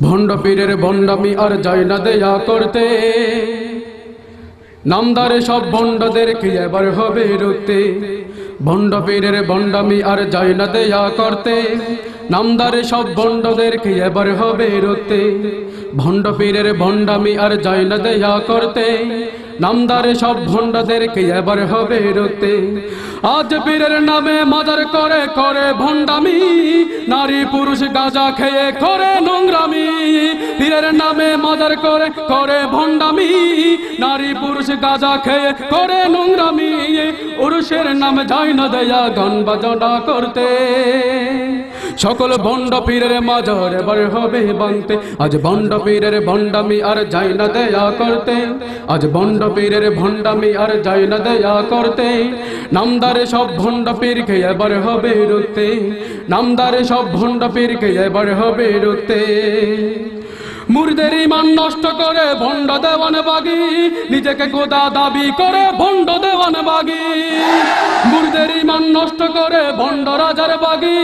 ভণ্ড পীরের ভণ্ডামি আর যায় না দেয়া করতে, নামদারে সব ভণ্ডদের কি এবার হবে রুখতে। ভণ্ড পীরের ভণ্ডামি আর যায় না দেয়া করতে, নামদারে সব ভণ্ডদের কি এবার হবে রুখতে। ভণ্ড পীরের ভণ্ডামি আর যায় না দেয়া করতে, নামদারে সব ভণ্ডদের কি এবার হবে রুখতে। আজ পীরের নামে মাজার করে করে ভণ্ডামি, নারী পুরুষ গাঁজা খেয়ে করে নোংরামি। পীরের নামে মাজার করে করে ভণ্ডামি, নারী পুরুষ গাঁজা খেয়ে করে নোংরামি। পুরুষের নামে যায় না দেয়া গান বাজনা করতে, সকল ভণ্ড পীরের মাজার এবার হবে বানতে। আজ ভণ্ড পীরের ভণ্ডামি আর যায় না দেয়া করতে, আজ ভণ্ড পীরের ভণ্ডামি আর যায় না দেয়া করতে। নামদারে সব ভণ্ড পীরকে এবার হবে রুখতে, নামদারে সব ভণ্ড পীরকে এবার হবে রুখতে। মুর্দের ঈমান নষ্ট করে ভণ্ড দেওয়ান বাগি, নিজেকে খোদা দাবি করে ভণ্ড দেওয়ান বাগি। মুর্দের ঈমান নষ্ট করে ভণ্ড রাজার বাগি,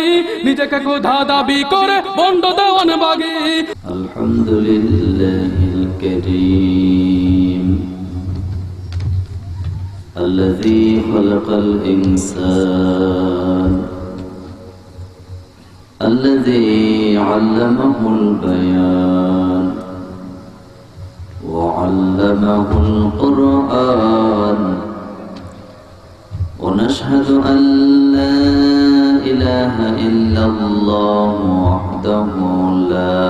নিজেকে খোদা দাবি করে ভণ্ড দেওয়ান বাগি। আলহামদুলিল্লাহিল কারীম الذي خلق الإنسان الذي علمه البيان وعلمه القرآن ونشهد أن لا إله إلا الله وحده لا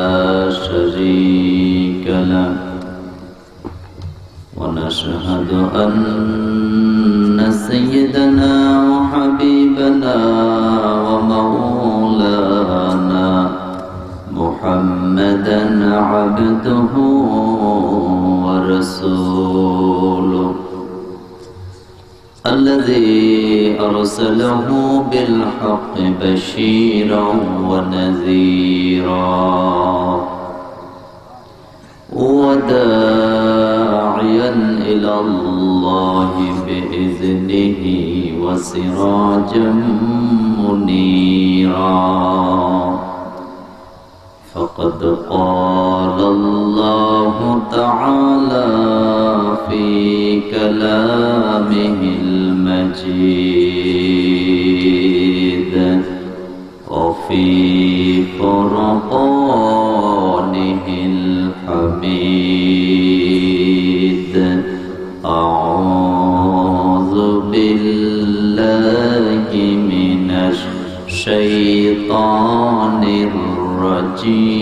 شريك له ونشهد أن سيدنا وحبيبنا ومولانا محمدا عبده ورسوله الذي أرسله بالحق بشيرا ونذيرا وداعيا إلى الله بإذنه وسراجا منيرا فقد قال الله تعالى في كلامه المجيد وفي فرقانه الحميد أعوذ بالله من الشيطان الرجيم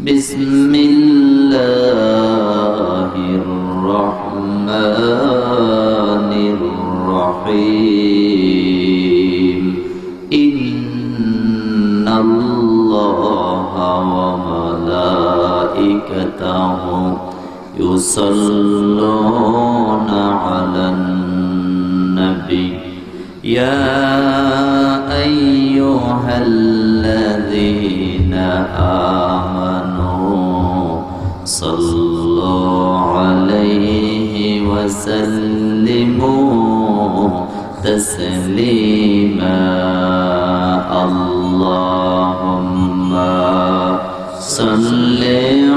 بسم الله الرحمن الرحيم إن الله وملائكته يصلون على النبي يا أيها الذين آمنوا صلوا عليه وسلموا تسليما اللهم صل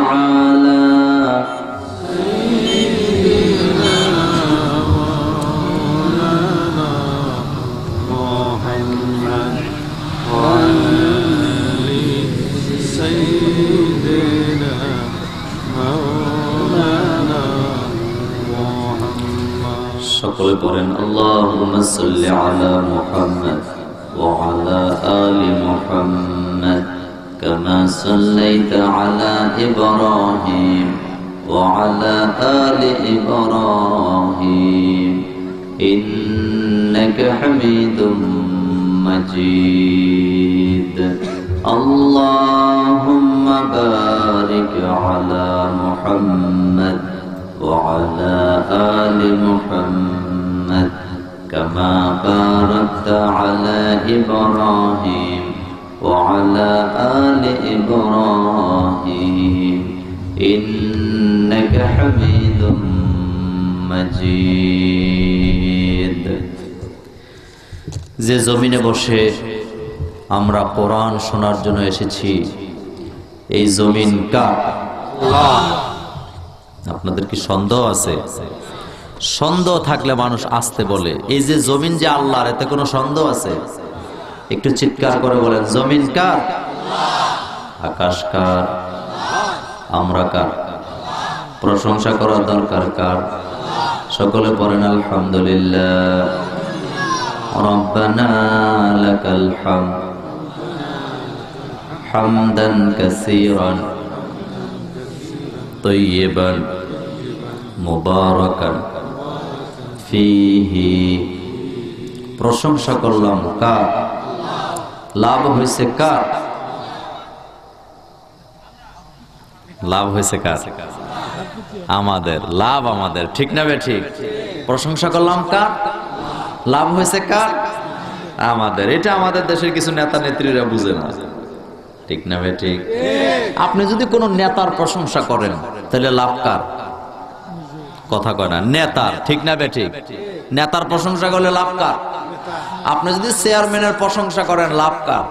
على সকলে পড়েন আল্লাহুম্মা সাল্লি আলা মুহাম্মাদ ওয়া আলা আলি মুহাম্মাদ কামা সাল্লাইতা আলা ইব্রাহিম ওয়া আলা আলি ইব্রাহিম ইন্নাকা হামিদুম মাজিদ আল্লাহুম্মা বারিক আলা মুহাম্মাদ وعلى آل محمد كما باركت على إبراهيم وعلى آل إبراهيم إنك حميد مجيد যে জমিনে বসে আমরা কোরআন শোনার জন্য এসেছি। এই জমিন কার? আপনাদের কি সন্দেহ আছে? সন্দেহ থাকলে মানুষ আসতে বলে। এই যে জমিন যে আল্লাহর, এতে কোনো সন্দেহ আছে? একটু চিৎকার করে বলেন, জমিন কার? আকাশ কার? আমরা কার? প্রশংসা করার দরকার কার? সকলে পড়েন আলহামদুলিল্লাহ। রব্বানা লাকাল হামদ হামদান কাসীরান তাইয়িবান মুবারাকান ফীহি। প্রশংসা করলাম কার? লাভ হয়েছে কার? লাভ হয়েছে কার? আমাদের। লাভ আমাদের, ঠিক না ঠিক? প্রশংসা করলাম কার? লাভ হয়েছে কার? আমাদের। এটা আমাদের দেশের কিছু নেতা নেত্রীরা বুঝে না, ঠিক না ঠিক? আপনি যদি কোন নেতার প্রশংসা করেন তাহলে লাভ কার? কথা কয় না, নেতার, ঠিক না ঠিক? নেতার প্রশংসা করলে লাভ কার? আপনি যদি চেয়ারম্যানের প্রশংসা করেন লাভ কার?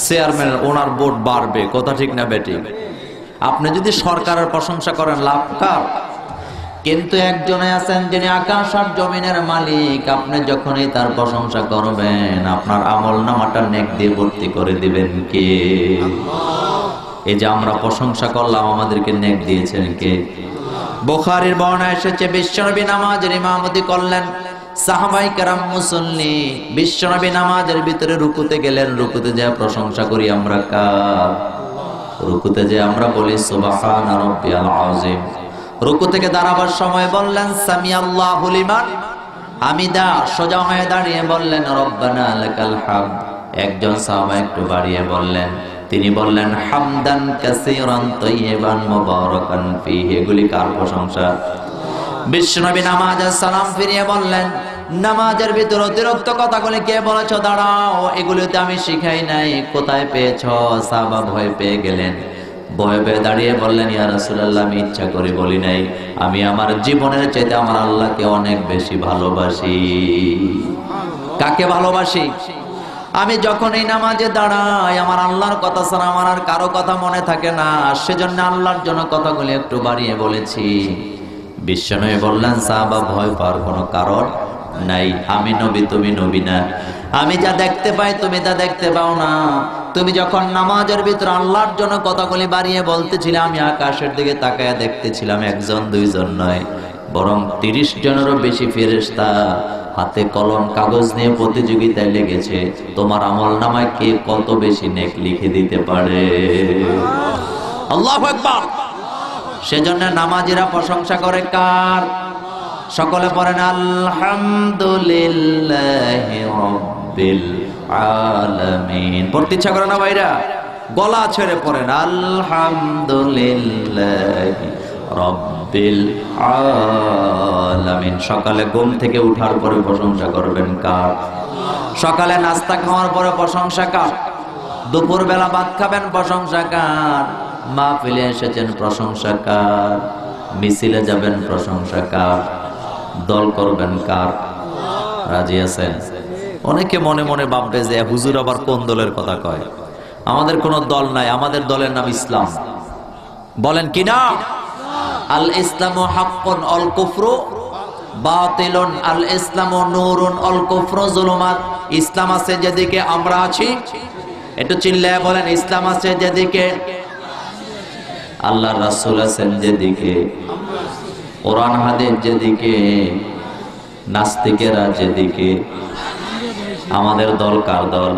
চেয়ারম্যানের, ওনার ভোট বাড়বে, কথা ঠিক না ঠিক? আপনি যদি সরকারের প্রশংসা করেন লাভ কার? কিন্তু একজনে আছেন যিনি আকাশ আর জমিনের মালিক। আপনি যখনই তার প্রশংসা করবেন আপনার আমল নামাটা নেক দিয়ে ভর্তি করে দিবেন কে? এই যে আমরা প্রশংসা করলাম, আমাদেরকে নেক দিয়েছেন কে? বুখারীর বর্ণনা এসেছে, বিশ্বনবী নামাজের ইমামতি করলেন, সাহাবায়ে কেরাম মুসল্লি। বিশ্বনবী নামাজের ভিতরে রুকুতে গেলেন, রুকুতে যা প্রশংসা করি আমরা কার? রুকুতে যে আমরা বলি সুবহান রাব্বিয়াল আযীম। রুকু থেকে দাঁড়াবার সময় বললেন সামিআল্লাহু লিমান হামিদা। সোজা হয়ে দাঁড়িয়ে বললেন রব্বানা লাকাল হামদ। একজন সাহাবা একটু বাড়িয়ে বললেন, তিনি বললেন হামদান কাসীরান তাইয়িবান মুবারাকান ফীহি। এগুলি কার প্রশংসা? বিশ্বনবী নামাজে সালাম ফিরিয়ে বললেন, নামাজের ভিতর অতিরিক্ত কথাগুলি কে বলেছো? দাঁড়াও, এগুলিতে আমি শিখাই নাই, কোথায় পেয়েছো? সাহাবা ভয় পেয়ে গেলেন। ভয় পেয়ে দাঁড়িয়ে বললেন, ইয়া রাসূলুল্লাহ, আমি ইচ্ছা করে বলি নাই, আমি আমার জীবনের চাইতে আমার আল্লাহকে অনেক বেশি ভালোবাসি। কাকে ভালোবাসি? আমি যখন এই নামাজে দাঁড়াই আমার আল্লাহর কথা ছাড়া আমার আর কারো কথা মনে থাকে না, সেজন্য আল্লাহর জন্য কথাগুলি একটু বাড়িয়ে বলেছি। বিশ্বনবী বললেন, সাহাবা ভয় পাওয়ার কোনো কারণ নাই, আমি নবী তুমি নবী না। আমি যা দেখতে পাই তুমি তা দেখতে পাও না। তুমি যখন নামাজের ভিতর আল্লাহর জন্য কথাগুলি বাড়িয়ে বলতেছিলে, আমি আকাশের দিকে তাকায়া দেখতেছিলাম, একজন দুইজন নয়, বরং 30 জনেরও বেশি ফেরেশতা হাতে কলম কাগজ নিয়ে প্রতিযোগিতায় লেগেছে, তোমার আমল নামায় কে কত বেশি নেক লিখে দিতে পারে। আল্লাহু আকবার। সেজন্য নামাজিরা প্রশংসা করে কার? সকলে পড়েন আলহামদুলিল্লাহি রাব্বিল আলামিন। পড়তে ইচ্ছা করে না ভাইরা? গলা ছেড়ে পড়েন আলহামদুলিল্লাহি রাব্বিল আলামিন। সকালে ঘুম থেকে উঠার পরে প্রশংসা করবেন কার? সকালে নাস্তা খাওয়ার পরে প্রশংসা কার? দুপুর বেলা ভাত খাবেন প্রশংসা কার? মাহফিলে এসেছেন প্রশংসা কার? মিছিলে যাবেন প্রশংসা কার? দল করবেন কার? রাজি আছেন? অনেকে মনে মনে ভাববে যে হুজুর আবার কোন দলের কথা কয়। আমাদের কোন দল নাই, আমাদের দলের নাম ইসলাম। বলেন কি না? আল ইসলামু হাক্কুন আল কুফরু বাতিলুন, আল ইসলামু নূরুন আল কুফরু যুলুমাত। ইসলাম আছে যেদিকে আমরা আছি, একটু চিল্লায় বলেন ইসলাম আছে যেদিকে, আল্লাহর রাসূল আছেন যেদিকে, কোরআন হাদিস যেদিকে, নাস্তিকেরা যেদিকে। আমাদের দল কার দল?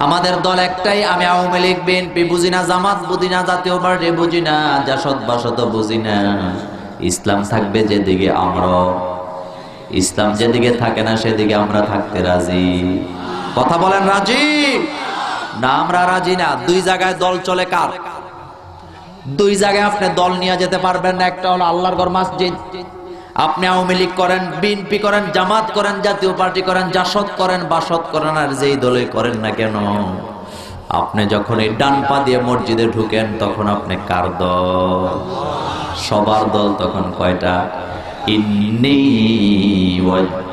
আমাদের দল একটাই। আমি আওয়ামী লীগ বিএনপি বুঝি না, জামাত বুঝি না, জাতীয় পার্টি বুঝি না, জাসদ বাসদ বুঝি না। ইসলাম থাকবে যেদিকে আমরা, ইসলাম যেদিকে থাকে না সেদিকে আমরা থাকতে রাজি। কথা বলেন রাজি না? আমরা রাজি না। দুই জায়গায় দল চলে কার? দুই জায়গায় আপনি দল নিয়ে যেতে পারবেন না। একটা হলো আল্লাহর ঘর মসজিদ। আপনি আওয়ামী লীগ করেন, বিএনপি করেন, জামাত করেন, জাতীয় পার্টি করেন, জাসদ করেন, বাসদ করেন, আর যেই দলে করেন না কেন, আপনি যখন এই ডান পা দিয়ে মসজিদে ঢুকেন তখন আপনি কার দল? সবার দল তখন কয়টা? ইন্নী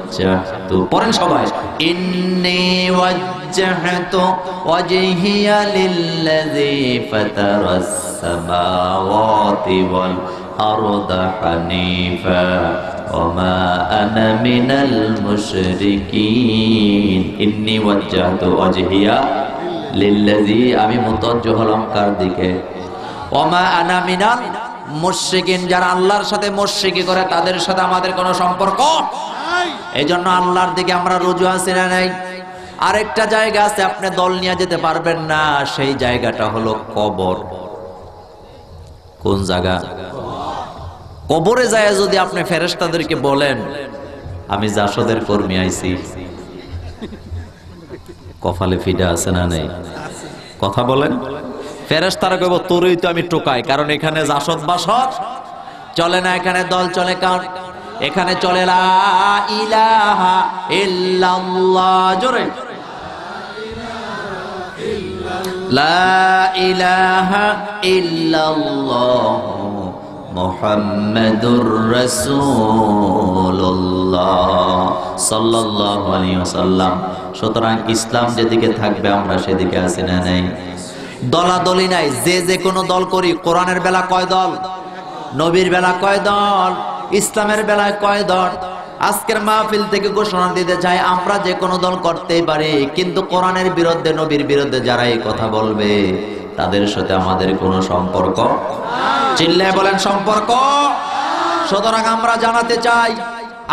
ওয়াজ্জাহতু, পড়েন সবাই, ইন্নী ওয়াজ্জাহতু ওয়াজহিয়া লিল্লাযী ফাতারাস সামাওয়াতি ওয়াল আরদা হানিফা ওয়া মা আনা মিনাল মুশরিকিন। ইন্নী ওয়াজ্জাহতু ওয়াজহিয়া লিল্লাযী, আমি মুতাওয়াজ্জিহ হলাম কার দিকে? ওয়া মা আনা মিনাল মুশরিকিন, যারা আল্লাহর সাথে মুশরিকি করে তাদের সাথে আমাদের কোনো সম্পর্ক নাই। এইজন্য আল্লাহর দিকে আমরা রুজু আছি না নাই? আরেকটা জায়গা আছে আপনি দল নিয়ে যেতে পারবেন না, সেই জায়গাটা হলো কবর। কোন জায়গা? কবরে যায় যদি আপনি ফেরেশতাদেরকে বলেন আমি জাসদের কর্মী আইছি, কপালে ফিডা আছে না নাই? কথা বলেন। ফেরেশতারা কইব তোরই তো আমি টোকাই, কারণ এখানে জাসদ বাসদ চলে না, এখানে দল চলে কার? এখানে চলে লা ইলাহা ইল্লাল্লাহ, জোরে লা ইলাহা ইল্লাল্লাহ মুহাম্মাদুর রাসূলুল্লাহ সাল্লাল্লাহু আলাইহি ওয়াসাল্লাম। সুতরাং ইসলাম যেদিকে থাকবে আমরা সেদিকে আছি না নাই? দলাদলি নাই, যে কোনো দল করি। কোরআনের বেলা কয় দল? নবীর বেলা কয় দল? ইসলামের বেলায় কয় দল? আজকের মাহফিল থেকে ঘোষণা দিতে চাই আমরা যে কোনো দল করতেই পারি, কিন্তু কোরআনের বিরুদ্ধে, নবীর বিরুদ্ধে যারা এই কথা বলবে তাদের সাথে আমাদের কোনো সম্পর্ক। চিল্লায় বলেন সম্পর্ক। সুতরাং আমরা জানাতে চাই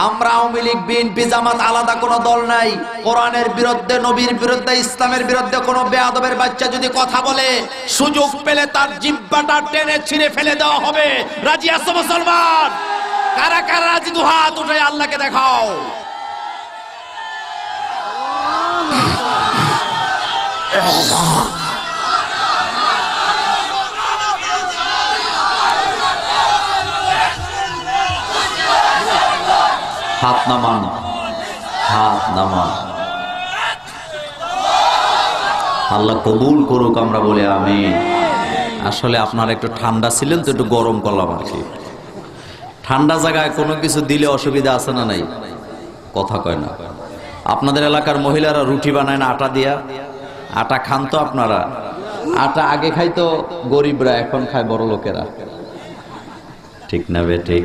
আমরা আওয়ামী লীগ, বিএনপি, জামাত আলাদা কোনো দল নাই। কোরআনের বিরুদ্ধে, নবীর বিরুদ্ধে, ইসলামের বিরুদ্ধে কোনো বেয়াদবের বাচ্চা যদি কথা বলে, সুযোগ পেলে তার জিহ্বাটা টেনে ছিঁড়ে ফেলে দেওয়া হবে। রাজি আছো মুসলমান? কারা কারা রাজি? দু হাত উঠে আল্লাহকে দেখাও। হাত নামান, হাত নামান। আল্লাহ কবুল করুক, আমরা বলি আমিন। আসলে আপনারা একটু ঠান্ডা ছিলেন তো একটু গরম করলাম আর কি। ঠান্ডা জায়গায় কোনো কিছু দিলে অসুবিধা আছে না নাই? কথা কয় না। আপনাদের এলাকার মহিলারা রুটি বানায় না আটা দিয়া? আটা খান তো আপনারা? আটা আগে খাইতো গরিবরা, এখন খায় বড় লোকেরা, ঠিক না বে ঠিক?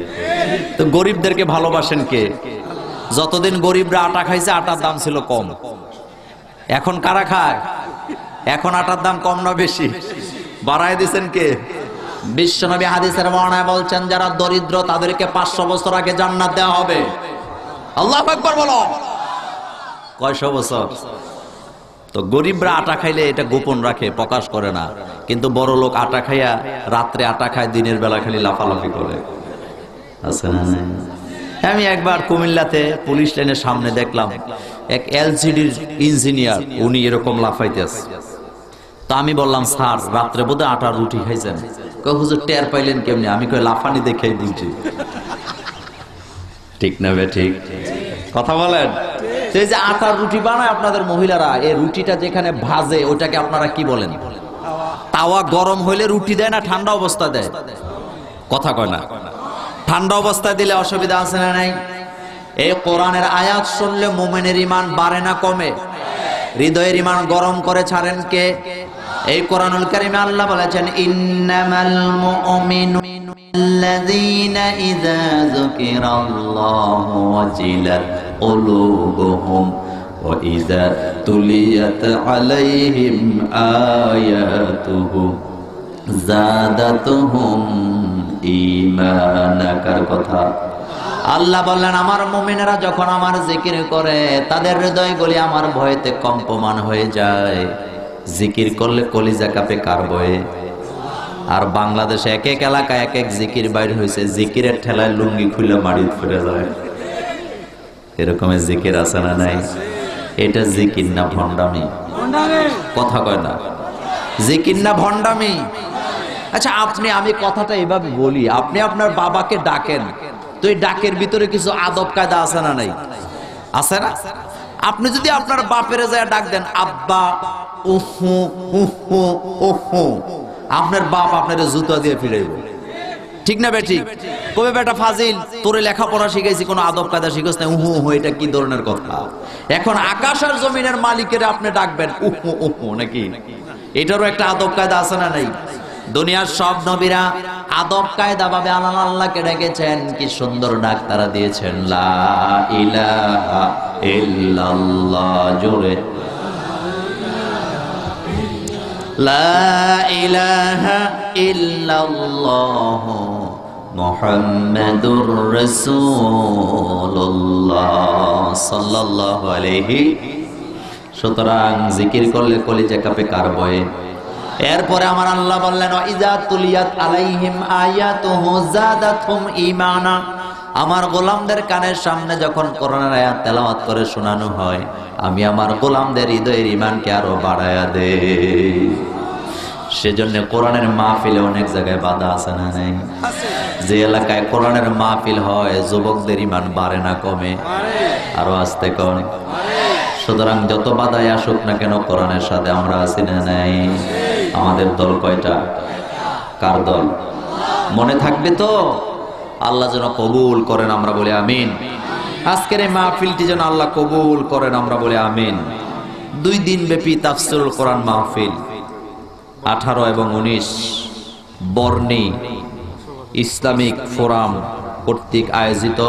তো গরিবদেরকে ভালোবাসেন কে? যতদিন গরিবরা আটা খাইছে আটার দাম ছিল কম, এখন কারা খায়? এখন আটার দাম কম না বেশি? বাড়ায় দিচ্ছেন কে? বিশ্বনবী হাদিসের বর্ণনায় বলছেন যারা দরিদ্র তাদেরকে 500 বছর আগে জান্নাত দেওয়া হবে। আল্লাহু আকবার বলো। কয়শো বছর? তো গরিবরা আটা খাইলে এটা গোপন রাখে, প্রকাশ করে না, কিন্তু বড় লোক আটা খাইয়া রাত্রে আটা খায়, দিনের বেলা খালি লাফালাফি করে। আছে না? আমি একবার কুমিল্লাতে পুলিশ লাইনের সামনে দেখলাম এক এলসিডির ইঞ্জিনিয়ার, উনি এরকম লাফাইতেছে। তো আমি বললাম স্যার রাত্রে বোধহয় আটা রুটি খাইছেন? কই হুজুর টের পাইলেন কেমনি? আমি কই লাফানি দেখেই বুঝছি। ঠিক না বে ঠিক? কথা বলেন। এই যে আটার রুটি বানায় আপনাদের মহিলারা, এই রুটিটা যেখানে ভাজে ওটাকে আপনারা কি বলেন? তাওয়া গরম হইলে রুটি দেয় না ঠান্ডা অবস্থা দেয়? কথা কয় না। ঠান্ডা অবস্থায় দিলে অসুবিধা আছে না নাই? এই কোরআনের আয়াত শুনলে মুমিনের ঈমান বাড়ে না কমে? হৃদয়ের ঈমান গরম করে ছাড়েন কে? এই কোরআনুল কারীমে আল্লাহ বলেছেন ইন্নামাল মুমিনুল্লাযীনা ইযা যুকিরাল্লাহু ওয়াজিলাত কুলুবুহুম ওয়া ইযা তুলিয়াত আলাইহিম আয়াতুহু যাদাতুহুম ঈমানা। কার কথা? আল্লাহ বললেন আমার মুমিনেরা যখন আমার জিকির করে তাদের হৃদয়গুলি আমার ভয়েতে কম্পমান হয়ে যায়। জিকির করলে কলিজা কাঁপে কার ভয়ে? আর বাংলাদেশে এক এক এলাকায় এক এক জিকির বাইর হয়েছে, জিকিরের ঠেলায় লুঙ্গি খুলে মাড়ি ফুলে যায়। এরকমের জিকির আছে না নাই? এটা জিকির না ভণ্ডামি? কথা কয় না। জিকির না ভণ্ডামি? আচ্ছা আমি কথাটা এভাবে বলি, আপনি আপনার বাবাকে ডাকেন, তো এই ডাকের ভিতরে কিছু আদব কায়দা আছে না নাই? আছে না? আপনি যদি আপনার বাপের যায় ডাক দেন আব্বা, উহু উহু উহু, আপনার বাপ আপনার জুতা দিয়ে ফিরাইব, ঠিক না বেঠিক? কবে বেটা ফাজিল, তোরে লেখাপড়া শিখাইছি, কোনো আদব কায়দা শিখাস না, উহু উহু, এটা কি ধরনের কথা? এখন আকাশ আর জমিনের মালিকের আপনি ডাকবেন উহু উহু নাকি? এটারও একটা আদব কায়দা আছে না নাই? দুনিয়ার সব নবীরা আদব কায়দা ভাবে আল্লাহকে ডেকেছেন, কি সুন্দর ডাক তারা দিয়েছেন, লা ইলাহা ইল্লাল্লাহ, জোরে লা ইলাহা ইল্লাল্লাহ মুহাম্মাদুর রাসূলুল্লাহ সাল্লাল্লাহু আলাইহি। সুতরাং জিকির করলে কলিজা কাঁপে কার ভয়ে? এরপরে আমার আল্লাহ বললেন, ইযা তুলিয়াত আলাইহিম আয়াতুহু যাদাতহুম ঈমানা। আমার গোলামদের কানের সামনে যখন কোরআনের আয়াত তেলাওয়াত করে শোনানো হয়, আমি আমার গোলামদের হৃদয়ের ঈমানকে আরো বাড়ায়া দেই। সেজন্য কোরআনের মাহফিলে অনেক জায়গায় বাধা আছে না নাই? যে এলাকায় কোরআনের মাহফিল হয়, যুবকদের ঈমান বাড়ে না কমে? আরো আসতে কোন? সুতরাং যত বাধাই আসুক না কেন, কোরআনের সাথে আমরা আছি না নাই? আমাদের দল কয়টা? কার দল? মনে থাকবে তো? আল্লাহ যেন কবুল করেন, আমরা বলি আমিন। আজকের এই মাহফিলটি যেন আল্লাহ কবুল করেন, আমরা বলি আমিন। 2 দিন ব্যাপী তাফসীরুল কোরআন মাহফিল 18 এবং 19 বর্ণি ইসলামিক ফোরাম কর্তৃক আয়োজিত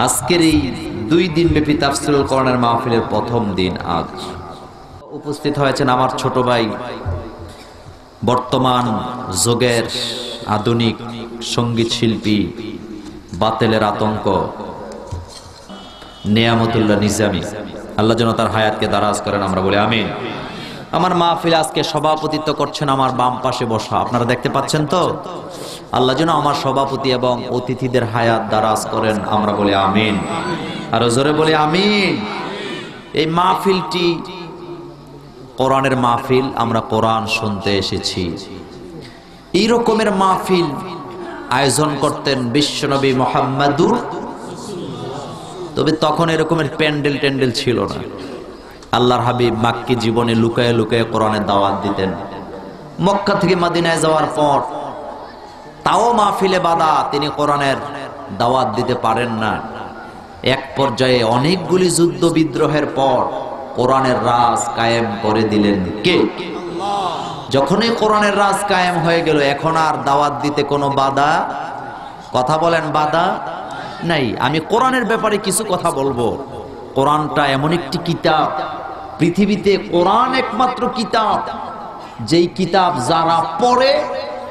আজকের এই 2 দিন ব্যাপী তাফসীরুল কোরআনের মাহফিলের প্রথম দিন আজ উপস্থিত হয়েছেন আমার ছোট ভাই, বর্তমান যুগের আধুনিক সঙ্গীত শিল্পী, বাতেলের আতঙ্ক, নেয়ামতুল্লাহ নিজামী। আল্লাহ যেন তার হায়াতকে দারাজ করেন, আমরা বলি আমিন। আমার মাহফিলে আজকে সভাপতিত্ব করছেন আমার বাম পাশে বসা, আপনারা দেখতে পাচ্ছেন তো? আল্লাহ যেন আমার সভাপতি এবং অতিথিদের হায়াত দারাজ করেন, আমরা বলি আমিন। আরো জোরে বলি আমিন। এই মাহফিলটি কোরআনের মাহফিল, আমরা কোরআন শুনতে এসেছি। এই রকমের মাহফিল আয়োজন করতেন বিশ্বনবী মুহাম্মাদুর, তবে তখন এরকমের প্যান্ডেল ট্যান্ডেল ছিল না। আল্লাহর হাবিব মাক্কি জীবনে লুকায়ে লুকায়ে কোরআনের দাওয়াত দিতেন। মক্কা থেকে মদিনায় যাওয়ার পর তাও মাহফিলে বাধা, তিনি কোরআনের দাওয়াত দিতে পারেন না। এক পর্যায়ে অনেকগুলি যুদ্ধ বিদ্রোহের পর কোরআনের রাজ কায়েম করে দিলেন কে? যখনই কোরআনের রাজ কায়েম হয়ে গেল, এখন আর দাওয়াত দিতে কোনো বাধা, কথা বলেন, বাধা নাই। আমি কোরআনের ব্যাপারে কিছু কথা বলবো। কোরআনটা এমন একটি কিতাব, পৃথিবীতে কোরআন একমাত্র কিতাব যেই কিতাব যারা পড়ে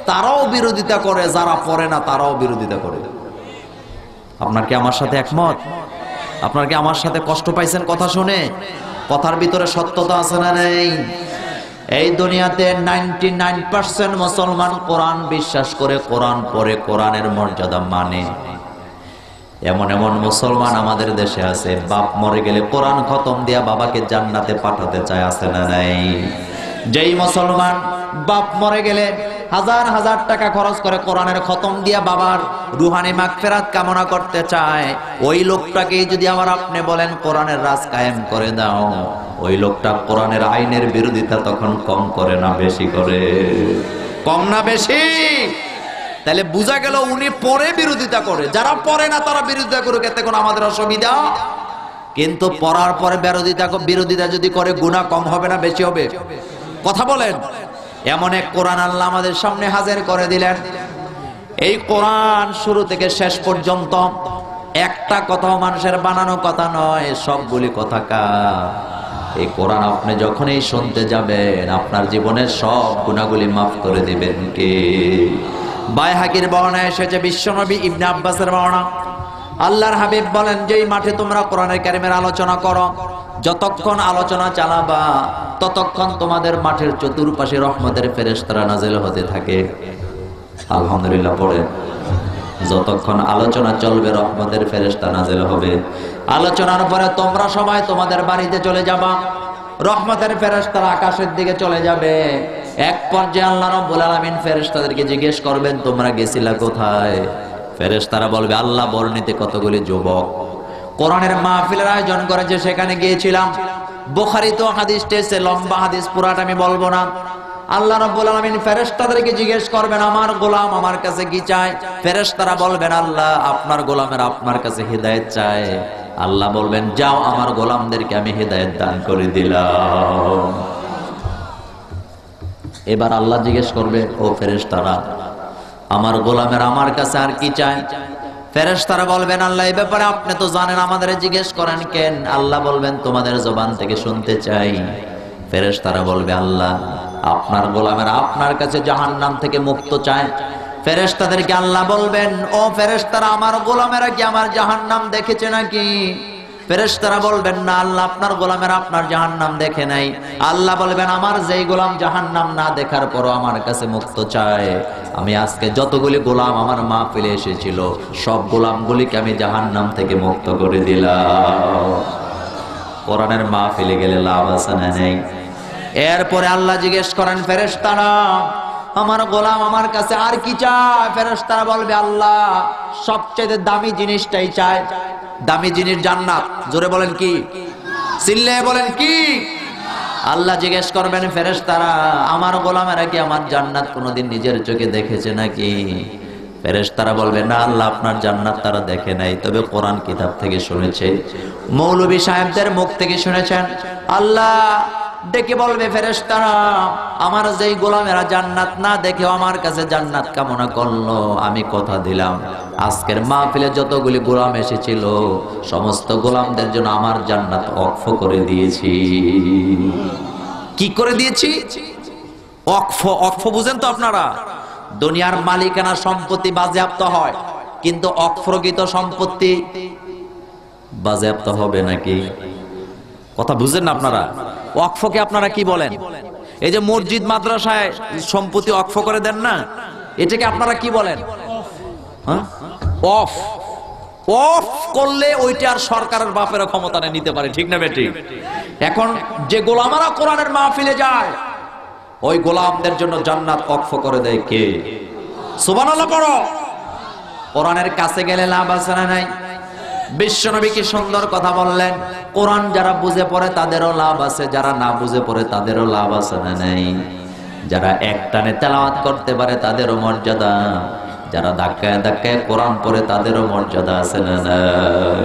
তারাও বিরোধিতা করে, যারা পড়ে না তারাও বিরোধিতা করে। আপনার কি আমার সাথে একমত? আপনার কি আমার সাথে কষ্ট পাইছেন কথা শুনে? কথার ভিতরে সত্যতা আছে না নেই? এই দুনিয়াতে 99% মুসলমান কোরআন বিশ্বাস করে, কোরআন পড়ে, কোরআনের মর্যাদা মানে। এমন এমন মুসলমান আমাদের দেশে আছে, বাপ মরে গেলে কোরআন খতম দিয়া বাবাকে জান্নাতে পাঠাতে চায়, আছে না নাই? যেই মুসলমান বাপ মরে গেলে হাজার হাজার টাকা খরচ করে কোরআনের খতম দিয়া বাবার রুহানি মাগফিরাত কামনা করতে চায়, ওই লোকটাকে যদি আবার আপনি বলেন কোরআনের রাজ কায়েম করে দাও, ওই লোকটা কোরআনের আইনের বিরোধিতা তখন কম করে না বেশি করে? কম না বেশি? তাহলে বোঝা গেল উনি পরে বিরোধিতা করে, যারা পড়ে না তারা বিরোধিতা করুক, এতে কোনো আমাদের অসুবিধা। কিন্তু পড়ার পরে বিরোধিতা যদি করে, গুনাহ কম হবে না বেশি হবে? কথা বলেন। এমন এক কোরআন আল্লাহ আমাদের সামনে হাজির করে দিলেন। এই কোরআন শুরু থেকে শেষ পর্যন্ত একটা কথাও মানুষের বানানো কথা নয়, সবগুলি কথা কার? এই কোরআন আপনি যখনই শুনতে যাবেন, আপনার জীবনের সব গুনাহগুলি মাফ করে দিবেন কে? বাইহাকির বর্ণনা এসেছে, বিশ্বনবী ইবনে আব্বাসের বর্ণনা, আল্লাহর হাবিব বলেন, যেই মাঠে তোমরা কোরআনের কারিমের আলোচনা করো, যতক্ষণ আলোচনা চালাবা ততক্ষণ তোমাদের মাঠের চতুর্পাশে রহমতের ফেরেশতারা নাযিল হতে থাকে। আলহামদুলিল্লাহ পড়ে। যতক্ষণ আলোচনা চলবে রহমতের ফেরেশতা নাযিল হবে। আলোচনার পরে তোমরা সবাই তোমাদের বাড়িতে চলে যাবা, রহমতের ফেরেশতারা আকাশের দিকে চলে যাবে। এক পর্যায়ে আল্লাহ রাব্বুল আলামিন ফেরেশতাদেরকে জিজ্ঞেস করবেন, তোমরা গেছিলা কোথায়? ফেরেশতারা বলবে, আল্লাহ বর্ণিতে কতগুলি যুবক কোরআনের মাহফিলের আয়োজন করেছে, সেখানে গিয়েছিলাম। বুখারী তো হাদিসটা এসে লম্বা হাদিস, পুরাটা আমি বলবো না। আল্লাহ রাব্বুল আলামিন ফেরেশতাদেরকে জিজ্ঞেস করবেন আমার গোলাম আমার কাছে কি চায়? ফেরেশতারা বলবেন আল্লাহ আপনার গোলামের আপনার কাছে হিদায়াত চায়। আল্লাহ বলবেন যাও আমার গোলামদেরকে আমি হিদায়াত দান করে দিলাম। এবার আল্লাহ জিজ্ঞেস করবে ও ফেরেশতারা আমার গোলামের আমার কাছে আর কি চায়? ফেরেশতারা বলবেন আল্লাহ এই ব্যাপারে আপনি তো জানেন আমাদের জিজ্ঞেস করেন কেন? আল্লাহ বলবেন তোমাদের জবান থেকে শুনতে চাই। ফেরেশতারা বলবে আল্লাহ আপনার গোলামের আপনার কাছে জাহান্নাম থেকে মুক্ত চায়। ফেরেশতাদেরকে আল্লাহ বলবেন ও ফেরেশতারা আমার গোলামেরা কি আমার জাহান্নাম দেখেছে নাকি? ফেরেশতারা বলবেন না আল্লাহ আপনার গোলামের আপনার জাহান্নাম দেখে নাই। আল্লাহ বলবেন আমার যেই গোলাম জাহান্নাম না দেখার পরও আমার কাছে মুক্ত চায়, আমি আজকে যতগুলি গোলাম আমার মাহফিলে এসেছিল সব গোলামগুলিকে আমি জাহান্নাম থেকে মুক্ত করে দিলাম। কোরআনের মাহফিলে গেলে লাভ আছে না নেই? এরপরে আল্লাহ জিজ্ঞেস করেন ফেরেশতারা আমার গোলাম আমার কাছে আর কি চায়? ফেরেশতারা বলবে আল্লাহ সবচেয়ে দামি জিনিসটাই চায়। দামি জিনিস জান্নাত। জোরে বলেন কি? চিল্লায়ে বলেন কি? আল্লাহ জিজ্ঞেস করবেন ফেরেশতারা আমার গোলামেরা কি আমার জান্নাত কোনোদিন নিজের চোখে দেখেছে নাকি? ফেরেশতারা বলবে না আল্লাহ আপনার জান্নাত তারা দেখে নাই, তবে কোরআন কিতাব থেকে শুনেছে, মৌলভী সাহেবদের মুখ থেকে শুনেছেন। আল্লাহ ডেকে বলবে ফেরেশতারা আমার যেই গোলামেরা জান্নাত না দেখেও আমার কাছে জান্নাত কামনা করলো, আমি কথা দিলাম আজকের মাহফিলে যতগুলি গোলাম এসেছিল সমস্ত গোলামদের জন্য আমার জান্নাত ওয়াকফ করে দিয়েছি। কি করে দিয়েছি? ওয়াকফ। ওয়াকফ বুঝেন তো আপনারা? দুনিয়ার মালিকানা সম্পত্তি বাজেয়াপ্ত হয়, কিন্তু ওয়াকফকৃত সম্পত্তি বাজেয়াপ্ত হবে নাকি? কথা বুঝেন না আপনারা? ওয়াকফকে আপনারা কি বলেন? এই যে মসজিদ মাদ্রাসায় সম্পত্তি ওয়াকফ করে দেন না, এটাকে আপনারা কি বলেন? অফ। অফ করলে ওইটা আর সরকারের বাপের ক্ষমতা নিতে পারে, ঠিক না বেটি? এখন যে গোলামারা কোরআনের মাহফিলে যায় ওই গোলামদের জন্য জান্নাত ওয়াকফ করে দেয় কে? সুবহানাল্লাহ পড়ো। কোরআনের কাছে গেলে লাভ আছে না নাই? বিশ্বনবী কি সুন্দর কথা বললেন, কোরআন যারা বুঝে পড়ে তাদেরও লাভ আছে, যারা না বুঝে পড়ে তাদেরও লাভ আছে না নাই? যারা একটানে তেলাওয়াত করতে পারে তাদেরও মর্যাদা, যারা ধাক্কায় ধাক্কায় কোরআন পড়ে তাদেরও মর্যাদা আছে না নাই?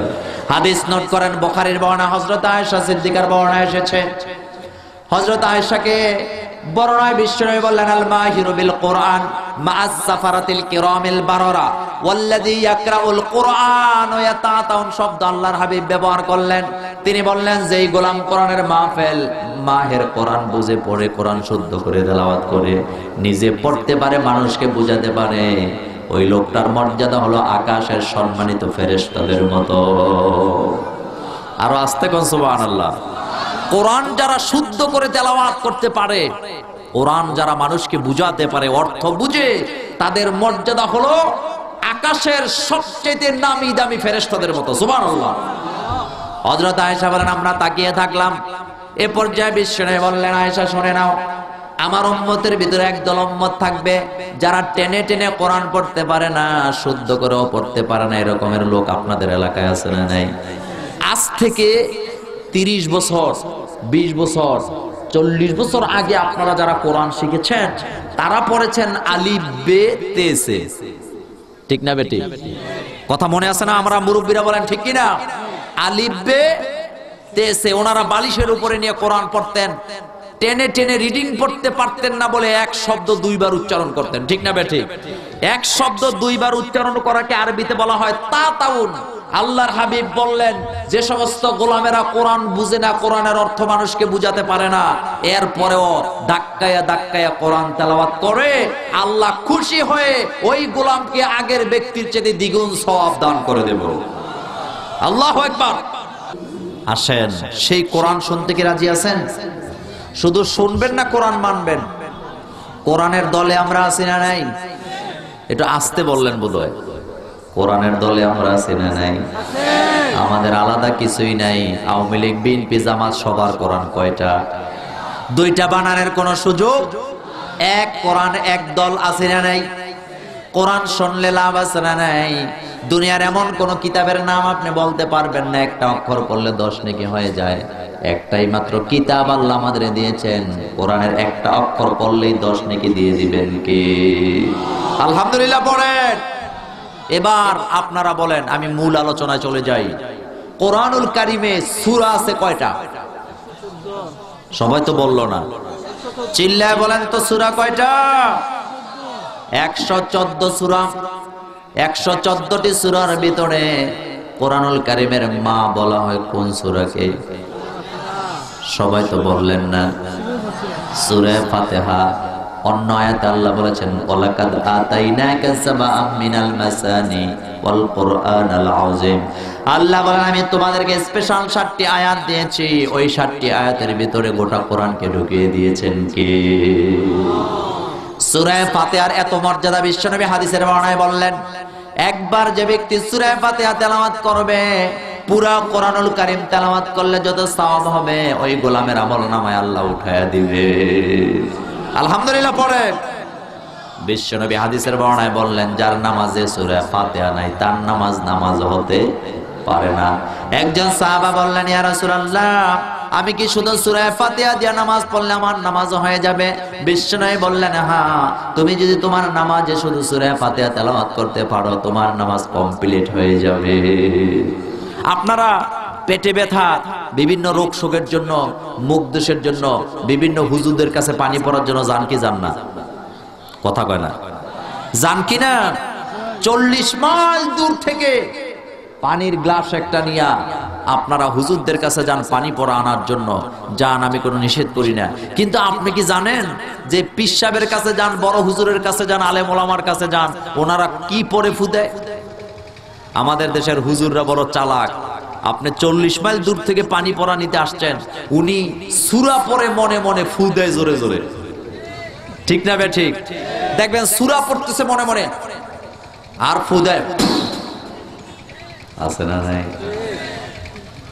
হাদিস নোট করেন, বুখারীর বর্ণনা, হযরত আয়েশা সিদ্দিকার বর্ণনা এসেছে। হযরত আয়েশাকে বর্ণনায় বিশ্বনবী বললেন আল মাহিরু বিল কোরআন মা'আস সাফারাতিল কিরামিল বারারা ওয়াল্লাযী ইয়াকরাউল কোরআন ওয়া ইয়াতাতাউন শব্দ আল্লাহর হাবিব ব্যবহার করলেন। তিনি বললেন যেই গোলাম কোরআনের মাহফিল মাহের কোরআন বুঝে পড়ে, কোরআন শুদ্ধ করে তেলাওয়াত করে, নিজে পড়তে পারে, মানুষকে বুঝাতে পারে, ওই লোকটার মর্যাদা হলো আকাশের সম্মানিত ফেরেশতাদের মতো। আরো আস্তে কোন সুবহানাল্লাহ। কোরআন যারা শুদ্ধ করে তেলাওয়াত করতে পারে, কোরআন যারা মানুষকে বুঝাতে পারে, অর্থ বুঝে, তাদের মর্যাদা হলো আকাশের সবচেয়ে নামি দামি ফেরেশতাদের মতো। সুবহানাল্লাহ। হযরত আয়েশা বলেন আমরা তাকিয়ে থাকলাম। এ পর্যায়ে বিশ্বনবী বললেন আয়েশা শুনে নাও, আমার উম্মতের ভিতরে একদল উম্মত থাকবে যারা টেনে টেনে কোরআন পড়তে পারে না, শুদ্ধ করেও পড়তে পারে না। এরকমের লোক আপনাদের এলাকায় আছে না নাই? আজ থেকে 30 বছর, 20 বছর, 40 বছর আগে আপনারা যারা কোরআন শিখেছেন তারা পড়েছেন আলিফ বে তে সে, ঠিক না বেটি? কথা মনে আছে না? আমরা মুরব্বীরা বলেন ঠিক কি না? আলিফ বে তে সে। ওনারা বালিশের উপরে নিয়ে কোরআন পড়তেন, টেনে টেনে রিডিং পড়তে পারতেন না বলে এক শব্দ 2 বার উচ্চারণ করতেন, ঠিক না বেটি? এক শব্দ 2 বার উচ্চারণ করাকে আরবিতে বলা হয় তাতাউন। আল্লাহর হাবিব বললেন যে সমস্ত গোলামেরা কোরআন বুঝে না, কোরআনের অর্থ মানুষকে বুঝাতে পারে না, এরপরেও ধাক্কায়া ধাক্কায়া কোরআন তেলাওয়াত করে, আল্লাহ খুশি হয়ে ওই গোলামকে আগের ব্যক্তির চেয়ে দ্বিগুণ সওয়াব দান করে দেব। আল্লাহু আকবার। আসেন, সেই কোরআন শুনতে কি রাজি আছেন? শুধু শুনবেন না, কোরআন মানবেন। কোরআনের দলে আমরা আছি না নাই? একটু আস্তে বললেন বোধহয়। কোরআনের দলে আমরা আছি না নাই? আমাদের আলাদা কিছুই নাই। আওয়ামী লীগ, বিএনপি, জামাত সবার কোরআন কয়টা? 2টা বানানোর কোন সুযোগ? এক কোরআন, এক দল আছে না নাই? কোরআন শুনলে লাভ আছে না নাই? দুনিয়ার এমন কোন কিতাবের নাম আপনি বলতে পারবেন না একটা অক্ষর পড়লে 10 নেকি হয়ে যায়? একটাই মাত্র কিতাব আল্লাহ আমাদের দিয়েছেন, কোরআনের একটা অক্ষর পড়লেই 10 নেকি দিয়ে দিবেন কে? আলহামদুলিল্লাহ পড়েন। এবার আপনারা বলেন, আমি মূল আলোচনায় চলে যাই। কোরআনুল কারিমে সূরা আছে কয়টা? সবাই তো বললো না, চিল্লায় বলেন তো সূরা কয়টা? 114 সূরা। 114টি সূরার ভিতরে কোরআনুল কারিমের মা বলা হয় কোন সূরাকে? সবাই তো বললেন না, সূরা ফাতিহা। অন্য আয়াতে আল্লাহ বলেছেন, ওয়ালাকাদ আতাইনাকা সাবআম মিনাল মাসানি ওয়াল কুরআনাল আযীম। আল্লাহ বলেন, আমি তোমাদেরকে স্পেশাল 7টি আয়াত দিয়েছি, ওই 7টি আয়াতের ভিতরে গোটা কোরআনকে ঢুকিয়ে দিয়েছেন কে? সূরা ফাতিহার এত মর্যাদা বিশ্বনবী হাদিসের বর্ণনায় বললেন, একবার যে ব্যক্তি সূরা ফাতিহা তেলাওয়াত করবে, পুরা কোরআনুল কারীম তেলাওয়াত করলে যত সওয়াব হবে ওই গোলামের আমলনামায় আল্লাহ উঠায়া দিবে। আলহামদুলিল্লাহ পড়েন। বিশ্বনবী হাদিসের বর্ণনায় বললেন, যার নামাজে সূরা ফাতিহা নাই তার নামাজ হতে পারে না। একজন সাহাবা বললেন, ইয়া রাসূলুল্লাহ, আমি কি শুধু সূরা ফাতিহা দিয়ে নামাজ পড়লে আমার নামাজ হয়ে যাবে? বিশ্বনবী বললেন, হ্যাঁ, তুমি যদি তোমার নামাজে শুধু সূরা ফাতিহা তেলাওয়াত করতে পারো তোমার নামাজ কমপ্লিট হয়ে যাবে। আপনারা পেটে ব্যথা, বিভিন্ন রোগ শোকের জন্য, মুখ দোষের জন্য বিভিন্ন হুজুরদের কাছে পানি পড়ার জন্য যান কি যান না? কথা কয় না, যান কি না? 40 মাইল দূর থেকে পানির গ্লাস একটা নিয়া আপনারা হুজুরদের কাছে যান পানি পড়া আনার জন্য, যান, আমি কোনো নিষেধ করি না। কিন্তু আপনি কি জানেন যে পীর সাহেবের কাছে যান, বড় হুজুরের কাছে যান, আলেম ওলামার কাছে যান, ওনারা কি পরে ফু দেয়? আমাদের দেশের হুজুররা বড় চালাক। আপনি 40 মাইল দূর থেকে পানি পড়া নিতে আসছেন, উনি সূরা পড়ে মনে মনে ফু দেয় জোরে জোরে। ঠিক না বে ঠিক? দেখবেন সূরা পড়তেছে মনে মনে আর ফু দেয়, আছে না নাই?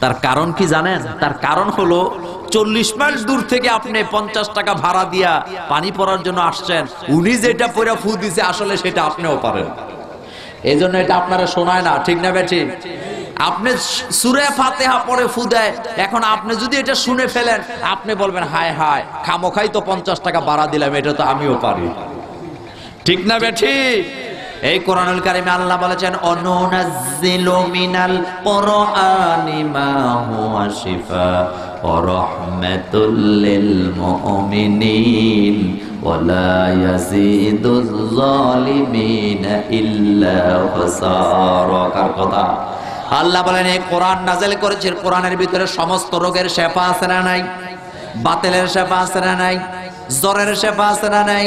তার কারণ কি জানেন? তার কারণ হলো 40 মাইল দূর থেকে আপনি 50 টাকা ভাড়া দিয়া পানি পড়ার জন্য আসছেন, উনি যেটা পড়া ফু দিছে আসলে সেটা আপনিও পারেন। এই জন্য এটা আপনারা শোনায় না। ঠিক না বেঠি? আপনি সূরা ফাতিহা পড়ে ফু দেয়, এখন আপনি যদি এটা শুনে ফেলেন আপনি বলবেন, হায় হায়, খামোখাই তো 50 টাকা ভাড়া দিলাম, এটা তো আমিও পারি। ঠিক না বেঠি? এই কোরআনুল কারীমে আল্লাহ বলেছেন, অনুনাজ্জিলু মিনাল কুরআনি মা হুয়া শিফা ওয়া রাহমাতুল লিল মুমিনিন ওয়া লা ইয়াজিদুয যালিমিনা ইল্লা খাসারা। কার কথা? আল্লাহ বলেন, এই কোরআন নাযিল করেছে, কোরআনের ভিতরে সমস্ত রোগের শিফা আছে না নাই? বাতিলের শিফা আছে না নাই? জ্বরের শিফা আছে না নাই?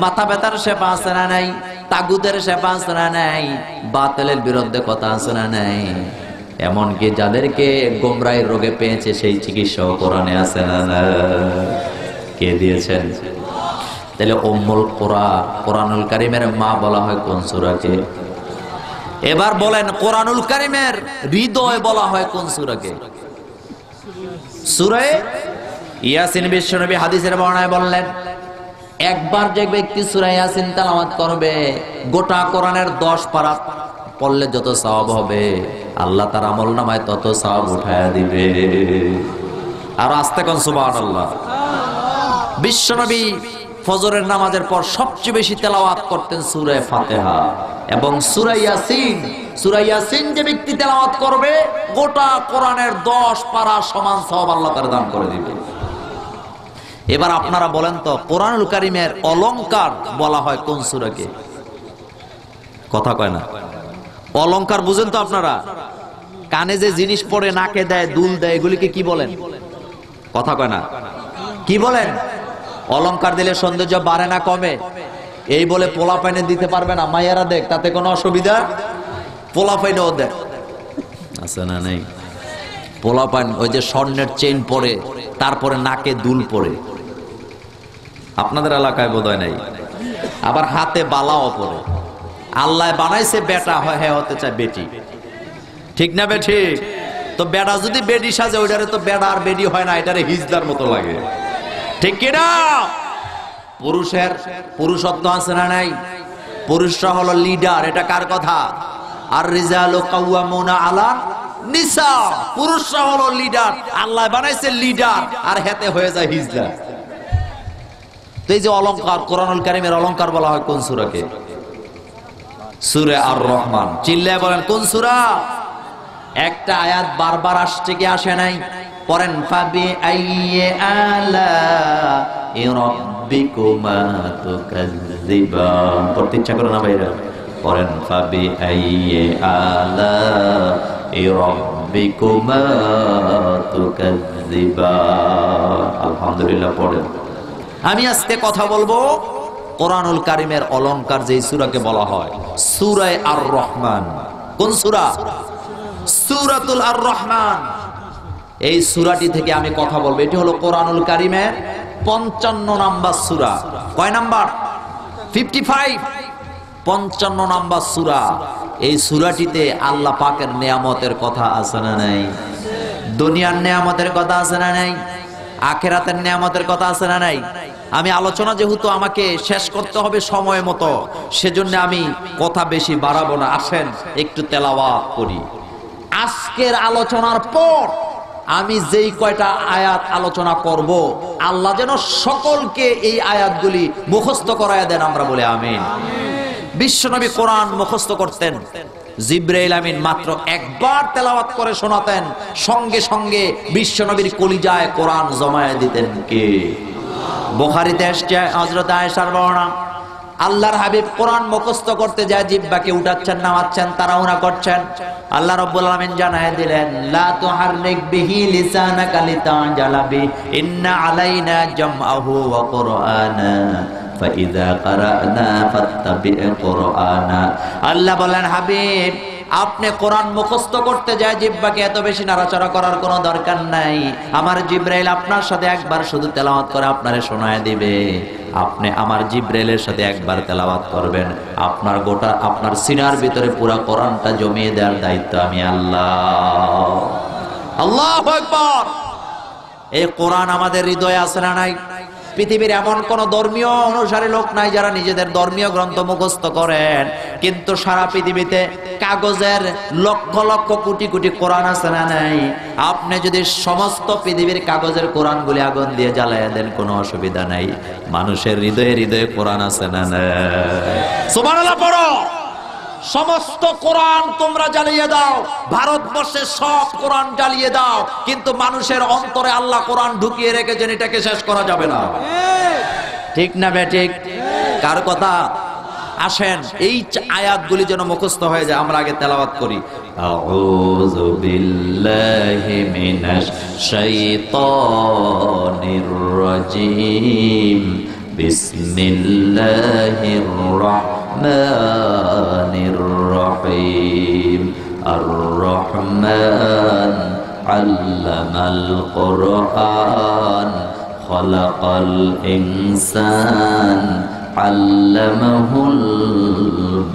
মাথা ব্যথার শিফা আছে না নাই? তাগুদের শিফা আছে না নাই? বাতিলের বিরুদ্ধে কথা আছে না নাই? এমনকি যাদেরকে গোমরাহির রোগে পেয়েছে সেই চিকিৎসাও কোরআনে আছে না নাই? কে দিয়েছেন? তাহলে উম্মুল কুরআন, কোরআনুল কারীমের মা বলা হয় কোন সূরাকে? এবার বলেন, কোরআনুল কারীমের হৃদয় বলা হয় কোন সূরাকে? সূরা ইয়াসিন। বিশ্বনবী হাদিসের বর্ণনায় বললেন, একবার যে ব্যক্তি সূরা ইয়াসিন তেলাওয়াত করবে, গোটা কোরআনের 10 পারা পড়লে যত সওয়াব হবে আল্লাহ তার আমলনামায় তত সওয়াব উঠায়া দিবে। আর আস্তে কোন সুবহানাল্লাহ। বিশ্বনবী ফজরের নামাজের পর সবচেয়ে বেশি তেলাওয়াত করতেন সূরা ফাতিহা এবং সূরা ইয়াসিন। সূরা ইয়াসিন যে ব্যক্তি তেলাওয়াত করবে গোটা কোরআনের 10 পারা সমান সওয়াব আল্লাহ তার দান করে দিবে। এবার আপনারা বলেন তো, কোরআনুল কারীমের অলংকার বলা হয় কোন সূরাকে? কথা কয় না। অলংকার বুঝেন তো আপনারা? কানে যে জিনিস পড়ে, নাকে দেয়, দুল দেয়, এগুলিকে কি বলেন? কথা কয় না। কি বলেন? অলংকার দিলে সৌন্দর্য বাড়ে না কমে? এই বলে পোলা পাইনে দিতে পারবে না, মাইয়ারা দেখ, তাতে কোনো অসুবিধা? পোলা পাইনেও দেখ, আছে না নাই? পোলা পাইন ওই যে স্বর্ণের চেইন পরে, তারপরে নাকে দুল পরে, আপনাদের এলাকায় বোধহয় নাই। আবার হাতে বালাও পরে। আল্লাহ বানাইছে বেটা, হয় হ্যাঁ হতে চায় বেটি। ঠিক না বেঠি? তো বেটা যদি বেডি সাজে, ওইটারে তো বেটা আর বেডি হয় না, এটারে হিজদার মতো লাগে। ঠিক কিনা? পুরুষের পুরুষত্ব আছে না নাই? পুরুষরা হলো লিডার, এটা কার কথা? আর রিজালু কাওয়ামুনা আলা নিসা, পুরুষরা হলো লিডার, আল্লাহ বানাইছে লিডার, আর হেতে হয়ে যায় হিজলা। তো এই যে অলংকার, কোরআনুল কারীমের অলংকার বলা হয় কোন সূরাকে? সূরা আর রহমান। চিল্লায় বলেন কোন সূরা? একটা আয়াত বারবার আসছে কি আসে নাই? পড়েন, ফাবি আইয়ি আলা রাব্বিকুমা তুকাজ্জিবান। পড়তে ইচ্ছা করে না ভাইরা? পড়েন, ফাবি আইয়ি আলা রাব্বিকুমা তুকাজ্জিবান। আলহামদুলিল্লাহ পড়েন। আমি আজকে কথা বলবো কোরআনুল কারীমের অলংকার যেই সূরাকে বলা হয় সূরা আর রহমান। কোন সূরা? সূরাতুল আর রহমান। এই সূরাটি থেকে আমি কথা বলবো। এটি হলো কোরআনুল কারীমের 55 নাম্বার সূরা। কয় নাম্বার? 55। 55 নাম্বার সূরা। এই সূরাটিতে আল্লাহ পাকের নিয়ামতের কথা আছে না নাই? দুনিয়ার নিয়ামতের কথা আছে না নাই? আখিরাতের নিয়ামতের কথা আছে না নাই? আমি আলোচনা যেহেতু আমাকে শেষ করতে হবে সময় মতো, সেজন্য আমি কথা বেশি বাড়াবো না। আসেন একটু তেলাওয়াত করি। আজকের আলোচনার পর আমি যেই কয়টা আয়াত আলোচনা করব, আল্লাহ যেন সকলকে এই আয়াতগুলি মুখস্থ করায় দেন, আমরা বলে আমিন। বিশ্বনবী কোরআন মুখস্থ করতেন, জিবরাইল আমিন মাত্র একবার তেলাওয়াত করে শোনাতেন, সঙ্গে সঙ্গে বিশ্বনবীর কলিজায় কোরআন জমায়ে দিতেন কে? বুখারীতে আসছে হযরত আয়েশার বর্ণনা, আল্লাহর হাবিব কোরআন মুখস্থ করতে যায় জিহ্বাকে উঠাচ্ছেন, নামাচ্ছেন, তাড়াহুড়া করছেন। আল্লাহ রাব্বুল আলামিন জানায় দিলেন, লা তুহাররিক বিহি লিসানাকা লিতাজালা বি ইন্না আলাইনা জামআহু ওয়া কুরআনা ফাইযা কারানা ফাত্তাবি কুরআনা। আল্লাহ বলেন, হাবিব আপনি কোরআন মুখস্থ করতে যায় জিহ্বাকে এত বেশি নাড়াচাড়া করার কোনো দরকার নাই। আমার জিবরাইল আপনার সাথে একবার শুধু তেলাওয়াত করে আপনারে শোনায় দিবে। আপনি আমার জিবরাইলের সাথে একবার তেলাওয়াত করবেন, আপনার গোটা আপনার সিনার ভিতরে পুরো কোরআনটা জমিয়ে দেওয়ার দায়িত্ব আমি আল্লাহ। আল্লাহু আকবার। এই কোরআন আমাদের হৃদয়ে আছে না নাই? পৃথিবীর এমন কোন ধর্মীয় অনুসারী লোক নাই যারা নিজেদের ধর্মীয় গ্রন্থ মুখস্থ করেন, কিন্তু সারা পৃথিবীতে কাগজের লক্ষ লক্ষ কোটি কোটি কোরআন আছে না নাই? আপনি যদি সমস্ত পৃথিবীর কাগজের কোরআনগুলি আগুন দিয়ে জ্বালাইয়া দেন, কোনো অসুবিধা নাই। মানুষের হৃদয়ে হৃদয়ে কোরআন আছে না নাই? সুবহানাল্লাহ পড়ো। সমস্ত কোরআন তোমরা জ্বালিয়ে দাও, ভারতবর্ষের সব কোরআন জ্বালিয়ে দাও, কিন্তু মানুষের অন্তরে আল্লাহ কোরআন ঢুকিয়ে রেখেছেন, এটাকে শেষ করা যাবে না। ঠিক না বেঠিক? কার কথা? আসেন এই আয়াতগুলি যেন মুখস্থ হয়ে যায়, আমরা আগে তেলাওয়াত করি। আউযু বিল্লাহি মিনাশ শাইতানির রাজীম, বিসমিল্লাহির রাহমানির রহিম। আর রহমান আল্লামাল কুরআন খালাকাল ইনসান আল্লামাহুল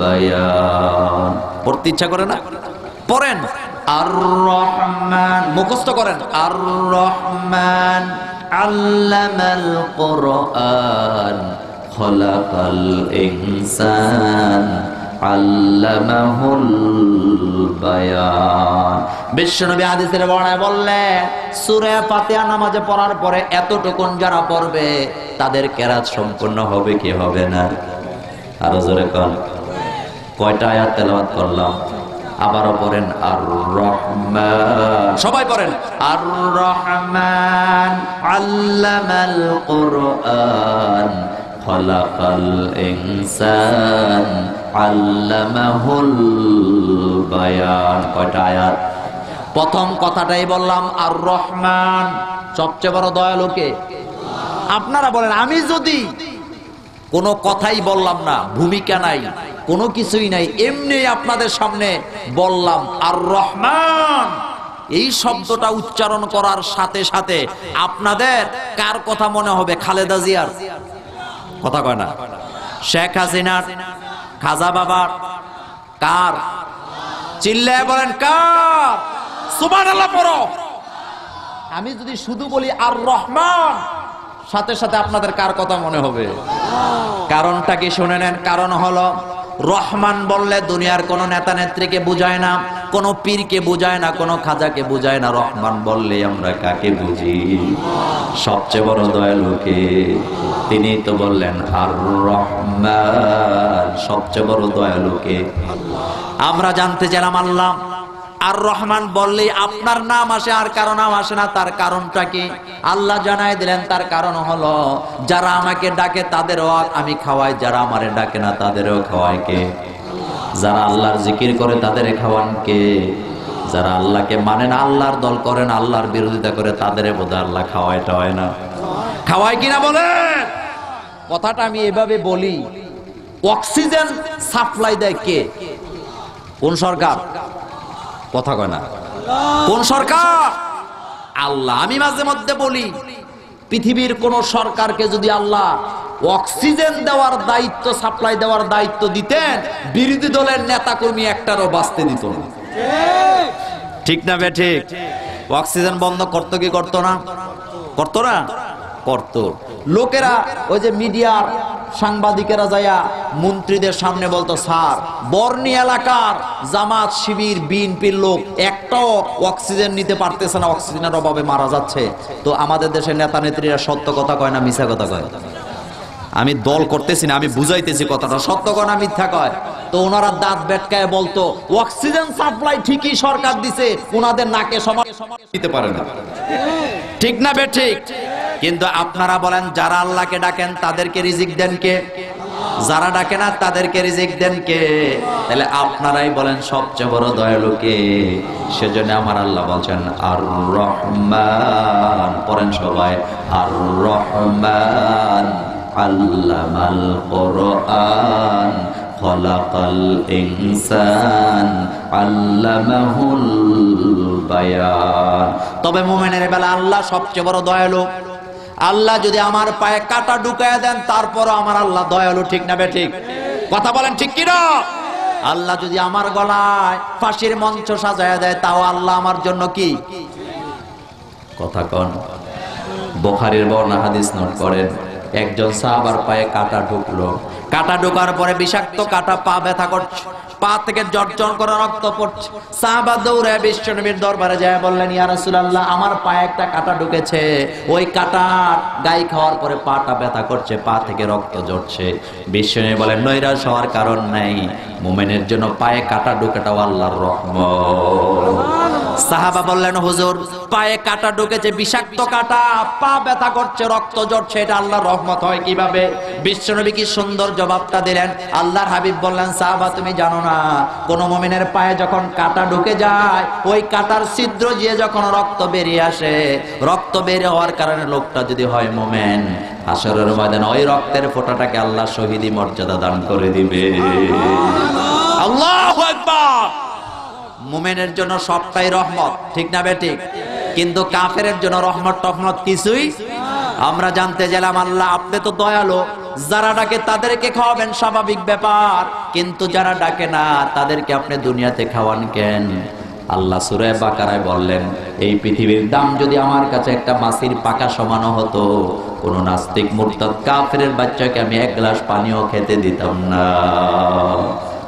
বায়ান। পড়তে ইচ্ছা করে না? পড়েন, আর রহমান মুখস্থ করেন। আর রহমান আল্লামাল কুরআন খালাকাল ইনসান আল্লামাহুল বায়ান। বিশ্বনবী হাদিসের বর্ণনায় বললেন, সূরা ফাতিহা নামাজে পড়ার পরে এতটুকুন যারা পড়বে তাদের কেরাত সম্পূর্ণ হবে কি হবে না? আরো জোরে কোন। কয়টা আয়াত তেলাওয়াত করলাম? আবারও পড়েন, আর রহমান। সবাই পড়েন, আর রহমান আল্লামাল কুরআন খালাকাল ইনসান আল্লামাহুল বায়ান। কয়টা আয়াত? প্রথম কথাটাই বললাম, আর রহমান, সবচেয়ে বড় দয়ালু কে? আপনারা বলেন, আমি যদি কোনো কথাই বললাম না, ভূমিকা নাই, কোনো কিছুই নাই, এমনি আপনাদের সামনে বললাম আর রহমান, এই শব্দটা উচ্চারণ করার সাথে সাথে আপনাদের কার কথা মনে হবে? খালেদা জিয়ার কথা কয় না? শেখ হাসিনার, খাজা বাবার, কার? চিল্লায় বলেন কার? সুবহানাল্লাহ পড়ো। আমি যদি শুধু বলি আর রহমান, সাথে সাথে আপনাদের কার কথা মনে হবে? কারণটা কি শুনে নেন। কারণ হলো, রহমান বললে দুনিয়ার কোন নেতা নেত্রীকে বুঝায় না, কোন পীরকে বুঝায় না, কোন খাজাকে বুঝায় না, রহমান বললে আমরা কাকে বুঝি? সবচেয়ে বড় দয়ালুকে, তিনি তো বললেন আর রহমান, সবচেয়ে বড় দয়ালুকে। আমরা জানতে চাইলাম আল্লাহ আর রহমান বললেই আপনার নাম আসে, আর কারো নাম আসে না, তার কারণটা কি? আল্লাহ জানাই দিলেন তার কারণ হলো যারা আমাকে ডাকে তাদেরও আমি খাওয়াই, যারা আমারে ডাকে না তাদেরও খাওয়াই কে? যারা আল্লাহর জিকির করে তাদের খাওয়ান কে? যারা আল্লাহকে মানে না, আল্লাহর দল করে না, আল্লাহর বিরোধিতা করে তাদের বোধহয় আল্লাহ খাওয়াইটা হয় না। খাওয়াই কিনা বলেন? কথাটা আমি এভাবে বলি, অক্সিজেন সাপ্লাই দেয় কে? কোন সরকার? কথা কয় না। কোন সরকার? আল্লাহ। আমি মাঝে মধ্যে বলি পৃথিবীর কোন সরকারকে যদি আল্লাহ অক্সিজেন দেওয়ার দায়িত্ব, সাপ্লাই দেওয়ার দায়িত্ব দিতেন, বিরোধী দলের নেতা কর্মী একটারও বাঁচতে দিত না। ঠিক না বে ঠিক? অক্সিজেন বন্ধ করতো কি করতো না? করতো না? করতো। লোকেরা ওই যে মিডিয়ার সাংবাদিকেরা যায়া মন্ত্রীদের সামনে বলতো, স্যার বর্ণি এলাকার জামাত শিবির বিএনপির লোক একটাও অক্সিজেন নিতে পারতেছে না, অক্সিজেনের অভাবে মারা যাচ্ছে। তো আমাদের দেশের নেতা নেত্রীরা সত্য কথা কয় না মিথ্যা কথা কয়? আমি দল করতেছি না, আমি বুঝাইতেছি কথাটা, সত্য কয় না মিথ্যা কয়? তো ওনারা দাঁত বেটকায় বলতো অক্সিজেন সাপ্লাই ঠিকই সরকার দিছে, ওনাদের নাকে সমান দিতে পারে না। ঠিক না বে ঠিক? কিন্তু আপনারা বলেন যারা আল্লাহকে ডাকেন তাদেরকে রিজিক দেন কে? যারা ডাকে না তাদেরকে রিজিক দেন কে? তাহলে আপনারাই বলেন সবচেয়ে বড় দয়ালু কে? সেজন্য আমার আল্লাহ বলছেন আর রহমান। পড়েন সবাই, আর রহমান আল্লামাল কুরআন খলাকাল ইনসান আল্লামাহুল বায়ান। তবে মুমিনের বেলা আল্লাহ সবচেয়ে বড় দয়ালু। আল্লাহ যদি আমার পায়ে কাঁটা ঢুকায় দেন তারপরও আমার আল্লাহ দয়ালু। ঠিক না বে ঠিক? কথা বলেন ঠিক কি না? আল্লাহ যদি আমার গলায় ফাঁসির মঞ্চ সাজায় দেয় তাও আল্লাহ আমার জন্য কি? কথা কন। বুখারীর বর্ণনা হাদিস নোট করেন, একজন সাহাবার পায়ে কাঁটা ঢুকলো, কাঁটা ঢোকার পরে বিষাক্ত কাঁটা, পা ব্যথা করছে, পা থেকে জর্জর করে রক্ত পড়ছে। সাহাবা দৌড়ে বিশ্বনবীর দরবারে যায় বললেন, ইয়া রাসূলুল্লাহ আমার পায়ে একটা কাঁটা ঢুকেছে, ওই কাঁটার গাই খাওয়ার পরে পাটা ব্যথা করছে, পা থেকে রক্ত ঝরছে। বিশ্বনবী বলেন নৈরাশ হওয়ার কারণ নাই, মুমিনের জন্য পায়ে কাঁটা ঢোকাটাও আল্লাহর রহমত। সাহাবা বললেন হুজুর পায়ে কাঁটা ঢুকেছে, বিষাক্ত কাঁটা, পা ব্যথা করছে, রক্ত ঝরছে, এটা আল্লাহর রহমত হয় কিভাবে? বিশ্বনবী কি সুন্দর জবাবটা দিলেন। আল্লাহর হাবিব বললেন, সাহাবা তুমি জানো না, কোন মুমিনের পায়ে যখন কাঁটা ঢুকে যায়, ওই কাঁটার ছিদ্র দিয়ে যখন রক্ত বেরিয়ে আসে, রক্ত বের হওয়ার কারণে লোকটা যদি হয় মুমিন, হাসরের ময়দানে ওই রক্তের ফোঁটাটাকে আল্লাহ শহীদি মর্যাদা দান করে দিবে। আল্লাহু আকবার। মুমিনের জন্য সবটাই রহমত। ঠিক না বেঠিক? কিন্তু কাফেরের জন্য রহমত টহমত কিছুই। আমরা জানতে গেলাম আল্লাহ আপনি তো দয়ালু, যারা ডাকে তাদেরকে খাওয়াবেন স্বাভাবিক ব্যাপার, কিন্তু যারা ডাকে না তাদেরকে আপনি দুনিয়াতে খাওয়ান কেন? আল্লাহ সূরা বাকারায় বললেন, এই পৃথিবীর দাম যদি আমার কাছে একটা মাছির পাকা সমান হতো, কোন নাস্তিক মুরতাদ কাফেরের বাচ্চাকে আমি এক গ্লাস পানিও খেতে দিতাম না।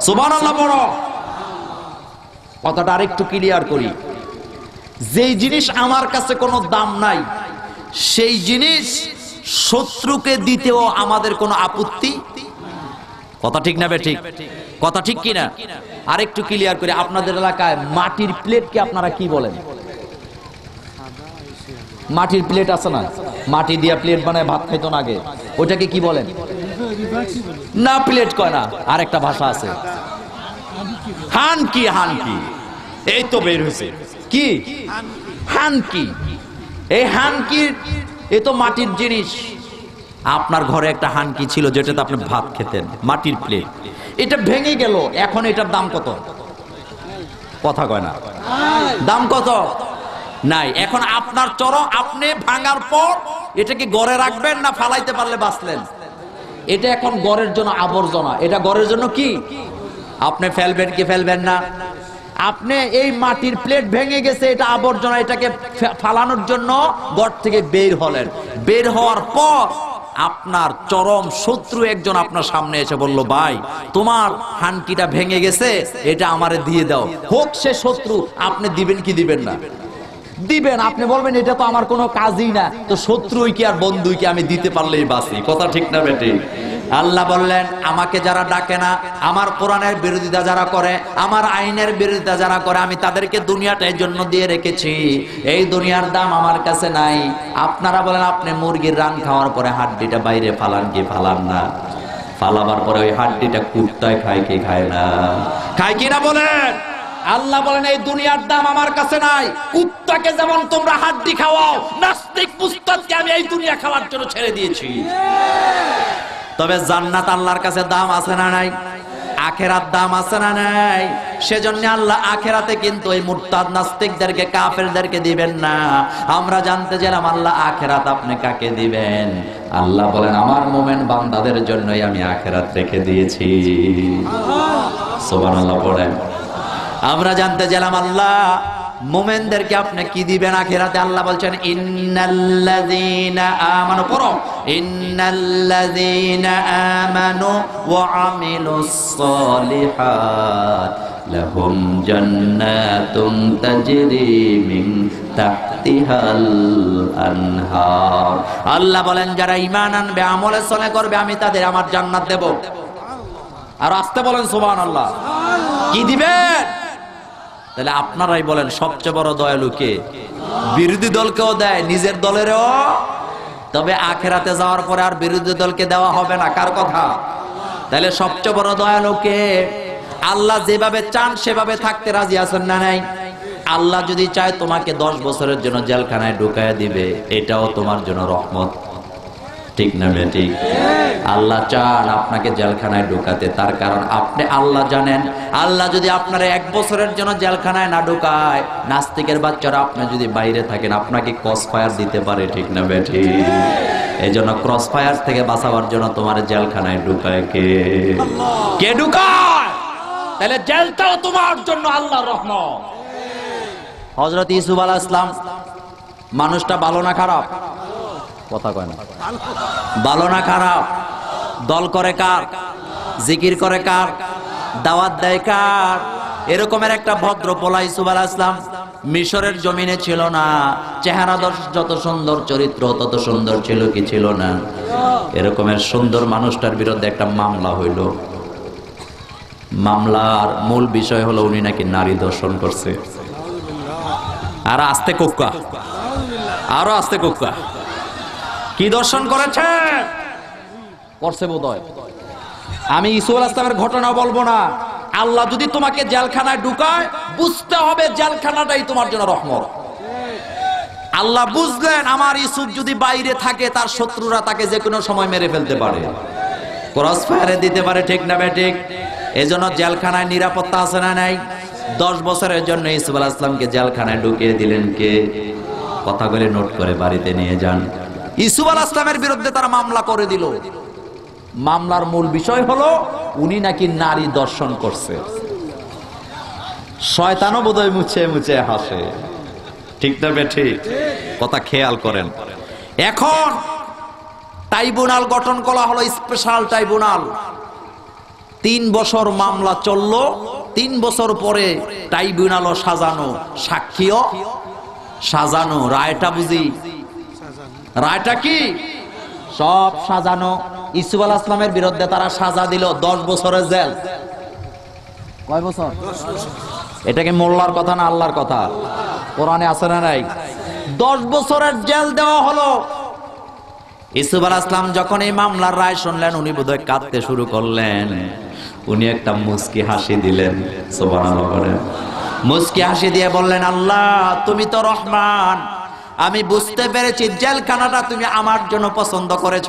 সুবহানাল্লাহ। বড় কথাটা আরেকটু ক্লিয়ার করি, যেই জিনিস আমার কাছে কোনো দাম নাই সেই জিনিস শত্রুকে দিতেও আমাদের কোনো আপত্তি। কথা ঠিক না বে ঠিক? কথা ঠিক কিনা? আরেকটু ক্লিয়ার করে, আপনাদের এলাকায় মাটির প্লেটকে আপনারা কি বলেন? মাটির প্লেট আছে না, মাটি দিয়ে প্লেট বানায় ভাত খাইতো না আগে, ওটাকে কি বলেন? না প্লেট কয় না, আরেকটা ভাষা আছে, হানকি। হানকি, এই তো বের হয়েছে কি হানকি। এই হানকি এ তো মাটির জিনিস। আপনার ঘরে একটা হানকি ছিল যেটাতে আপনি ভাত খেতেন, মাটির প্লেট, এটা ভেঙে গেল, এখন এটার দাম কত? কথা কয় না, দাম কত? নাই। এখন আপনার চরম, আপনি ভাঙার পর এটাকে ঘরে রাখবেন না ফালাইতে পারলে বাঁচলেন? এটা এখন ঘরের জন্য আবর্জনা, এটা ঘরের জন্য কি? আপনি ফেলবেন কি ফেলবেন না? আপনি এই মাটির প্লেট ভেঙে গেছে, এটা আবর্জনা, এটাকে ফালানোর জন্য ঘর থেকে বের হলেন। বের হওয়ার পর আপনার চরম শত্রু একজন আপনার সামনে এসে বলল, ভাই তোমার হানকিটা ভেঙে গেছে, এটা আমারে দিয়ে দাও। হোক সে শত্রু, আপনি দিবেন কি দিবেন না? দিবেন। আপনি বলবেন এটা তো আমার কোনো কাজই না, তো শত্রুই কি আর বন্ধুই কি, আমি দিতে পারলেই বাঁচি। কথা ঠিক না বেটি? আল্লাহ বললেন, আমাকে যারা ডাকে না, আমার কোরআনের বিরোধিতা যারা করে, আমার আইনের বিরোধিতা যারা করে, আমি তাদেরকে দুনিয়াটা এই জন্য দিয়ে রেখেছি, এই দুনিয়ার দাম আমার কাছে নাই। আপনারা বলেন, আপনি মুরগির রান খাওয়ার পরে হাড্ডিটা বাইরে ফালান কি ফালান না? ফালাবার পরে ওই হাড্ডিটা কুত্তায় খায় কি খায় না? খায় কিনা বলেন? আল্লাহ বলেন, এই দুনিয়ার দাম আমার কাছে নাই। কুত্তাকে যেমন তোমরা হাড্ডি খাওয়াও, নাস্তিক মুস্তাদকে আমি এই দুনিয়া খাওয়ার জন্য ছেড়ে দিয়েছি। তবে জান্নাত আল্লাহর কাছে দাম আছে না নাই? আখেরাত দাম আছে না নাই? সেজন্য আল্লাহ আখেরাতে কিন্তু ওই মুরতাদ নাস্তিকদেরকে, কাফেরদেরকে দিবেন না। আমরা জানতে চাইলাম আল্লাহ আখেরাত আপনি কাকে দিবেন? আল্লাহ বলেন, আমার মুমিন বান্দাদের জন্যই আমি আখেরাত রেখে দিয়েছি। সুবহানাল্লাহ পড়েন। আমরা জানতে চাইলাম আল্লাহ মুমিনদেরকে আপনি কি দিবেন আখিরাতে? আল্লাহ বলছেন, ইন্নাল্লাযীনা আমানু, পড়ো, ইন্নাল্লাযীনা আমানু ওয়া আমিলুস সালিহাত লাহুম জান্নাতুন তাজরি মিন তাহতিহাল আনহার। আল্লাহ বলেন, যারা ঈমান আনবে, আমলে সালেহ করবে, আমি তাদের আমার জান্নাত দেব। আর আসতে বলেন সুবহানাল্লাহ। কি দিবেন? তাহলে আপনারাই বলেন, সবচেয়ে বড় দয়ালু কে? বিরোধী দলকেও দেয়, নিজের দলেরও। তবে আখেরাতে যাওয়ার পরে আর বিরোধী দলকে দেওয়া হবে না। কার কথা? তাহলে সবচেয়ে বড় দয়ালু কে? আল্লাহ যেভাবে চান সেভাবে থাকতে রাজি আছেন না নাই? আল্লাহ যদি চায় তোমাকে 10 বছরের জন্য জেলখানায় ঢুকায়া দিবে, এটাও তোমার জন্য রহমত। ঠিক না বেঠিক? আল্লাহ চান আপনাকে জেলখানায় ঢুকাতে, তার কারণ আপনি আল্লাহ জানেন, আল্লাহ যদি আপনার 1 বছরের জন্য জেলখানায় না ঢুকায়, নাস্তিকের বাচ্চারা আপনি যদি বাইরে থাকেন, আপনাকে ক্রস ফায়ার দিতে পারে। ঠিক না বেঠিক? এই জন্য ক্রস ফায়ার থেকে বাঁচাবার জন্য তোমার জেলখানায় ঢুকায় কে? কে ঢুকায়? তাহলে জেলটাও তোমার জন্য আল্লাহর রহমত। হযরত ইউসুফ আলাইহিস সালাম, মানুষটা ভালো না খারাপ? কথা কয় না। ভালো না খারাপ? দল করে কার? জিকির করে কার? দাওয়াত দেয় কার? এরকমের একটা ভদ্র পোলা ইউসুফ আলাইহিস সালাম মিশরের জমিনে ছিল না। চেহারা যত সুন্দর, চরিত্র তত সুন্দর ছিল কি ছিল না? এরকমের সুন্দর মানুষটার বিরুদ্ধে একটা মামলা হইল। মামলার মূল বিষয় হলো উনি নাকি নারী দর্শন করছে। আর আস্তে কুক্কা, আরো আস্তে কুক্কা। কি দর্শন করেছে? করছে বোধহয়। আমি ইউসুফ আলাইহিস সালামের ঘটনা বলবো না। আল্লাহ যদি তোমাকে জেলখানায় ঢুকায়, বুঝতে হবে জেলখানাটাই তোমার জন্য রহমত। আল্লাহ বুঝলেন, আমার ইউসুফ যদি বাইরে থাকে, তার শত্রুরা তাকে যে কোনো সময় মেরে ফেলতে পারে, ক্রস ফায়ারে দিতে পারে। ঠিক না বেঠিক? এজন্য জেলখানায় নিরাপত্তা আছে না নাই? 10 বছরের জন্য ইউসুফ আলাইহিস সালামকে জেলখানায় ঢুকিয়ে দিলেন কে? কথাগুলি নোট করে বাড়িতে নিয়ে যান। ইউসুফ আলাইহিস সালামের বিরুদ্ধে তারা মামলা করে দিল। মামলার মূল বিষয় হলো উনি নাকি নারী দর্শন করছে। শয়তানও বোধহয় মুছে মুছে হাসে। ঠিক না বেঠিক? কথা খেয়াল করেন। এখন ট্রাইব্যুনাল গঠন করা হলো, স্পেশাল ট্রাইব্যুনাল। 3 বছর মামলা চললো। 3 বছর পরে ট্রাইব্যুনালও সাজানো, সাক্ষীও সাজানো। রায়টা বুঝি? রায়টা কি? সব সাজানো। ইউসুফ আলাইহিস সালামের বিরুদ্ধে তারা সাজা দিল 10 বছরের জেল। কয় বছর? এটা কি মোল্লার কথা না আল্লাহর কথা? কোরআনে আছে না নাই? 10 বছরের জেল দেওয়া হলো। ইউসুফ আলাইহিস সালাম যখন এই মামলার রায় শুনলেন, উনি বোধহয় কাঁদতে শুরু করলেন। উনি একটা মুস্কি হাসি দিলেন। সুবহানাল্লাহ বলেন। মুস্কি হাসি দিয়ে বললেন, আল্লাহ তুমি তো রহমান, আমি বুঝতে পেরেছি জেলখানাটা তুমি আমার জন্য পছন্দ করেছ।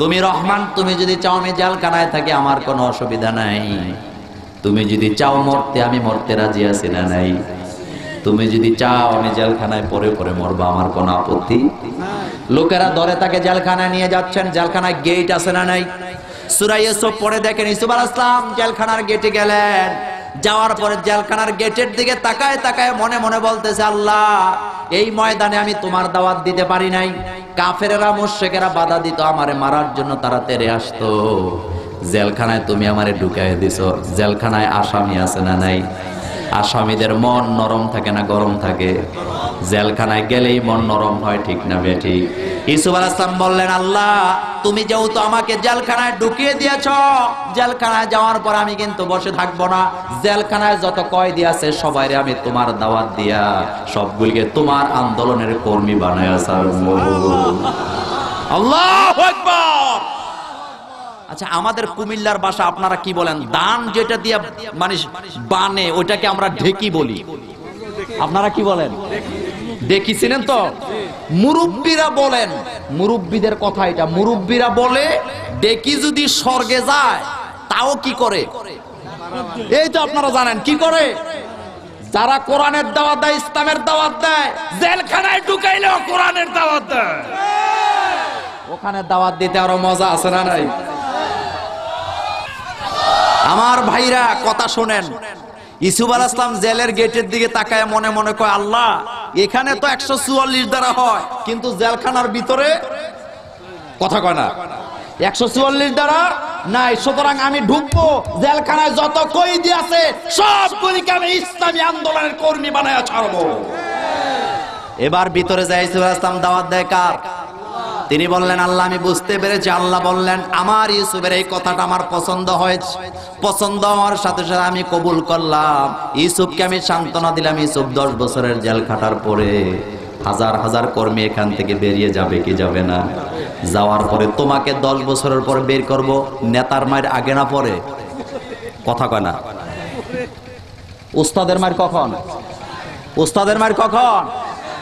তুমি রহমান, তুমি যদি চাও আমি জেলখানায় থাকি, আমার কোনো অসুবিধা নাই। তুমি যদি চাও মরতে, আমি মরতে রাজি আছি না নাই? তুমি যদি চাও আমি জেলখানায় পরে পরে মরবো, আমার কোনো আপত্তি। লোকেরা ধরে তাকে জেলখানায় নিয়ে যাচ্ছেন। জেলখানায় গেট আছে না নাই? সূরা ইউসুফ পড়ে দেখেন, ইউসুফ আলাইহিস সালাম জেলখানার গেটে গেলেন। যাওয়ার পরে জেলখানার গেটের দিকে তাকায় তাকায় মনে মনে বলতেছে, আল্লাহ এই ময়দানে আমি তোমার দাওয়াত দিতে পারি নাই, কাফেরেরা মুশরিকেরা বাধা দিত আমারে মারার জন্য, তারা তেরে আসতো। জেলখানায় তুমি আমারে ঢুকাই দিছো। জেলখানায় আসামি আছে না নাই? আসামিদের মন নরম থাকে না গরম থাকে? জেলখানায় গেলেই মন নরম হয়, ঠিক না বেটি? ইউসুফ আলাইহিস সালাম বললেন, আল্লাহ তুমি যেহেতু আমাকে জেলখানায় ঢুকিয়ে দিয়েছো, জেলখানায় যাওয়ার পর আমি কিন্তু বসে থাকবো না। জেলখানায় যত কয়েদি আছে সবাইরে আমি তোমার দাওয়াত দিয়া সবগুলিকে তোমার আন্দোলনের কর্মী বানায়া ছাড়বো। আল্লাহু আকবার। আচ্ছা, আমাদের কুমিল্লার ভাষা আপনারা কি বলেন? দান যেটা দিয়ে মানুষ বানে ওইটাকে আমরা ঢেকি বলি। আপনারা কি বলেন? দেখি চিনেন তো? মুরব্বীরা বলেন, মুরব্বীদের কথা এটা, মুরব্বীরা বলে ডেকি যদি স্বর্গে যায় তাও কি করে? এই তো আপনারা জানেন কি করে? যারা কোরআনের দাওয়াত দেয়, ইসলামের দাওয়াত দেয়, জেলখানায় ঢুকাইলেও কোরআনের দাওয়াত দেয়। ওখানে দাওয়াত দিতে আরো মজা আছে না নাই? আমার ভাইরা কথা শোনেন, ইউসুফ আলাইহিস সালাম জেলের গেটের দিকে তাকায় মনে মনে কয়, আল্লাহ এখানে তো 144 দ্বারা হয়, কিন্তু জেলখানার ভিতরে কথা কয় না 144 দ্বারা নাই, সুতরাং আমি ঢুকবো, জেলখানায় যত কয়েদি আছে সবগুলিকে আমি ইসলামী আন্দোলনের কর্মী বানায়া ছাড়বো। এবার ভিতরে যাই ইউসুফ আলাইহিস সালাম দাওয়াত দেয় কার? তিনি বললেন, আল্লাহ আমি বুঝতে পেরেছি। আল্লাহ বললেন, আমার ইউসুফের এই কথাটা আমার পছন্দ হয়েছে, পছন্দ হওয়ার সাথে সাথে আমি কবুল করলাম। ইউসুফকে আমি সান্ত্বনা দিলাম। ইউসুফ 10 বছরের জেল খাটার পরে হাজার হাজার কর্মী এখান থেকে বেরিয়ে যাবে কি যাবে না? যাওয়ার পরে তোমাকে 10 বছরের পর বের করব। নেতার মায়ের আগে না পরে? কথা কয় না। উস্তাদের মায়ের কখন? উস্তাদের মায়ের কখন?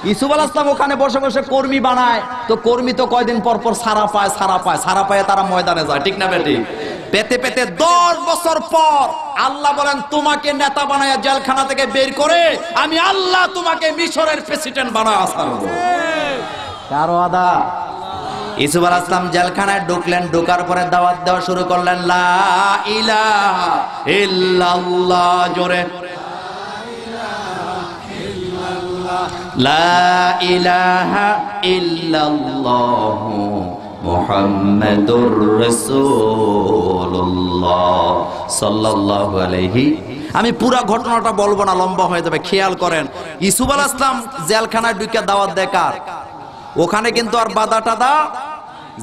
ইউসুফ আলাইহিস সালাম ওখানে বসে বসে কর্মী বানায়, তো কর্মী তো কয়দিন পর পর সারা পায় তারা ময়দানে যায়, ঠিক না বেটি? পেতে পেতে 10 বছর পর আল্লাহ বলেন, তোমাকে নেতা বানায়া জেলখানা থেকে বের করে আমি আল্লাহ তোমাকে মিশরের প্রেসিডেন্ট বানায়া ছাড়বো। কারো আদা? ইউসুফ আলাইহিস সালাম জেলখানায় ঢুকলেন, ঢোকার পরে দাওয়াত দেওয়া শুরু করলেন, লা ইলাহা ইল্লাল্লাহ, জোরে লা ইলাহা ইল্লাল্লাহ মুহাম্মাদুর রাসূলুল্লাহ সাল্লাল্লাহু আলাইহি। আমি পুরো ঘটনাটা বলবো না, লম্বা হয়ে যাবে, খেয়াল করেন। ইউসুফ আলাইহিস সালাম জেলখানায় ঢুকে দাওয়াত দেয় কার? ওখানে কিন্তু আর বাধা টাদা,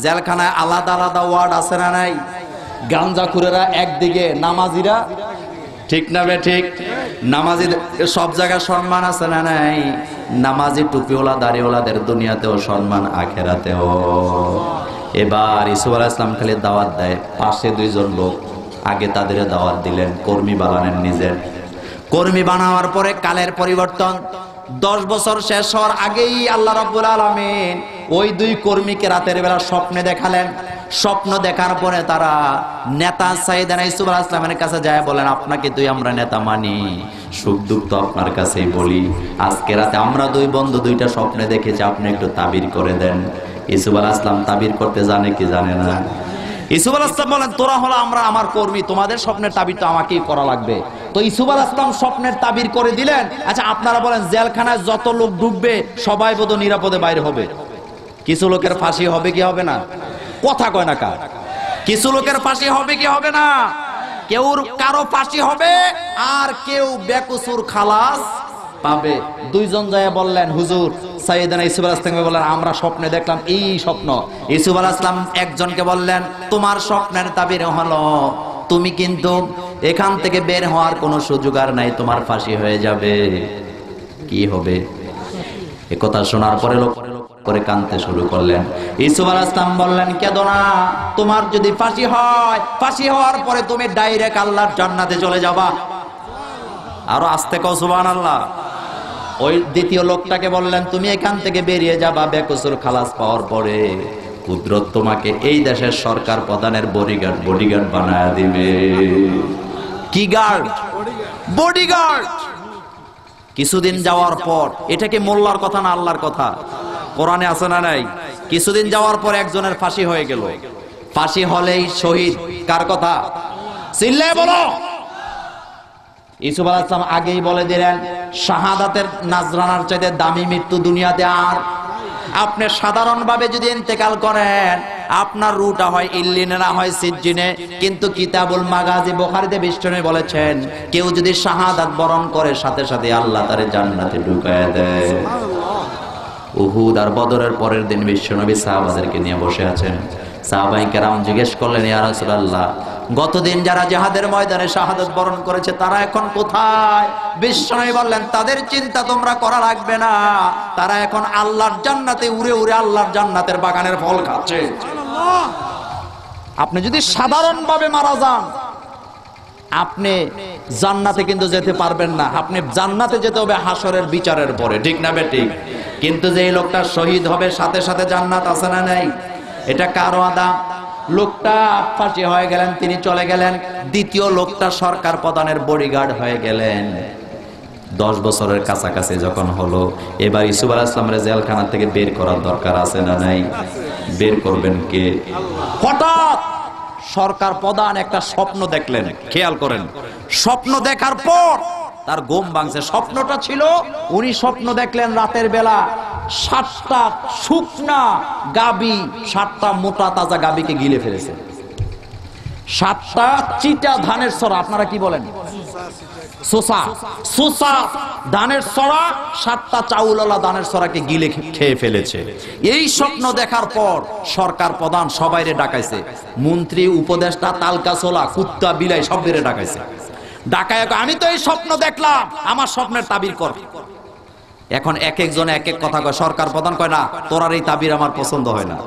জেলখানায় আলাদা আলাদা ওয়ার্ড আছে না নাই? গাঞ্জাখুরেরা একদিকে, নামাজিরা, ঠিক না বে ঠিক? নামাজি সব জায়গায় সম্মান আছে না নাই? নামাজি টুপিওয়ালা দাড়িওয়ালাদের দুনিয়াতেও সম্মান, আখেরাতেও। এবার ইউসুফ আলাইহিস সালাম খালি দাওয়াত দেয়, পাশে 2 জন লোক আগে তাদের দাওয়াত দিলেন, কর্মী বানালেন নিজের। কর্মী বানানোর পরে কালের পরিবর্তন, 10 বছর শেষ হওয়ার আগেই আল্লাহ রাব্বুল আলামিন ওই 2 কর্মীকে রাতের বেলা স্বপ্নে দেখালেন। স্বপ্ন দেখার পরে তারা নেতা সাইয়েদনা ইউসুফ আলাইহিস সালামের কাছে যায়, বলেন, আপনাকে তুই আমরা নেতা মানি, সুখ দুঃখ তো আপনার কাছেই বলি। আজকে রাতে আমরা 2 বন্ধু 2টা স্বপ্নে দেখেছি, আপনি একটু তাবির করে দেন। ইউসুফ আলাইহিস সালাম তাবির করতে জানে কি জানে না? ইউসুফ আলাইহিস সালাম বলেন, তোরা হলো আমরা আমার কর্মী, তোমাদের স্বপ্নের তাবির তো আমাকেই করা লাগবে। তো ইউসুফ আলাইহিস সালাম স্বপ্নের তাবির করে দিলেন। আচ্ছা আপনারা বলেন, জেলখানায় যত লোক ঢুকবে সবাই বোধহয় নিরাপদে বাইরে হবে, কিছু লোকের ফাঁসি হবে কি হবে না? কথা কয় না কার? কিছু লোকের ফাঁসি হবে কি হবে না? কেউ কারো ফাঁসি হবে, আর কেউ বেকসুর খালাস পাবে। 2 জন যায় বললেন, হুজুর সাইয়েদনা ইউসুফ আলাইহিস সালাম বললেন, আমরা স্বপ্নে দেখলাম এই স্বপ্ন। ইউসুফ আলাইহিস সালাম একজনকে বললেন, তোমার স্বপ্নের তাবির হলো তুমি কিন্তু এখান থেকে বের হওয়ার কোনো সুযোগ আর নাই, তোমার ফাঁসি হয়ে যাবে। কি হবে? এই কথা শোনার পরে লোক করে কাঁদতে শুরু করলেন। ইউসুফ আলাইহিস সালাম বললেন, কেঁদো না, তোমার যদি ফাঁসি হয়, ফাঁসি হওয়ার পরে তুমি ডাইরেক্ট আল্লাহর জান্নাতে চলে যাবা। আরো আস্তে কও সুবহানাল্লাহ। ওই দ্বিতীয় লোকটাকে বললেন, তুমি এখান থেকে বেরিয়ে যাবা, বেকসুর খালাস পাওয়ার পরে কুদরত তোমাকে এই দেশের সরকার প্রধানের বডিগার্ড বানায়া দিবে। কি গার্ড? বডিগার্ড। কিছুদিন যাওয়ার পর, এটা কি মোল্লার কথা না আল্লাহর কথা? কোরআনে আছে না নাই? কিছুদিন যাওয়ার পর একজনের ফাঁসি হয়ে গেল। ফাঁসি হলেই শহীদ। কার কথা? চিল্লায় বলো। ইউসুফ আলাইহিস সালাম আগেই বলে দিলেন, শাহাদাতের নাজরানার চাইতে দামি মৃত্যু দুনিয়াতে আর আপনি সাধারণভাবে যদি ইন্তেকাল করেন আপনার রুটা হয় ইল্লিনে না হয় সিজ্জিনে, কিন্তু কিতাবুল মাগাজি বুখারীতে বিষ্ণু বলেছেন কেউ যদি শাহাদাত বরণ করে সাথে সাথে আল্লাহ তারে জান্নাতে ঢুকায় দেয়। উহুদ আর বদরের পরের দিন বিশ্বনবী সাহাবাদেরকে নিয়ে বসে আছেন। সাহাবায়ে কেরাম জিজ্ঞেস করলেন, ইয়া রাসূলুল্লাহ, গতদিন যারা জিহাদের ময়দানে শাহাদাত বরণ করেছে তারা এখন কোথায়? বিশ্বনবী বললেন, তাদের চিন্তা তোমরা করা লাগবে না, তারা এখন আল্লাহর জান্নাতে উড়ে উড়ে আল্লাহর জান্নাতের বাগানের ফল খাচ্ছে। আপনি যদি সাধারণভাবে মারা যান আপনি জান্নাতে কিন্তু যেতে পারবেন না, আপনি জান্নাতে যেতে হবে হাসরের বিচারের পরে, ঠিক না বেঠিক? কিন্তু যে লোকটা শহীদ হবে সাথে সাথে জান্নাত আছে না নাই? এটা কার ওয়াদা? লোকটা ফাঁসি হয়ে গেলেন, তিনি চলে গেলেন, দ্বিতীয় লোকটা সরকার প্রধানের বডিগার্ড হয়ে গেলেন। 10 বছরের কাছাকাছি যখন হলো, এবার ইউসুফ আলাইহিস সালামের জেলখানা থেকে বের করার দরকার আছে না নাই? বের করবেন কে? হঠাৎ সরকার প্রধান একটা স্বপ্ন দেখলেন, খেয়াল করেন, স্বপ্ন দেখার পর তার ঘুম ভাঙছে। স্বপ্নটা ছিল, উনি স্বপ্ন দেখলেন রাতের বেলা 7টা শুকনা গাবি 7টা মোটা তাজা গাবিকে গিলে ফেলেছে। 7টা চিটা ধানের ছড়া, আপনারা কি বলেন? সোসা সোসা ধানের ছড়া 7টা চাউলওয়ালা ধানের ছড়াকে গিলে খেয়ে ফেলেছে। এই স্বপ্ন দেখার পর সরকার প্রধান সবাইরে ডাকাইছে, মন্ত্রী, উপদেষ্টা, তালকাছোলা, কুত্তা, বিলাই সবদের ডাকাইছে। ডাকায় আমি তো এই স্বপ্ন দেখলাম, আমার স্বপ্নের তাবির কর। এখন এক একজন এক এক কথা কয়। সরকার প্রধান কয়, না, তোরার এই তাবির আমার পছন্দ হয় না।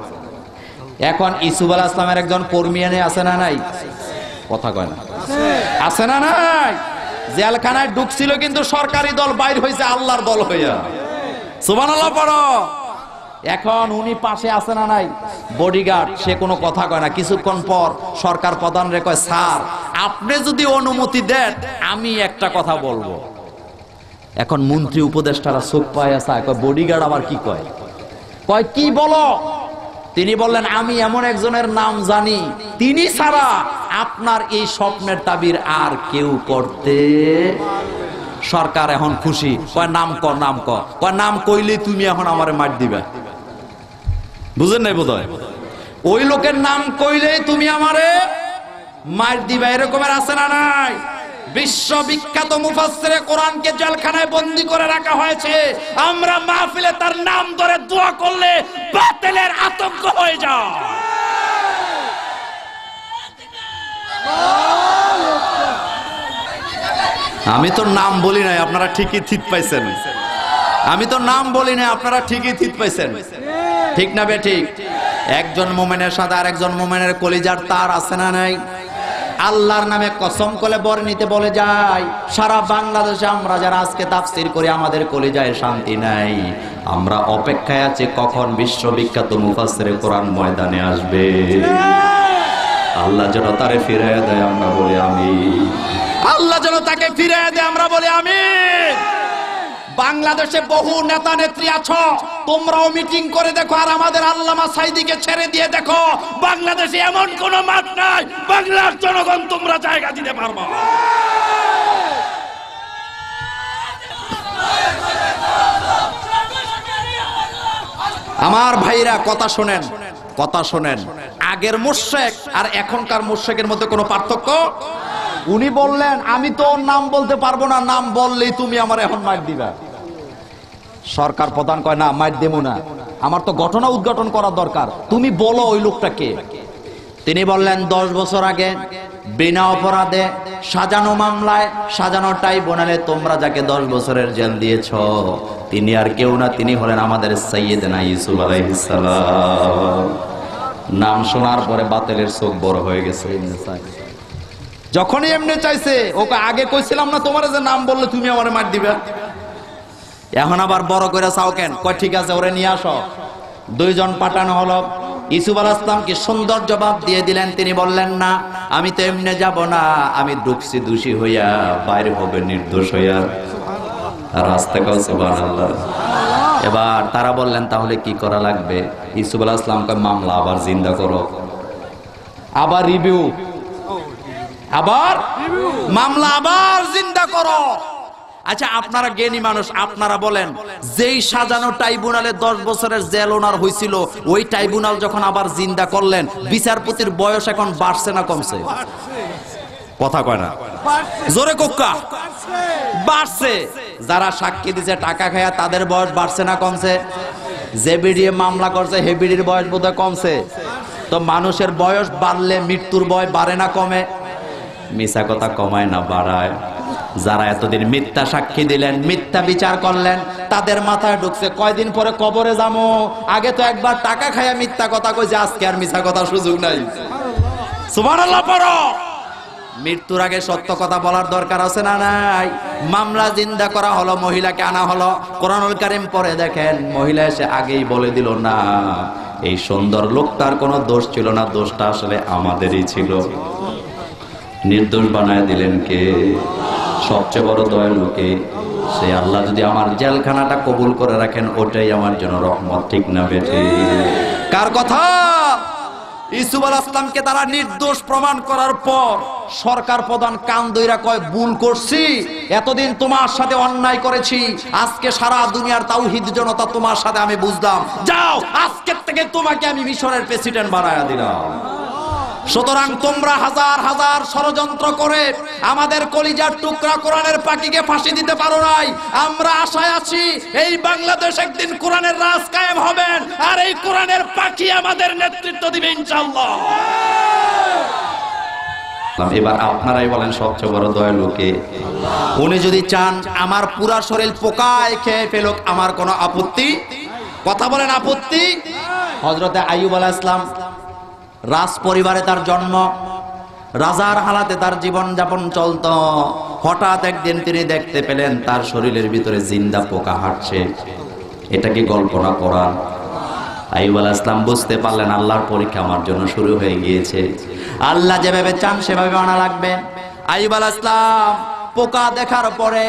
এখন ইউসুফ আলাইহিস সালামের একজন কর্মী এনে আছে না নাই? কথা কয় না, আছে না নাই? জেলখানায় ঢুকছিল কিন্তু সরকারি দল বাইর হয়েছে আল্লাহর দল হইয়া। সুবহানাল্লাহ পড়ো। এখন উনি পাশে আছে না নাই? বডিগার্ড, সে কোনো কথা কয় না। কিছুক্ষণ পর সরকার প্রধান রে কয়, স্যার আপনি যদি অনুমতি দেন আমি একটা কথা বলবো। এখন মন্ত্রী উপদেষ্টারা চোখ পায় আছে, কয় বডিগার্ড আবার কি কয়? কয় কি বলো? তিনি বললেন, আমি এমন একজনের নাম জানি, তিনি ছাড়া আপনার এই স্বপ্নের তাবির আর কেউ করতে। সরকার এখন খুশি, কয় নাম কর, নাম কর। কয় নাম কইলে তুমি এখন আমারে মার দিবা। বুঝেন নাই বোধহয়? ওই লোকের নাম কইলেই তুমি আমারে মার দিবা, এরকমের আছে না নাই? বিশ্ববিখ্যাত মুফাসসিরে কোরআনকে জেলখানায় বন্দী করে রাখা হয়েছে। আমরা মাহফিলে তার নাম ধরে দোয়া করলে বাতিলের আতঙ্ক হয়ে যায়। আমি তো নাম বলি নাই, আপনারা ঠিকই থিত পাইছেন। আমি তো নাম বলি নাই, আপনারা ঠিকই থিত পাইছেন, ঠিক না বেঠিক? একজন মুমিনের সাথে আরেকজন মুমিনের কলিজার তার আছে না নাই? আল্লাহর নামে কসম করে বর নিতে বলে যায়। সারা বাংলাদেশে আমরা যারা আজকে তাফসীর করি আমাদের কলিজায় শান্তি নাই। আমরা অপেক্ষায় আছি কখন বিশ্ববিখ্যাত মুফাসসিরে কোরআন ময়দানে আসবে। আল্লাহ যেন তারে ফিরাইয়া দেয়, আমরা বলি আমিন। আল্লাহ যেন তাকে ফিরাইয়া দেয়, আমরা বলি আমিন। বাংলাদেশে বহু নেতা নেত্রী আছো, তোমরাও মিটিং করে দেখো, আর আমাদের আল্লামা সাইদিকে ছেড়ে দিয়ে দেখো, বাংলাদেশে এমন কোন মাঠ নাই বাংলার জনগণ তোমরা জায়গা দিতে পারবে। আমার ভাইরা কথা শোনেন, কথা শোনেন। আগের মুশরিক আর এখনকার মুশরিকের মধ্যে কোনো পার্থক্য? উনি বললেন, আমি তো ওর নাম বলতে পারবো না, নাম বললেই তুমি আমার এখন মার দিবা। সরকার প্রধান কয়, না মার দেবো না, আমার তো ঘটনা উদ্ঘাটন করার দরকার, তুমি বলো ওই লোকটাকে। তিনি বললেন, 10 বছর আগে বিনা অপরাধে সাজানো মামলায় সাজানো ট্রাইব্যুনালে তোমরা যাকে 10 বছরের জেল দিয়েছ তিনি আর কেউ না, তিনি হলেন আমাদের সাইয়েদনা ইউসুফ আলাইহিস সালাম। নাম শোনার পরে বাতিলের চোখ বড় হয়ে গেছে। যখনই এমনি চাইছে, ওকে আগে কইছিলাম না তোমার যে নাম বললে তুমি আমারে মার দিবা, এখন আবার বড় করে চাও কেন? কয় ঠিক আছে, ওরে নিয়ে আসো। 2 জন পাঠানো হলো। ইউসুফ আলাইহিস সালাম কি সুন্দর জবাব দিয়ে দিলেন। তিনি বললেন, না আমি তো এমনি যাব না, আমি ঢুকছি দোষী হইয়া, বাইরে হবে নির্দোষ হইয়া। আর আস্তে কও সুবহানাল্লাহ। এবার তারা বললেন, তাহলে কি করা লাগবে? ইউসুফ আলাইহিস সালাম কয়, মামলা আবার জিন্দা করো, আবার রিভিউ, আবার মামলা আবার জিন্দা করো। আচ্ছা আপনারা জ্ঞানী মানুষ, আপনারা বলেন, যেই সাজানো ট্রাইব্যুনালে 10 বছরের জেল ওনার হয়েছিল, ওই ট্রাইব্যুনাল যখন আবার জিন্দা করলেন, বিচারপতির বয়স এখন বাড়ছে না কমছে? কথা কয় না, জোরে কোক্কা, বাড়ছে। যারা সাক্ষী দিছে টাকা খায়া তাদের বয়স বাড়ছে না কমছে? যে বিডিএ মামলা করছে হে বিডির বয়স বোধহয় কমছে। তো মানুষের বয়স বাড়লে মৃত্যুর ভয় বাড়ে না কমে? মিছা কথা কমায় না বাড়ায়। যারা এতদিন মিথ্যা সাক্ষী দিলেন, মিথ্যা বিচার করলেন, তাদের মাথায় ঢুকছে কয়দিন পরে কবরে যাবো, আগে তো একবার টাকা খায়া মিথ্যা কথা কইছে, আজকে আর মিছা কথা সুযোগ নাই। সুবহানাল্লাহ পড়ো। মৃত্যুর আগে সত্য কথা বলার দরকার আছে না নাই? মামলা জিন্দা করা হলো, মহিলাকে আনা হলো, কোরআনুল কারীম পড়ে দেখেন, মহিলা এসে আগেই বলে দিল, না এই সুন্দর লোকটার কোনো দোষ ছিল না, দোষটা আসলে আমাদেরই ছিল। নির্দোষ বানায় দিলেন কে? সবচেয়ে বড় দয়ালু কে? সে আল্লাহ যদি আমার জেলখানাটা কবুল করে রাখেন, ওটাই আমার জন্য রহমত, ঠিক না বেঠে? কার কথা? ইউসুফ আলাইহিস সালামকে তারা নির্দোষ প্রমাণ করার পর সরকার প্রধান কান দইরা কয়, ভুল করছি, এতদিন তোমার সাথে অন্যায় করেছি, আজকে সারা দুনিয়ার তাওহীদ জনতা তোমার সাথে আমি বুঝলাম, যাও আজকের থেকে তোমাকে আমি মিশরের প্রেসিডেন্ট বানায়া দিলাম। সুতরাং তোমরা হাজার হাজার ষড়যন্ত্র করে আমাদের কলিজার টুকরা কোরআনের পাখিকে ফাঁসি দিতে পারো নাই। আমরা আশায় আছি এই বাংলাদেশ একদিন কোরআনের রাজ কায়েম হবেন, আর এই কোরআনের পাখি আমাদের নেতৃত্ব দিবে ইনশাআল্লাহ। এবার আপনারাই বলেন, সবচেয়ে বড় দয়ালু কে? উনি যদি চান আমার পুরা শরীর পোকায় খেয়ে ফেলুক, আমার কোনো আপত্তি? কথা বলেন, আপত্তি? হযরতে আইয়ুব আলাইহিস সালাম, রাজ পরিবারে তার জন্ম, রাজার হালাতে তার জীবন যাপন চলত। হঠাৎ একদিন তিনি দেখতে পেলেন তার শরীরের ভিতরে জিন্দা পোকা হাঁটছে। এটা কি গল্প না কোরআন? আইয়ুব আলাইহিস সালাম বুঝতে পারলেন আল্লাহর পরীক্ষা আমার জন্য শুরু হয়ে গিয়েছে, আল্লাহ যেভাবে চান সেভাবে আনা লাগবে। আইয়ুব আলাইহিস সালাম পোকা দেখার পরে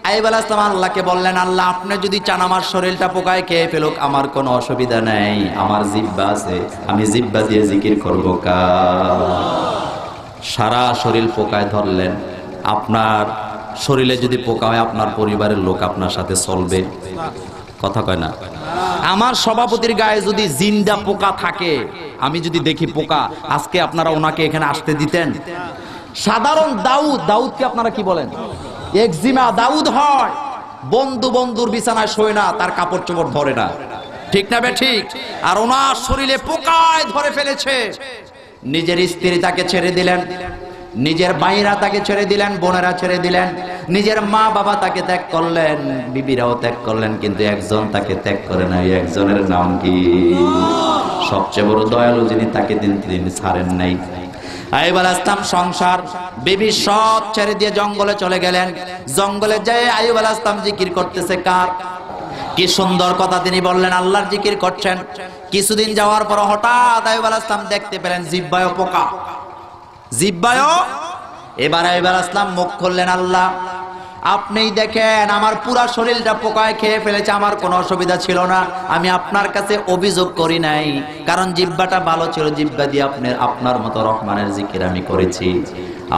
আইয়ুব আলাইহিস সালাম আল্লাহকে বললেন, আল্লাহ আপনি যদি চান আমার শরীরটা পোকায় খেয়ে ফেলুক, আমার কোনো অসুবিধা নেই, আমার জিহ্বা আছে, আমি জিহ্বা দিয়ে জিকির করব। সারা শরীর পোকায় ধরলেন। আপনার শরীরে যদি পোকা হয়, আপনার পরিবারের লোক আপনার সাথে চলবে? কথা কয় না। আমার সভাপতির গায়ে যদি জিন্দা পোকা থাকে, আমি যদি দেখি পোকা, আজকে আপনারা ওনাকে এখানে আসতে দিতেন? সাধারণ দাউদকে আপনারা কি বলেন? একজিমা দাউদ হয়, বন্ধুর বিছানায় শোয় না, তার কাপড় চোপড় ধরে না, ঠিক না বে ঠিক? আর ওনার শরীরে পোকায় ধরে ফেলেছে। নিজের স্ত্রী তাকে ছেড়ে দিলেন, নিজের ভাইরা তাকে ছেড়ে দিলেন, বোনেরা ছেড়ে দিলেন, নিজের মা বাবা তাকে ত্যাগ করলেন, বিবিরাও ত্যাগ করলেন, কিন্তু একজন তাকে ত্যাগ করে নাই। একজনের নাম কি? সবচেয়ে বড় দয়ালু যিনি, তাকে তিনি ছাড়েন নাই। আইয়ুব আলাইহিস সালাম সংসার বিবি সব ছেড়ে দিয়ে জঙ্গলে চলে গেলেন। জঙ্গলে যেয়ে আইয়ুব আলাইহিস সালাম জিকির করতেছে কার? কি সুন্দর কথা তিনি বললেন, আল্লাহর জিকির করছেন। কিছুদিন যাওয়ার পর হঠাৎ আইয়ুব আলাইহিস সালাম দেখতে পেলেন জিহ্বায় পোকা, জিহ্বায়। এবার আইয়ুব আলাইহিস সালাম মুখ খুললেন, আল্লাহ আপনিই দেখেন আমার পুরা শরীরটা পোকায় খেয়ে ফেলেছে, আমার কোনো অসুবিধা ছিল না, আমি আপনার কাছে অভিযোগ করি নাই, কারণ জিহ্বাটা ভালো ছিল, জিহ্বা দিয়ে আপনার মতো রহমানের জিকির আমি করেছি।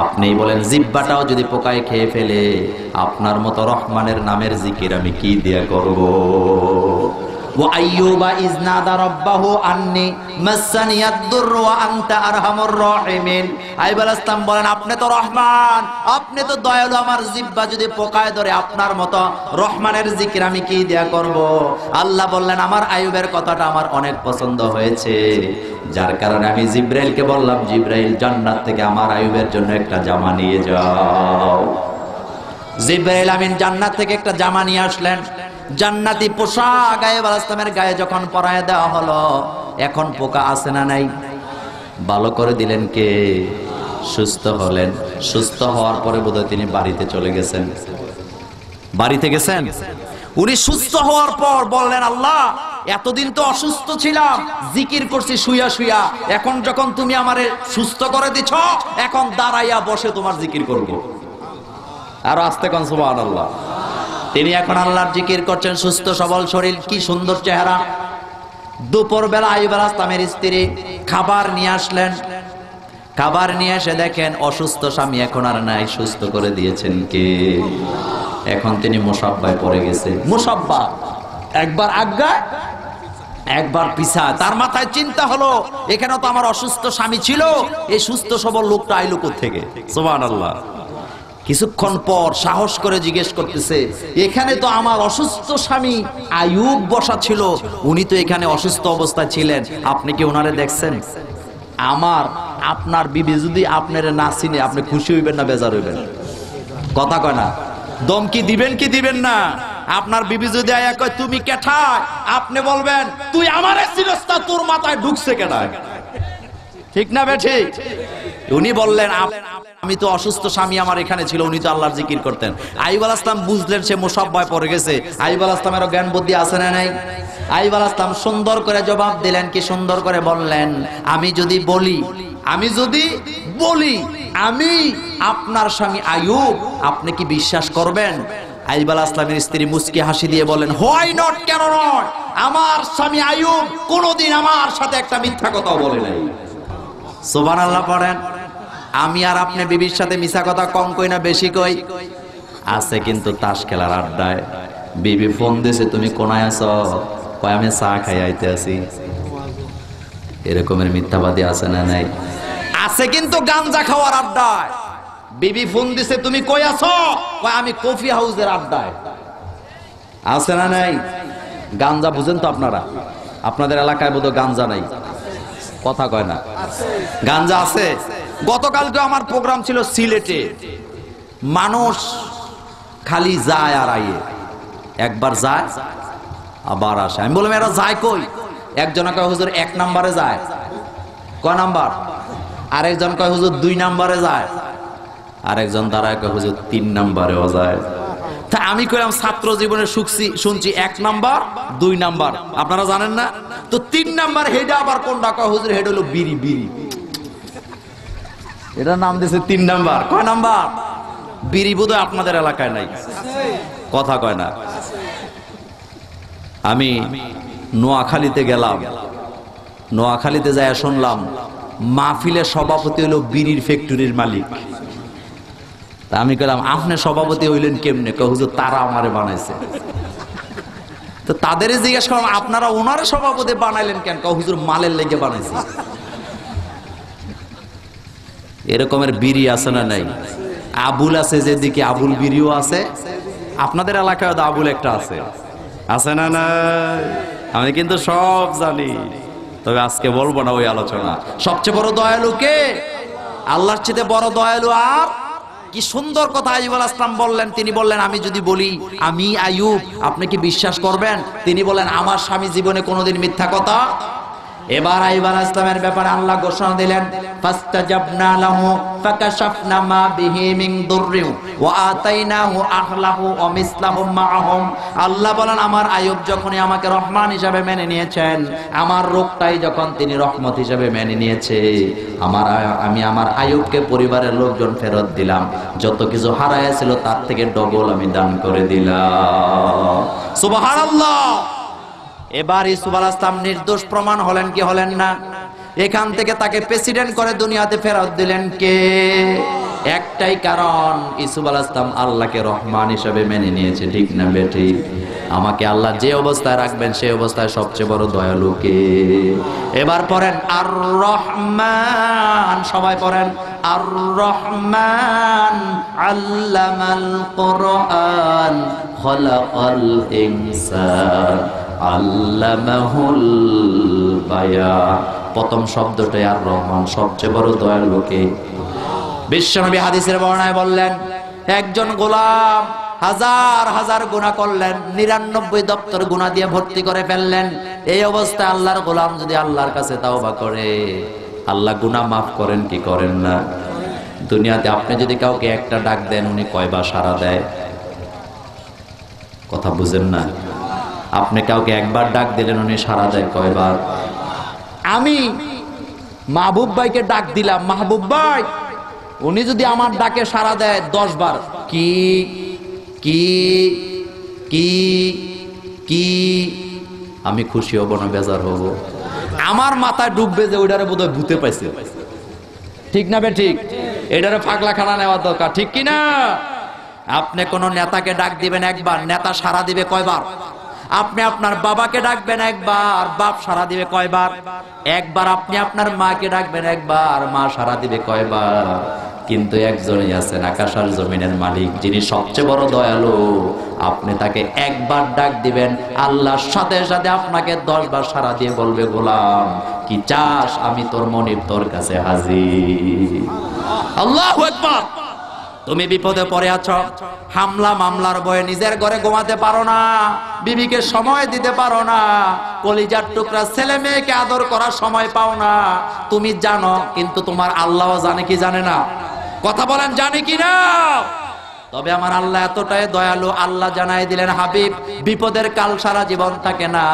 আপনি বলেন জিহ্বাটাও যদি পোকায় খেয়ে ফেলে, আপনার মতো রহমানের নামের জিকির আমি কি দিয়ে করব? ওয়া আইয়ুবা ইয নাদা রাব্বাহু আন্নী মাসানিয়াদ দুররু ওয়া আনতা আরহামুর রাহিমিন। আইয়ুব আলাইহিস সালাম বলেন, আপনি তো রহমান, আপনি তো দয়ালু, আমার জিহ্বা যদি পোকায় ধরে, আপনার মতো রহমানের জিকির আমি কি দিয়া করব? আল্লাহ বললেন, আমার আইয়ুবের কথাটা আমার অনেক পছন্দ হয়েছে, যার কারণে আমি জিবরাইলকে বললাম, জিবরাইল জান্নাত থেকে আমার আইয়ুবের জন্য একটা জামা নিয়ে যাও। জিবরাইল আমিন জান্নাত থেকে একটা জামা নিয়ে আসলেন। জান্নাতি পোশাক আইয়ুব আলাইহিস সালামের গায়ে যখন পরায় দেওয়া হলো, এখন পোকা আছে না নাই? ভালো করে দিলেন কে? সুস্থ হলেন। সুস্থ হওয়ার পরে বোধহয় তিনি বাড়িতে চলে গেছেন। বাড়িতে গেছেন। উনি সুস্থ হওয়ার পর বললেন, আল্লাহ এতদিন তো অসুস্থ ছিলাম, জিকির করছি শুইয়া শুইয়া, এখন যখন তুমি আমারে সুস্থ করে দিছ, এখন দাঁড়াইয়া বসে তোমার জিকির করব। আর আস্তে কোন সুবহানাল্লাহ। তিনি এখন আল্লাহর জিকির করছেন, সুস্থ সবল শরীর, কি সুন্দর চেহারা। দুপুর বেলা আইয়ুব আলাইহিস সালামের স্ত্রী খাবার নিয়ে আসলেন। খাবার নিয়ে এসে দেখেন অসুস্থ স্বামী এখন আর নাই, সুস্থ করে দিয়েছেন কে? এখন তিনি মুসাব্বায় পড়ে গেছে। মুসাব্বা একবার আজ্ঞা একবার পিছা। তার মাথায় চিন্তা হলো এখানে তো আমার অসুস্থ স্বামী ছিল, এই সুস্থ সবল লোকটা আইলো কোত্থেকে? সুবহানাল্লাহ। কিছুক্ষণ পর সাহস করে জিজ্ঞেস করতেছে, এখানে তো আমার অসুস্থ স্বামী আইয়ুব বসা ছিল, উনি তো এখানে অসুস্থ অবস্থায় ছিলেন, আপনি কি ওনারে দেখছেন? আপনার বিবি যদি আপনারে না চিনে আপনি খুশি হইবেন না বেজার হইবেন? কথা কয় না? দমকি দিবেন কি দিবেন না? আপনার বিবি যদি আয়া কয় তুমি কেঠায়, আপনি বলবেন তুই আমারে চিনস না, তোর মাথায় ঢুকছে কেঠায়। ঠিক না বেঠিক? উনি বললেন আমি তো অসুস্থ স্বামী আমার এখানে ছিল, উনি তো আল্লাহর জিকির করতেন। আইয়ুব আলাইহিস সালাম বুঝলেন সে মুসাব্বায় পড়ে গেছে। আইয়ুব আলাইহিস সালামের জ্ঞান বুদ্ধি আছে না নাই? আইয়ুব আলাইহিস সালাম সুন্দর করে জবাব দিলেন। কি সুন্দর করে বললেন, আমি যদি বলি আমি আপনার স্বামী আইয়ুব, আপনি কি বিশ্বাস করবেন? আইয়ুব আলাইহিস সালামের স্ত্রী মুস্কি হাসি দিয়ে বলেন, হোয়াই নট, কেন নয়? আমার স্বামী আইয়ুব কোনোদিন আমার সাথে একটা মিথ্যা কথা বলে নাই। সুবহানাল্লাহ পড়েন। আমি আর আপনি বিবির সাথে মিছা কথা কম কই না বেশি কই? আছে কিন্তু তাস খেলার আড্ডায় বিবি ফোন দিয়েছে, তুমি কোনায় আছো? কয় আমি চা খাই আইতে আছি। এরকমের মিথ্যাবাদী আছে না নাই? আছে কিন্তু গাঞ্জা খাওয়ার আড্ডায় বিবি ফোন দিছে, তুমি কই আছো? কয় আমি কফি হাউসের আড্ডায়। আছে না নাই? গাঞ্জা বুঝেন তো আপনারা? আপনাদের এলাকায় বোধহয় গাঞ্জা নাই, কথা কয় না? গাঞ্জা আছে। গতকালকে আমার প্রোগ্রাম ছিল সিলেটে, মানুষ খালি যায় আর আইয়ে, একবার যায় আবার আসে। আমি বললাম এরা যায় কই? একজন কয় হুজুর 1 নম্বরে যায়। কয় নাম্বার? আরেকজন কয় হুজুর 2 নম্বরে যায়। আরেকজন দাঁড়ায় কয় হুজুর 3 নম্বরেও যায়। তা আমি কইলাম ছাত্র জীবনে শুনছি 1 নাম্বার 2 নাম্বার, আপনারা জানেন না তো? 3 নাম্বার হেডা আবার কোনটা? কয় হুজুর হেড হলো বিড়ি। এটা নাম দিয়েছে 3 নাম্বার। কয় নাম্বার? বিড়ি বোধহয় আপনাদের এলাকায় নাই, কথা কয় না? আমি নোয়াখালীতে গেলাম, নোয়াখালীতে যায় শুনলাম মাহফিলের সভাপতি হলো বিড়ির ফ্যাক্টরির মালিক। তা আমি কইলাম আপনি সভাপতি হইলেন কেমনে? কয় হুজুর তারা আমারে বানাইছে। তো তাদেরই জিজ্ঞেস করলাম আপনারা ওনারে সভাপতি বানাইলেন কেন? কয় হুজুর মালের লেগে বানাইছে। এরকমের বিড়ি আছে না নাই? আবুল আছে যেদিকে, আবুল বিড়িও আছে। আপনাদের এলাকায় আবুল একটা আছে না নাই? আমি কিন্তু সব জানি, তবে আজকে বলবো না ওই আলোচনা। সবচেয়ে বড় দয়ালু কে? আল্লাহর চেয়ে বড় দয়ালু আর কি সুন্দর কথা আইয়ুব আলাইহিস সালাম বললেন। তিনি বললেন আমি যদি বলি আমি আইয়ুব, আপনি কি বিশ্বাস করবেন? তিনি বলেন আমার স্বামী জীবনে কোনোদিন মিথ্যা কথা। এবার আইয়ুব আলাইহিস সালামের ব্যাপারে আল্লাহ ঘোষণা দিলেন, ফাস্তাজাবনা লাহু ফাকাশাফনা মা বিহি মিন দুররি ওয়া আতাইনাহু আহলাহু ওয়া মিসলাহুম মাআহুম। আল্লাহ বলেন আমার আইয়ুব যখনই আমাকে রহমান হিসেবে মেনে নিয়েছেন, আমার রোগটাই যখন তিনি রহমত হিসেবে মেনে নিয়েছে, আমি আমার আইয়ুবকে পরিবারের লোকজন ফেরত দিলাম, যত কিছু হারাইছিল তার থেকে ডবল আমি দান করে দিলাম। সুবহানাল্লাহ। এবার ইউসুফ আলাইহিস সালাম নির্দোষ প্রমাণ হলেন কি হলেন না? এখান থেকে তাকে প্রেসিডেন্ট করে দুনিয়াতে ফেরত দিলেন কে? একটাই কারণ, ইউসুফ আলাইহিস সালাম আল্লাহকে রহমান হিসেবে মেনে নিয়েছে। ঠিক না বেঠিক? আমাকে আল্লাহ যে অবস্থায় রাখবেন সেই অবস্থায় সবচেয়ে বড় দয়ালু কে? এবার পড়েন আর রহমান, সবাই পড়েন আর রহমান আল্লামাল কোরআন খলাকাল ইনসান আল্লামাহুল বায়ান। প্রথম শব্দটাই আর রহমান, সবচেয়ে বড় দয়ালু কে? বিশ্বনবী হাদিসের বর্ণনায় বললেন একজন গোলাম হাজার হাজার গুনাহ করলেন, 99 দপ্তর গুনাহ দিয়ে ভর্তি করে ফেললেন। এই অবস্থায় আল্লাহর গোলাম যদি আল্লাহর কাছে তাওবা করে, আল্লাহ গুনাহ মাফ করেন কি করেন না? দুনিয়াতে আপনি যদি কাউকে একটা ডাক দেন, উনি কয়বার সাড়া দেয়? কথা বুঝেন না? আপনি কাউকে একবার ডাক দিলেন, উনি সাড়া দেয় কয়বার? আমি মাহবুব ভাইকে ডাক দিলাম, মাহবুব ভাই, উনি যদি আমার ডাকে সাড়া দেয় 10 বার, কি কি কি কি, আমি খুশি হব না বেজার হব? আমার মাথায় ডুববে যে ওইটারে বোধহয় ভূতে পাইছে। ঠিক না বে ঠিক? এটারে পাগলা খানা নেওয়া দরকার, ঠিক কিনা? আপনি কোন নেতাকে ডাক দিবেন একবার, নেতা সাড়া দিবে কয়বার? আপনি আপনার বাবাকে ডাকবেন একবার, বাপ সাড়া দিবে কয়বার? একবার। আপনি আপনার মাকে ডাকবেন একবার, মা সাড়া দিবে কয়বার? কিন্তু একজনই আছেন আকাশ আর জমিনের মালিক, যিনি সবচেয়ে বড় দয়ালু। আপনি তাকে একবার ডাক দিবেন, আল্লাহর সাথে সাথে আপনাকে 10 বার সাড়া দিয়ে বলবে, গোলাম কি চাস, আমি তোর মনিব তোর কাছে হাজির। আল্লাহু আকবার। তুমি বিপদে পড়ে আছো, হামলা মামলার ভয়ে নিজের ঘরে ঘুমাতে পারো না, বিবিকে সময় দিতে পারো না, কলিজার টুকরা ছেলে মেয়েকে আদর করার সময় পাও না। তুমি জানো, কিন্তু তোমার আল্লাহ জানে কি জানে না? কথা বলেন, জানে কি না? তবে আমার আল্লাহ এতটাই দয়ালু, আল্লাহ জানাই দিলেন, হাবিব বিপদের কাল সারা জীবন থাকে না,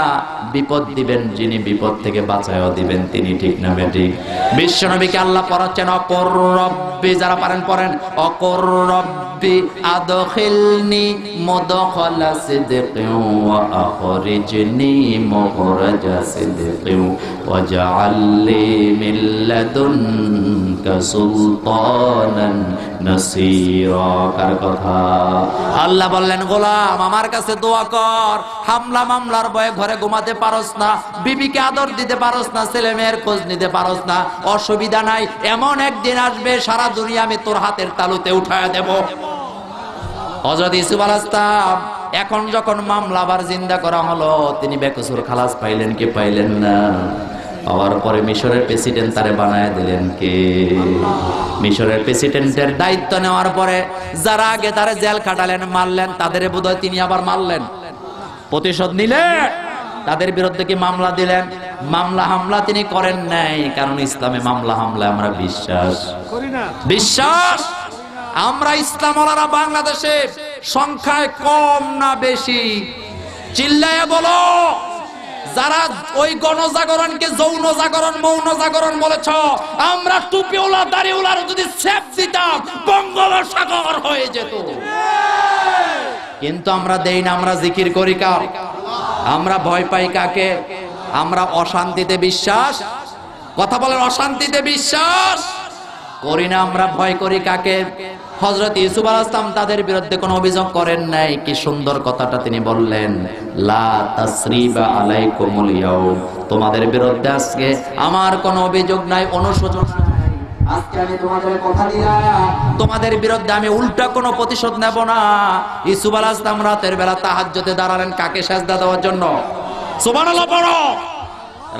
বিপদ দিবেন যিনি বিপদ থেকে বাঁচায়ও দিবেন তিনি, ঠিক না বেঠিক? বিশ্বনবীকে আল্লাহ পড়াচ্ছেন অকর রব্বি, যারা পারেন পড়েন, অকর রব্বি আদখিলনি মুদখালা সিদকিন ওয়া আখরিজনি মুখরাজা সিদকিন ওয়াজআলনি মিন লাদুনকা সুলতানান নাসীরা। কার কথা? আল্লাহ বললেন, গোলাম আমার কাছে দোয়া কর, হামলা মামলার ভয়ে ঘরে ঘুমাতে পারোস না, বিবিকে আদর দিতে পারোস না, ছেলে মেয়ের খোঁজ নিতে পারোস না, অসুবিধা নাই, এমন একদিন আসবে সারা দুনিয়া আমি তোর হাতের তালুতে উঠায় দেব। হযরত ইউসুফ আলাইহিস সালাম এখন যখন মামলা আবার জিন্দা করা হলো, তিনি বেকসুর খালাস পাইলেন কি পাইলেন না? পাওয়ার পরে মিশরের প্রেসিডেন্ট তারে বানায় দিলেন কে? মিশরের প্রেসিডেন্টের দায়িত্ব নেওয়ার পরে যারা আগে তারে জেল খাটালেন, মারলেন, তাদের বোধহয় তিনি আবার মারলেন, প্রতিশোধ নিলেন, তাদের বিরুদ্ধে কি মামলা দিলেন? মামলা হামলা তিনি করেন নাই, কারণ ইসলামে মামলা হামলা আমরা বিশ্বাস করি না। বিশ্বাস আমরা ইসলামওয়ালারা বাংলাদেশে সংখ্যায় কম না বেশি? চিল্লায়া বলো। যারা ওই গণজাগরণকে যৌন জাগরণ মৌন জাগরণ বলেছ, আমরা টুপিওয়ালা দাড়িওয়ালার যদি সেফ দিতাম বঙ্গোপসাগর হয়ে যেত। কিন্তু আমরা দেই না, আমরা জিকির করি কার? আমরা ভয় পাই কাকে? আমরা অশান্তিতে বিশ্বাস, কথা বলেন, অশান্তিতে বিশ্বাস করি না, আমরা ভয় করি কাকে? হযরত ইউসুফ আলাইহিস সালাম তাদের বিরুদ্ধে কোনো অভিযোগ করেন নাই। কি সুন্দর কথাটা তিনি বললেন, লা তাসরিবা আলাইকুমুল ইয়াউম, তোমাদের বিরুদ্ধে আজকে আমার কোনো অভিযোগ নাই, অনুশোচনা নাই। আজকে আমি তোমাদের কথা দিলাম, তোমাদের বিরুদ্ধে আমি উল্টা কোনো প্রতিশোধ নেব না। ইউসুফ আলাইহিস সালাম রাতের বেলা তাহাজ্জুদে দাঁড়ালেন কাকে সেজদা দেওয়ার জন্য? সুবহানাল্লাহ পড়ো।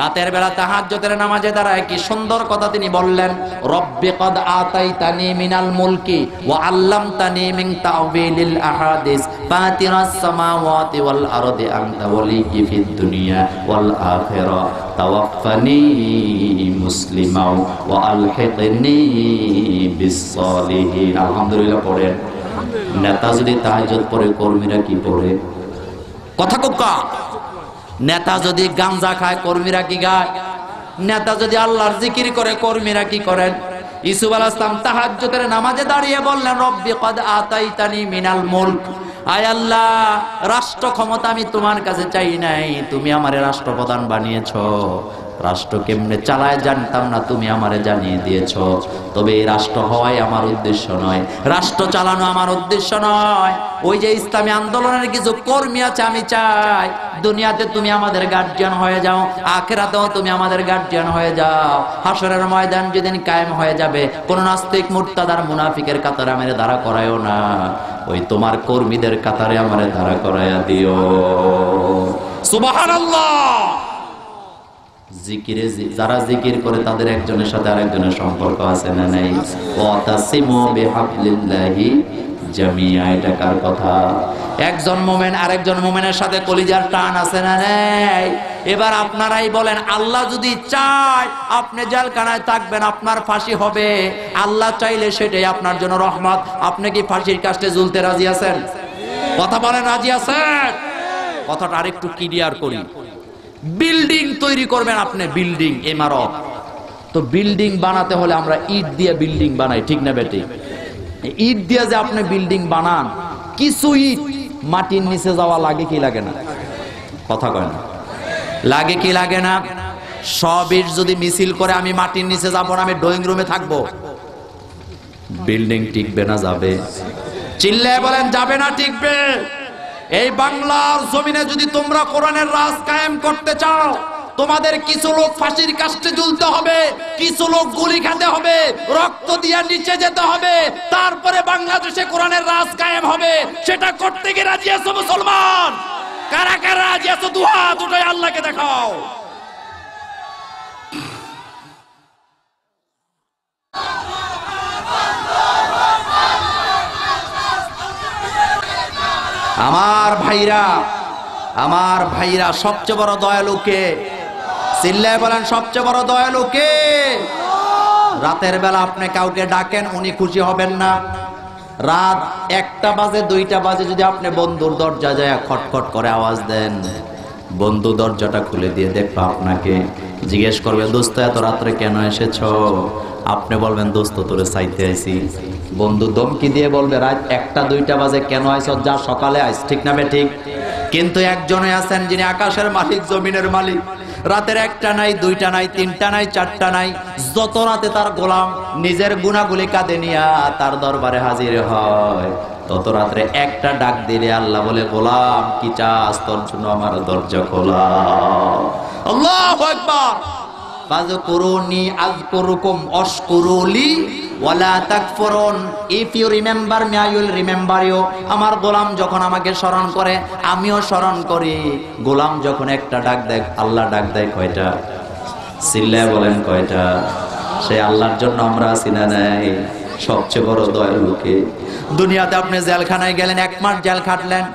রাতের বেলা তাহাজ্জুদের নামাজে দাঁড়ায় কি সুন্দর কথা তিনি বললেন, রব্বি কদ আতাইতানি মিনাল মুলকি ওয়া আল্লামতানি মিন তাওবিলিল আহাদিস ফাতিরাস সামাওয়াতি ওয়াল আরদি আনতা ওয়ালিয়্যি ফিদ দুনিয়া ওয়াল আখিরাহ তাওয়াফফানি মুসলিমান ওয়া আলহিকনি বিস সালিহিন। আলহামদুলিল্লাহ পড়েন। নেতা যদি তাহাজ্জুদ পড়ে, কর্মীরা কি পড়ে? কথা কোকা। নেতা যদি গাঞ্জা খায়, কর্মীরা কি গায়? নেতা যদি আল্লাহর জিকির করে, কর্মীরা কি করেন? ইউসুফ আলাইহিস সালাম তাহাজ্জুদের নামাজে দাঁড়িয়ে বললেন, রব্বি কদ আতাইতানি মিনাল মুলক, আয় আল্লাহ রাষ্ট্র ক্ষমতা আমি তোমার কাছে চাই নাই, তুমি আমারে রাষ্ট্রপ্রধান বানিয়েছো, রাষ্ট্র কেমনে চালায় জানতাম না, তুমি আমারে জানিয়ে দিয়েছো। তবে এই রাষ্ট্র হওয়াই আমার উদ্দেশ্য নয়, রাষ্ট্র চালানো আমার উদ্দেশ্য নয়। ওই যে ইসলামী আন্দোলনের কিছু কর্মী আছে, আমি চাই দুনিয়াতে তুমি আমাদের গার্জিয়ান হয়ে যাও, আখিরাতেও তুমি আমাদের গার্জিয়ান হয়ে যাও। হাসরের ময়দান যেদিন কায়েম হয়ে যাবে, কোন নাস্তিক মুরতাদার মুনাফিকের কাতারে আমারে দাঁড়া করায়ও না, ওই তোমার কর্মীদের কাতারে আমারে দাঁড়া করাইয়া দিও। সুবহানাল্লাহ। জিকিরে যারা জিকির করে তাদের একজনের সাথে আরেকজনের সম্পর্ক আছে না নাই? ওয়াতাসিমু বিহাবলিল্লাহি জামিয়া, এটা কার কথা? একজন মুমিন আরেকজন মুমিনের সাথে কলিজার টান আছে না নাই? এবার আপনারাই বলেন, আল্লাহ যদি চায় আপনি জেলখানায় থাকবেন, আপনার ফাঁসি হবে, আল্লাহ চাইলে সেটাই আপনার জন্য রহমত। আপনি কি ফাঁসির কাস্টে ঝুলতে রাজি আছেন? কথা বলেন, রাজি আছেন? কথাটা আরেকটু ক্লিয়ার করি। বিল্ডিং তৈরি করবেন আপনি, বিল্ডিং ইমারত, তো বিল্ডিং বানাতে হলে আমরা ইট দিয়ে বিল্ডিং বানাই, ঠিক না বেটি? ইট দিয়ে যে আপনি বিল্ডিং বানান, কিছু ইট মাটির নিচে যাওয়া লাগে কি লাগে না? কথা কয় না, লাগে কি লাগে না? সব ইট যদি মিছিল করে আমি মাটির নিচে যাব না, আমি ড্রয়িং রুমে থাকবো, বিল্ডিং টিকবে না? যাবে? চিল্লায় বলেন যাবে না টিকবে? এই বাংলার জমিনে যদি তোমরা কোরআনের রাজ কায়েম করতে চাও, তোমাদের কিছু লোক ফাঁসির কাস্টে ঝুলতে হবে, কিছু লোক গুলি খেতে হবে, রক্ত দিয়ে নিচে যেতে হবে, তারপরে বাংলাদেশে কোরআনের রাজ কায়েম হবে। সেটা করতে গিয়ে রাজি আছো মুসলমান? কারা কারা রাজি আছো? দুহাত উঠায় আল্লাহকে দেখাও। আমার ভাইরা সবচেয়ে বড় দয়ালু কে? চিল্লায় বলেন সবচেয়ে বড় দয়ালু কে? রাতের বেলা আপনি কাউকে ডাকেন, উনি খুশি হবেন না। রাত 1টা বাজে 2টা বাজে যদি আপনি বন্ধুর দরজা যায় খটখট করে আওয়াজ দেন, বন্ধু দরজাটা খুলে দিয়ে দেখবে আপনাকে, জিজ্ঞেস করবে দোস্ত এত রাত্রে কেন এসেছো? আপনি বলবেন দোস্ত তোরে চাইতে আইছি। বন্ধু ধমকি দিয়ে বলবে রাত 1টা 2টা বাজে কেন আইছো? যা সকালে আইস। ঠিক না বে ঠিক? কিন্তু একজনে আছেন যিনি আকাশের মালিক, জমিনের মালিক, রাতের 1টা নাই 2টা নাই 3টা নাই 4টা নাই, যত রাতে তার গোলাম নিজের গুনাহগুলি কাঁধে নিয়া তার দরবারে হাজির হয়, তত রাত্রে একটা ডাক দিলে আল্লাহ বলে গোলাম কি চাস? তোর জন্য আমার দরজা খোলা। আল্লাহু আকবার। ফাযকুরুনি আযকুরুকুম ওয়াশকুরুলি ওয়ালা তাকফুরুন। If you remember me I will remember you. আমার গোলাম যখন আমাকে স্মরণ করে আমিও স্মরণ করি। গোলাম যখন একটা ডাক দেয়, আল্লাহ ডাক দেয় কয়টা? চিল্লায় বলেন কয়টা? সেই আল্লাহর জন্য আমরা আছি না নাই? সবচেয়ে বড় দয়ালু কে? দুনিয়াতে আপনি জেলখানায় গেলেন, 1 মাস জেল খাটলেন,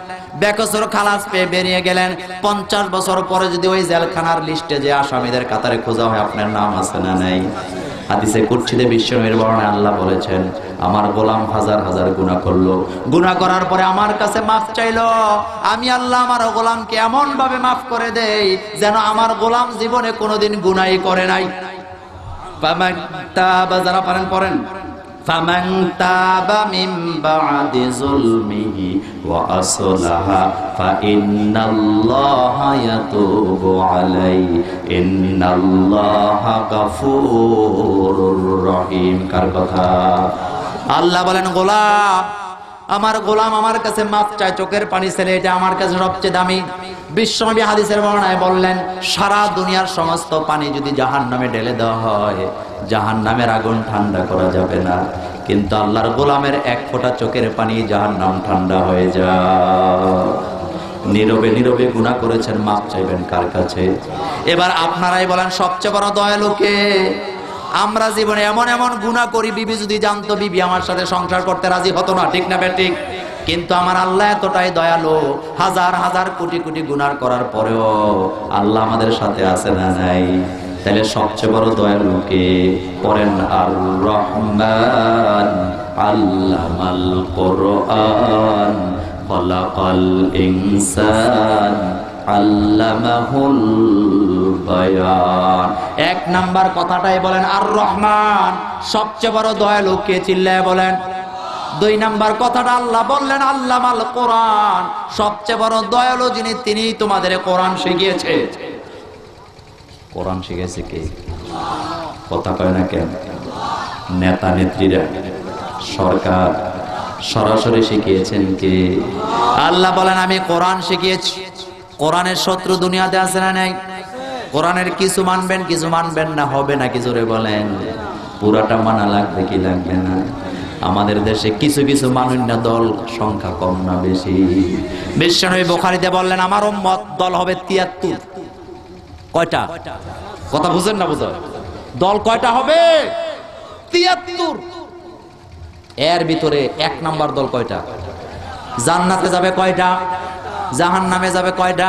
বেকসুর খালাস পেয়ে বেরিয়ে গেলেন, 50 বছর পরে যদি ওই জেলখানার লিস্টে যে আসামিদের কাতারে খোঁজা হয়, আপনার নাম আছে না নাই? হাদিসে কুদসিতে বিশ্বনবীর বর্ণনায় আল্লাহ বলেছেন আমার গোলাম হাজার হাজার গুনাহ করলো, গুনাহ করার পরে আমার কাছে মাফ চাইলো, আমি আল্লাহ আমার গোলামকে এমন ভাবে মাফ করে দেই যেন আমার গোলাম জীবনে কোনোদিন গুনাহই করে নাই। ফামান তাবা, যারা পারেন পড়েন, ফামান তাবা মিন বা'দি যুলমিহি ওয়া আসলাহা ফাইন্নাল্লাহা ইয়াতুবু আলাইহি ইন্নাল্লাহা গফুরুর রহিম। কার কথা? আল্লাহ বলেন গোলাম, আমার গোলাম আমার কাছে মাফ চায়, চোখের পানি ছেলে, এটা আমার কাছে সবচেয়ে দামি। বিশ্বনবী হাদিসের বর্ণনায় বললেন সারা দুনিয়ার সমস্ত পানি যদি জাহান্নামে ঢেলে দেওয়া হয়, জাহান্নামের আগুন ঠান্ডা করা যাবে না, কিন্তু আল্লাহর গোলামের 1 ফোঁটা চোখের পানি জাহান্নাম ঠান্ডা হয়ে যায়। নীরবে নীরবে গুনাহ করেছেন, মাফ চাইবেন কার কাছে? এবার আপনারাই বলেন সবচেয়ে বড় দয়ালু কে? আমরা জীবনে এমন এমন গুনাহ করি, বিবি যদি জানতো বিবি আমার সাথে সংসার করতে রাজি হতো না। ঠিক না বেঠিক? কিন্তু আমার আল্লাহ এতটাই দয়ালু, হাজার হাজার কোটি কোটি গুনাহ করার পরেও আল্লাহ আমাদের সাথে আছে না নাই? তাহলে সবচেয়ে বড় দয়ালু কে? পড়েন আর রহমান আল্লামাল কোরআন খলাকাল ইনসান আল্লামাহুল বায়ান। 1 নাম্বার কথাটাই বলেন আর রহমান, সবচেয়ে বড় দয়ালু কে? চিল্লায় বলেন। 2 নাম্বার কথাটা আল্লাহ বললেন আল্লামাল কোরআন, সবচেয়ে বড় দয়ালু যিনি, তিনি তোমাদের কোরআন শিখিয়েছে। কোরআন শিখেছে কে? কথা কয় না কেন? নেতা নেত্রীরা, সরকার সরাসরি শিখিয়েছেন কে? আল্লাহ বলেন আমি কোরআন শিখিয়েছি। কোরআনের শত্রু দুনিয়াতে আছে না নাই? কোরআনের কিছু মানবেন কিছু মানবেন না, হবে না কি? জোরে বলেন। পুরাটা মানা লাগবে কি লাগবে না? আমাদের দেশে কিছু কিছু মানুষ না দল সংখ্যা কম না বেশি? বিশ্বনবী বুখারীতে বললেন আমার উম্মত দল হবে 73। কয়টা? কথা বুঝেন না? বুঝেন? দল কয়টা হবে? 73। এর ভিতরে 1 নাম্বার দল কয়টা? জান্নাতে যাবে কয়টা? জাহান্নামে যাবে কয়টা?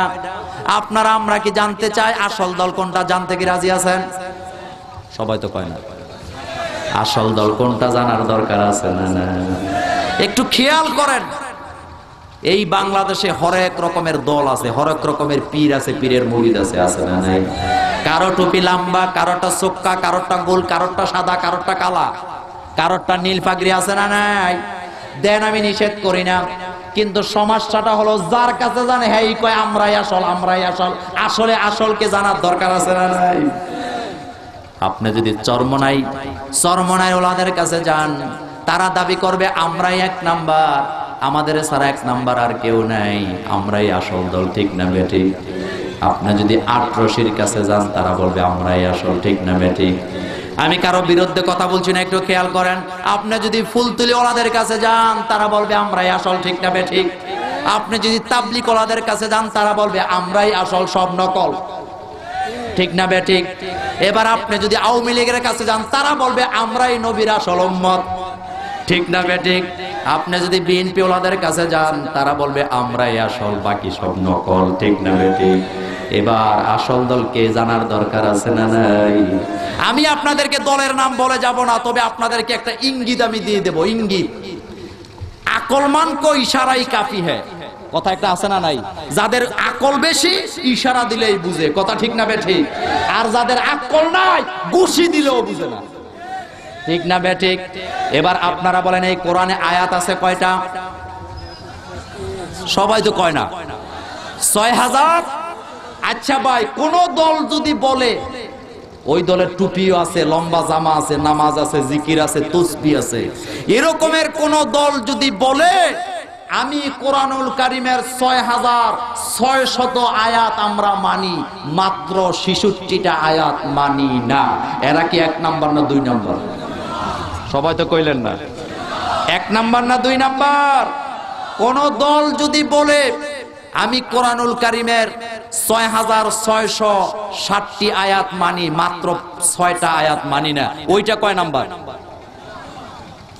আপনারা আমরা কি জানতে চাই আসল দল কোনটা? জানতে কি রাজি আছেন? সবাই তো কয় না। আসল দল কোনটা জানার দরকার আছে না? না, একটু খেয়াল করেন। এই বাংলাদেশে হরেক রকমের দল আছে, হরেক রকমের পীর আছে, পীরের মুরিদ আছে, আছে না নাই? কারো টুপি লম্বা, কারোটা চোক্কা, কারোটা গোল, কারোটা সাদা, কারোটা কালা, কারোটা নীল পাগড়ি, আছে না নাই? দেন, আমি নিষেধ করি না, কিন্তু সমস্যাটা হলো যার কাছে জানে হ্যাঁ কয় আমরাই আসল, আমরাই আসল। আসলে আসলকে জানার দরকার আছে না নাই? আপনি যদি চরমনাই ওলাদের কাছে যান, তারা দাবি করবে আমরাই 1 নাম্বার, আমাদের ছাড়া এক নাম্বার আর কেউ নাই, আমরাই আসল দল, ঠিক না বেঠিক? আপনি যদি আটরশির কাছে যান তারা বলবে আমরাই আসল, ঠিক না বেঠিক? আমি কারো বিরুদ্ধে কথা বলছি না, একটু খেয়াল করেন। আপনি যদি ফুলতুলি ওলাদের কাছে যান তারা বলবে আমরাই আসল, ঠিক না বেঠিক? আপনি যদি তাবলিগ ওলাদের কাছে যান তারা বলবে আমরাই আসল, সব নকল, ঠিক না বেঠিক? এবার আপনি যদি আওয়ামী লীগের কাছে যান তারা বলবে আমরাই নবীর আসল উম্মত, ঠিক না বেঠিক? আপনি যদি বিএনপি ওলাদের কাছে যান তারা বলবে আমরাই আসল, বাকি সব নকল, ঠিক না বেঠিক? এবার আসল দল কে জানার দরকার আছে না নাই? আমি আপনাদেরকে দলের নাম বলে যাব না, তবে আপনাদেরকে একটা ইঙ্গিত আমি দিয়ে দেব। ইঙ্গিত, আকলমান কো ইশারাই কাফি হ্যায়, কথা একটা আছে না নাই? যাদের আকল বেশি ইশারা দিলেই বুঝে, কথা ঠিক না বেঠিক? আর যাদের আকল নাই ঘুষি দিলেও বুঝে না, ঠিক না বেঠিক? এবার আপনারা বলেন এই কোরআনে আয়াত আছে কয়টা? সবাই তো কয় না, ৬,০০০। আচ্ছা ভাই, কোন দল যদি বলে ওই দলের টুপিও আছে, লম্বা জামা আছে, নামাজ আছে, জিকির আছে, তাসবিহ আছে, এরকমের কোন দল যদি বলে আমি কোরআনুল কারীমের ৬,৬০০ আয়াত আমরা মানি, মাত্র ৬৬টা আয়াত মানি না, এরা কি এক নাম্বার না দুই নাম্বার? সবাই তো কইলেন না, এক নাম্বার না দুই নাম্বার? কোন দল যদি বলে আমি কোরআনুল কারীমের ৬,৬৬০টি আয়াত মানি, মাত্র ৬টা আয়াত মানি না, ওইটা কয় নাম্বার?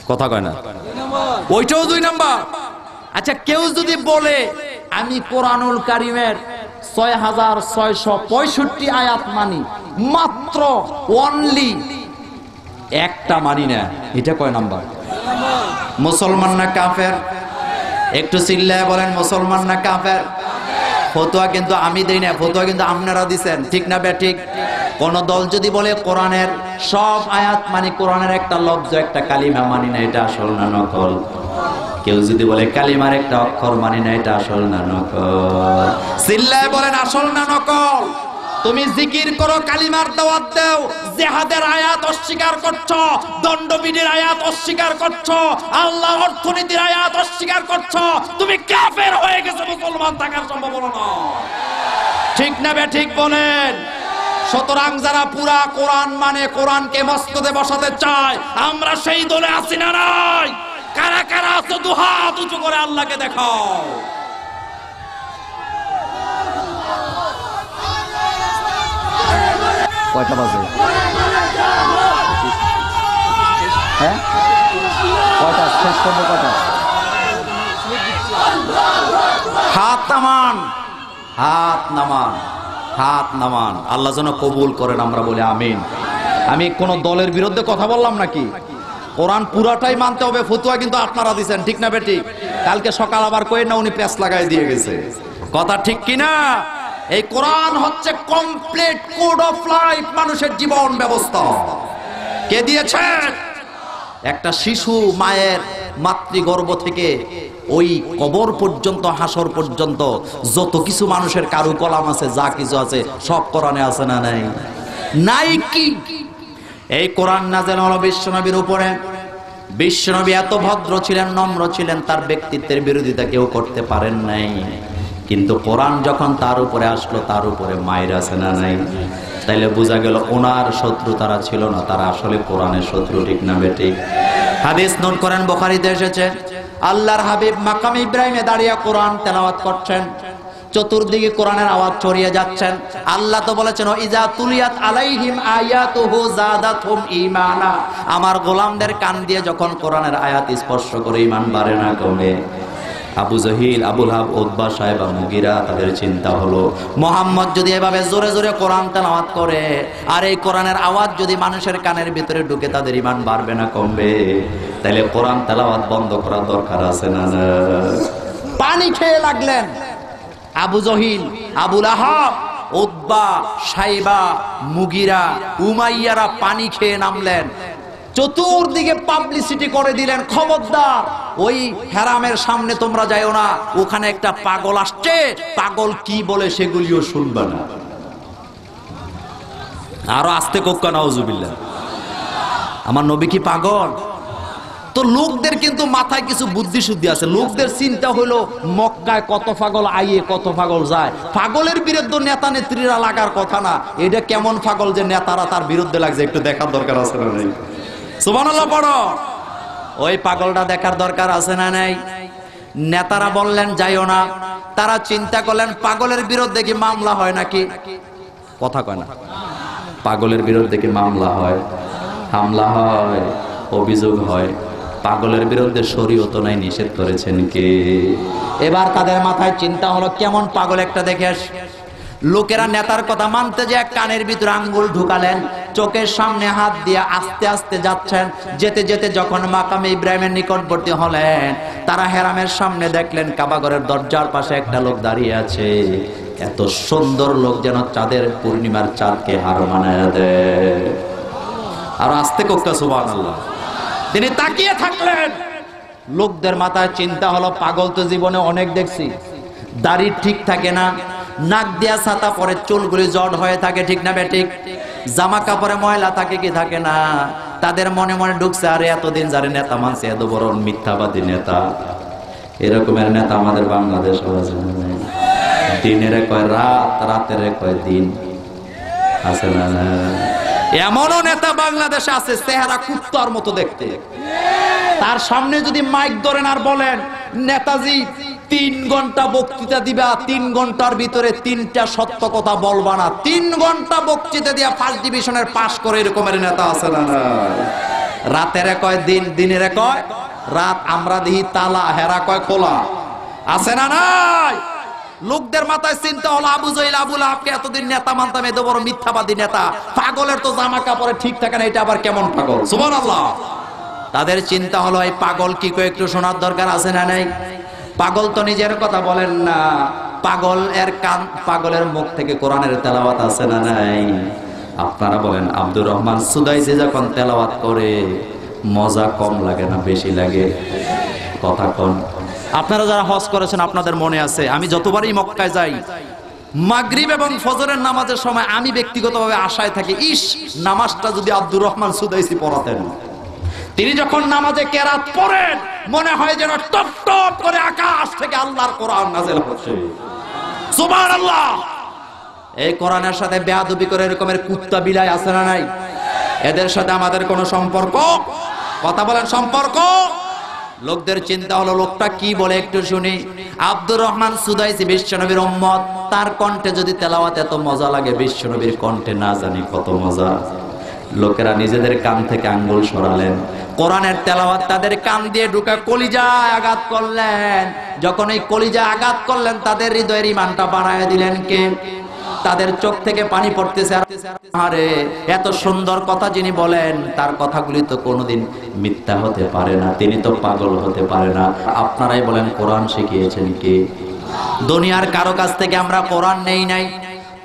কথা কয় না, ওইটাও দুই নাম্বার। আচ্ছা, কেউ যদি বলে আমি কোরআনুল কারীমের ৬,৬৬৫ আয়াত মানি, মাত্র অনলি একটা মানি না, এটা কয় নাম্বার? মুসলমান না কাফের? একটু চিল্লায় বলেন, মুসলমান না কাফের? ফতোয়া কিন্তু আমি দেই না, ফতোয়া কিন্তু আপনারা দিছেন, ঠিক না বেঠিক? কোন দল যদি বলে কোরআনের সব আয়াত মানি, কোরআনের একটা লফজ, একটা কালিমা মানি না, এটা আসল না নকল? কেউ যদি বলে কালিমার একটা অক্ষর মানি না, এটা আসল না নকল? চিল্লায় বলেন, আসল না নকল? তুমি জিকির করো, কালিমার দাওয়াত দাও, জিহাদের আয়াত অস্বীকার করছো, দণ্ডবিধির আয়াত অস্বীকার করছো, আল্লাহ অর্থনীতির আয়াত অস্বীকার করছো, তুমি কাফের হয়ে গেছো, মুসলমান থাকার সম্ভাবনা না, ঠিক না বেঠিক বলেন? সুতরাং যারা পুরা কোরআন মানে, কোরআনকে মসনদে বসাতে চায়, আমরা সেই দলে আছি না নাই? কারা কারা আছো দুহাত উঁচু করে আল্লাহকে দেখাও। কয়টা বাজে? হ্যাঁ, কয়টা শেষ করবো? কয়টা? হাত নামান, হাত নামান, হাত নামান। আল্লাহ যেন কবুল করেন, আমরা বলি আমিন। আমি কোন দলের বিরুদ্ধে কথা বললাম নাকি? কোরআন পুরাটাই মানতে হবে, ফতোয়া কিন্তু আপনারা দিচ্ছেন, ঠিক না বেঠিক? কালকে সকাল আবার কই না উনি পেঁচ লাগাই দিয়ে গেছে, কথা ঠিক কিনা? এই কোরআন হচ্ছে কমপ্লিট কোড অফ লাইফ, মানুষের জীবন ব্যবস্থা। কে দিয়েছেন? একটা শিশু মায়ের মাতৃগর্ভ থেকে ওই কবর পর্যন্ত, হাসর পর্যন্ত যত কিছু মানুষের কারুকলাম আছে, যা কিছু আছে, সব কোরআনে আছে না নাই? নাই কি? এই কোরআন নাযিল হলো বিশ্বনবীর উপরে। বিশ্বনবী এত ভদ্র ছিলেন, নম্র ছিলেন, তার ব্যক্তিত্বের বিরোধিতা কেউ করতে পারেন নাই। কিন্তু কোরআন যখন তার উপরে আসলো, তার উপরে মায়ের আছে না নাই? তাইলে বোঝা গেল ওনার শত্রু তারা ছিল না, তারা আসলে কোরআনের শত্রু, ঠিক না বেঠিক? হাদিস নোট করেন, বুখারীতে এসেছে, আল্লাহর হাবিব মাকাম ইব্রাহিমে দাঁড়িয়ে কোরআন তেলাওয়াত করছেন, চতুর্দিকে কোরআনের আওয়াজ ছড়িয়ে যাচ্ছেন। আল্লাহ তো বলেছেন, ইজা তুলিয়াত আলাইহিম আয়াতুহু যাদাতহুম ঈমানা, আমার গোলামদের কান দিয়ে যখন কোরআনের আয়াত স্পর্শ করে ঈমান বাড়ে না কমে? আবু জহিল, আবু লাহাব, উতবা, সাইবা, মুগীরা, তাদের চিন্তা হলো মুহাম্মদ যদি এভাবে জোরে জোরে কোরআন তেলাওয়াত করে, আর এই কোরআনের আওয়াজ যদি মানুষের কানের ভিতরে ঢুকে, তাদের ঈমান বাড়বে না কমবে? তাইলে কোরআন তেলাওয়াত বন্ধ করার দরকার আছে না? পানি খেয়ে লাগলেন আবু জহিল, আবু লাহাব, উতবা, সাইবা, মুগীরা, উমাইয়ারা পানি খেয়ে নামলেন। চতুর্দিকে পাবলিসিটি করে দিলেন, খবরদার ওই হেরামের সামনে তোমরা যাইও না, ওখানে একটা পাগল আসছে, পাগল কি বলে সেগুলিও শুনবে না। আরো আস্তে কোক্কা, নাউজুবিল্লাহ। আমার নবী কি পাগল? তো লোকদের কিন্তু মাথায় কিছু বুদ্ধি শুদ্ধি আছে। লোকদের চিন্তা হলো মক্কায় কত পাগল আইয়ে কত পাগল যায়, পাগলের বিরুদ্ধে নেতা নেত্রীরা লাগার কথা না। এটা কেমন পাগল যে নেতারা তার বিরুদ্ধে লাগছে, একটু দেখার দরকার আছে না নাই? সুবহানাল্লাহ পড়ো। ওই পাগলটা দেখার দরকার আছে না নাই? নেতারা বললেন যাইও না, তারা চিন্তা করলেন পাগলের বিরুদ্ধে কি মামলা হয় নাকি? কথা কয় না। পাগলের বিরুদ্ধে কি মামলা হয়, হামলা হয়, অভিযোগ হয়? পাগলের বিরুদ্ধে শরীয়ত নাই, নিষেধ করেছেন কে? এবার তাদের মাথায় চিন্তা হলো কেমন পাগল একটা দেখে আস। লোকেরা নেতার কথা মানতে যে কানের ভিতরে আঙ্গুল ঢুকালেন, চোখের সামনে হাত দিয়ে আস্তে আস্তে যাচ্ছেন। যেতে যেতে যখন মাকামে ইব্রাহিমের নিকটবর্তী হলেন, তারা হেরামের সামনে দেখলেন কাবাঘরের দরজার পাশে একটা লোক দাঁড়িয়ে আছে। এত সুন্দর লোক যেন চাঁদের পূর্ণিমার চাঁদকে হার মানায় দেয়। আর আস্তে কোক্কা সুবহানাল্লাহ। তিনি তাকিয়ে থাকলেন। লোকদের মাথায় চিন্তা হলো পাগল তো জীবনে অনেক দেখছি, দাড়ি ঠিক থাকে না, নাক দিয়া ছাতা পরে চুলগুলি জট হয়ে থাকে, ঠিক না বেঠিক? জামা কাপড়ে ময়লা থাকে কি থাকে না? তাদের মনে মনে ঢুকছে আরে এতদিন যারে নেতা মানছে এত বড় মিথ্যাবাদী নেতা। এরকমের নেতা আমাদের বাংলাদেশ আছে না? দিনের কয় রাত, রাতের কয় দিন, আছে না? এমনও নেতা বাংলাদেশে আছে চেহারা কুত্তার মতো দেখতে। তার সামনে যদি মাইক ধরেন আর বলেন নেতাজি 3 ঘন্টা বক্তৃতা দিবা, 3 ঘন্টার ভিতরে 3টা সত্য কথা বলবা না, 3 ঘন্টা বক্তৃতা দিয়া ফার্স্ট ডিভিশনের পাস করে, এরকমের নেতা আছে না? রাতের কয় দিন, দিনের কয় রাত। আমরা দিই তালা, হেরা কয় খোলা, আছে না নাই? লোকদের মাথায় চিন্তা হলো আবু জাহেল আবু লাহাবকে এতদিন নেতা মানতাম, এত বড় মিথ্যাবাদী নেতা। পাগলের তো জামা কাপড়ে ঠিক থাকে না, এটা আবার কেমন পাগল? সুবহানাল্লাহ। তাদের চিন্তা হলো এই পাগল কি কয় একটু শোনার দরকার আছে না নাই? পাগল তো নিজের কথা বলেন না, পাগল এর কান, পাগলের মুখ থেকে কোরআনের তেলাওয়াত আছে না নাই? আপনারা বলেন আব্দুর রহমান সুদাইসি যখন তেলাওয়াত করে মজা কম লাগে না বেশি লাগে? কথা কোন? আপনারা যারা হজ করেছেন আপনাদের মনে আছে, আমি যতবারই মক্কায় যাই মাগরিব এবং ফজরের নামাজের সময় আমি ব্যক্তিগতভাবে আশায় থাকি, ইস নামাজটা যদি আব্দুর রহমান সুদাইসি পড়াতেন। তিনি যখন নামাজে কেরাত পড়েন মনে হয় যেন টপ টপ করে আকাশ থেকে আল্লাহর কোরআন নাযিল হচ্ছে। সুবহানাল্লাহ। এই কোরআনের সাথে বেয়াদবি করে এরকমের কুত্তা বিলাই আছে না নাই? এদের সাথে আমাদের কোনো সম্পর্ক? কথা বলেন সম্পর্ক? লোকদের চিন্তা হলো লোকটা কি বলে একটু শুনি। আব্দুর রহমান সুদাইসি বিশ্বনবীর উম্মত, তার কণ্ঠে যদি তেলাওয়াত এত মজা লাগে, বিশ্বনবীর কণ্ঠে না জানি কত মজা। লোকেরা নিজেদের কান থেকে আঙ্গুল সরালেন, কোরআনের তেলাওয়াত তাদের কান দিয়ে ঢুকে কলিজায় আঘাত করলেন। যখন এই কলিজায় আঘাত করলেন তাদের হৃদয়ের ঈমানটা বাড়ায় দিলেন কে? তাদের চোখ থেকে পানি পড়তেছে। আরে এত সুন্দর কথা যিনি বলেন তার কথাগুলি তো কোনোদিন মিথ্যা হতে পারে না, তিনি তো পাগল হতে পারে না। আপনারাই বলেন কোরআন শিখিয়েছেন কে? দুনিয়ার কারো কাছ থেকে আমরা কোরআন নেই নাই,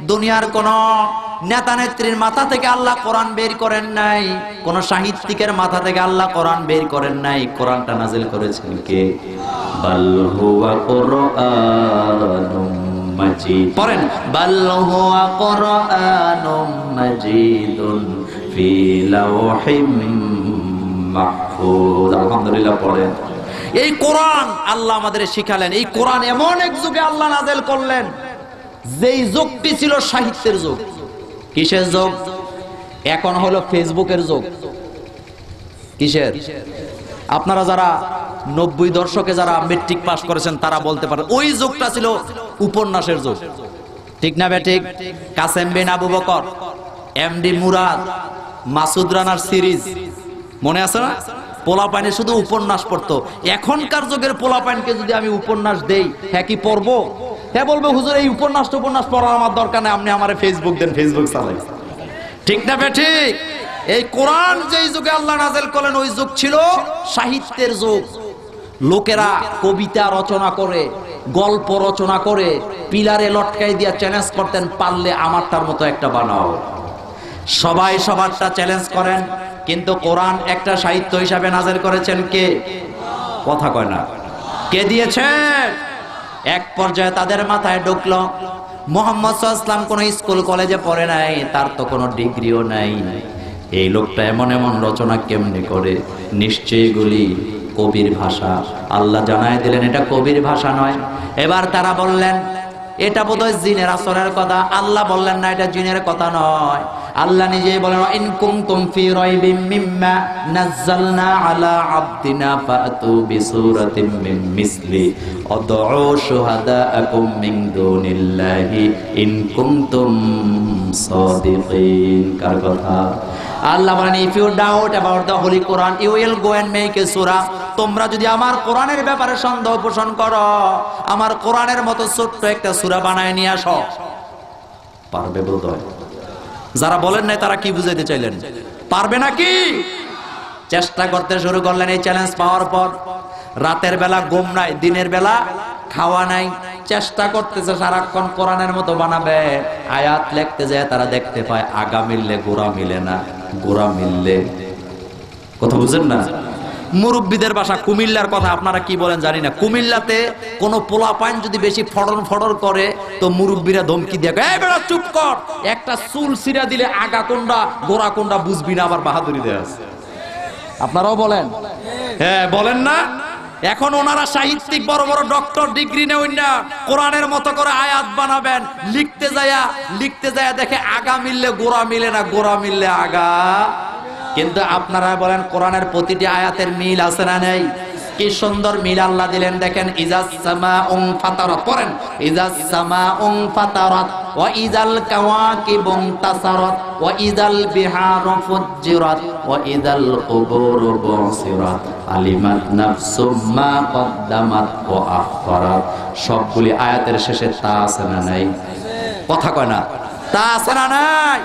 দুনিয়ার কোন নেতা নেত্রীর মাথা থেকে আল্লাহ কোরআন বের করেন নাই, কোন সাহিত্যিকের মাথা থেকে আল্লাহ কোরআন বের করেন নাই। কোরআনটা নাজিল করেছেন কে? বাল হুয়া কুরআনুম মাজিদ। পড়েন বাল হুয়া কুরআনুম মাজিদুন ফি লাওহিম মাহফুজ। আলহামদুলিল্লাহ পড়েন। এই কোরআন আল্লাহ আমাদের শিখালেন। এই কোরআন এমন এক যুগে আল্লাহ নাজিল করলেন যেই যুগটি ছিল সাহিত্যের যুগ। কিসের যুগ? এখন হলো ফেসবুকের যুগ। কিসের? আপনারা যারা 90 দশকে যারা মেট্রিক পাস করেছেন তারা বলতে পারেন ওই যুগটা ছিল উপন্যাসের যুগ, ঠিক না বেঠিক? কাসেম বিন আবু বকর, এমডি মুরাদ, মাসুদ রানার সিরিজ মনে আছে না? পোলাপাইনে শুধু উপন্যাস পড়তো। এখনকার যুগের পোলাপাইনকে যদি আমি উপন্যাস দেই, হ্যাঁ কি পড়বো? হ্যাঁ বলবে হুজুর এই উপন্যাস পড়ার আমার দরকার নেই, আপনি আমারে ফেসবুক দেন, ফেসবুক চালাই, ঠিক না বেঠিক? এই কোরআন যেই যুগে আল্লাহ নাযিল করলেন ওই যুগ ছিল সাহিত্যের যুগ। লোকেরা কবিতা রচনা করে, গল্প রচনা করে পিলারে লটকাই দিয়া চ্যালেঞ্জ করতেন, পারলে আমারটার মতো একটা বানাও। সবাই সবারটা চ্যালেঞ্জ করেন, কিন্তু কোরআন একটা সাহিত্য হিসাবে নাযিল করেছেন কে? কথা কয় না। কে দিয়েছেন? এক পর্যায়ে তাদের মাথায় ঢুকলো মুহাম্মদ সাল্লাল্লাহু আলাইহি ওয়াসাল্লাম কোন স্কুল কলেজে পড়ে নাই, তার তো কোনো ডিগ্রিও নাই, এই লোকটা এমন এমন রচনা কেমনে করে, নিশ্চয়ই এগুলি কবির ভাষা। আল্লাহ জানায় দিলেন এটা কবির ভাষা নয়। এবার তারা বললেন এটা বোধহয় জিনের আসরের কথা। আল্লাহ বললেন না, এটা জিনের কথা নয়। আল্লাহ নিজেই বলেন ইন কুনতুম ফি রাইবিম মিম্মা নাযালনা আলা আবদিনা ফাতু বিসূরাতিম মিন মিসলি আদউ শুহাদাআকুম মিন দুনিল্লাহি ইন কুনতুম সাদিকিন। কার কথা? আল্লাহ বলেন if you doubt about the holy Quran you will go and make a surah. তোমরা যদি আমার কোরআনের ব্যাপারে সন্দেহ পোষণ করো, আমার কোরআনের মতো ছোট্ট একটা সূরা বানায় নিয়ে আসো। পারবে বোধহয়? যারা বলেন নাই তারা কি বুঝাইতে চাইলেন? পারবে নাকি? চেষ্টা করতে শুরু করলেন। এই চ্যালেঞ্জ পাওয়ার পর রাতের বেলা ঘুম নাই, দিনের বেলা খাওয়া নাই, চেষ্টা করতেছে সারাক্ষণ কোরআনের মতো বানাবে। আয়াত লিখতে যায় তারা দেখতে পায় আগা মিললে গোড়া মিলে না, গোড়া মিললে। কথা বুঝেন না? মুরব্বীদের ভাষা, কুমিল্লার কথা আপনারা কি বলেন জানি না। কুমিল্লাতে কোন পোলা পাইন যদি বেশি ফড়র ফড়র করে তো মুরব্বীরা ধমকি দিয়ে এই বেটা চুপ কর, একটা চুল ছিঁড়া দিলে আগা কোনটা গোড়া কোনটা বুঝবি না, আবার বাহাদুরি দেয়া আছে। আপনারাও বলেন? হ্যাঁ বলেন না? এখন ওনারা সাহিত্যিক বড় বড় ডক্টর ডিগ্রি নেন না, কোরআনের মতো করে আয়াত বানাবেন। লিখতে যায় দেখে আগা মিললে গোড়া মিলে না, গোড়া মিললে আগা। কিন্তু আপনারা বলেন কোরআনের প্রতিটি আয়াতের মিল আছে না নেই? কি সুন্দর মিল আল্লাহ দিলেন। দেখেন ইজাস সামাউন ফাতারাত, পড়েন ইজাস সামাউন ফাতারাত ওয়া ইজাল কাওয়াকিবুন তাসারাত ওয়া ইজাল বিহারু ফুজ্জিরাত ওয়া ইজাল কুবুরু বুসিরাত আলিমাত নাফসুম মা কদ্দামাত ওয়া আখখারাত। সবগুলি আয়াতের শেষে তা আছে না নাই? কথা কয় না? তা আছে না নাই?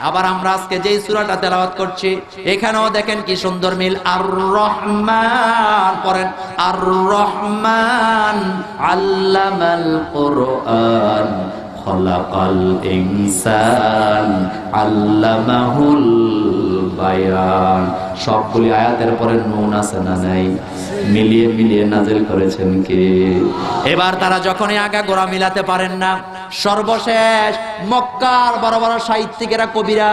আবার আমরা আজকে যেই সূরাটা তেলাওয়াত করছি এখানেও দেখেন কি সুন্দর মিল। আর রহমান, পড়েন আর রহমান আল্লামাল কুরআন খলাকাল ইনসান আল্লামাহুল বায়ান। সবগুলি আয়াতের পরে নুন আছে না নাই? মিলিয়ে মিলিয়ে নাজিল করেছেন কে? এবার তারা যখনই আগা গোড়া মিলাতে পারেন না, সর্বশেষ মক্কার বড় বড় সাহিত্যিকেরা, কবিরা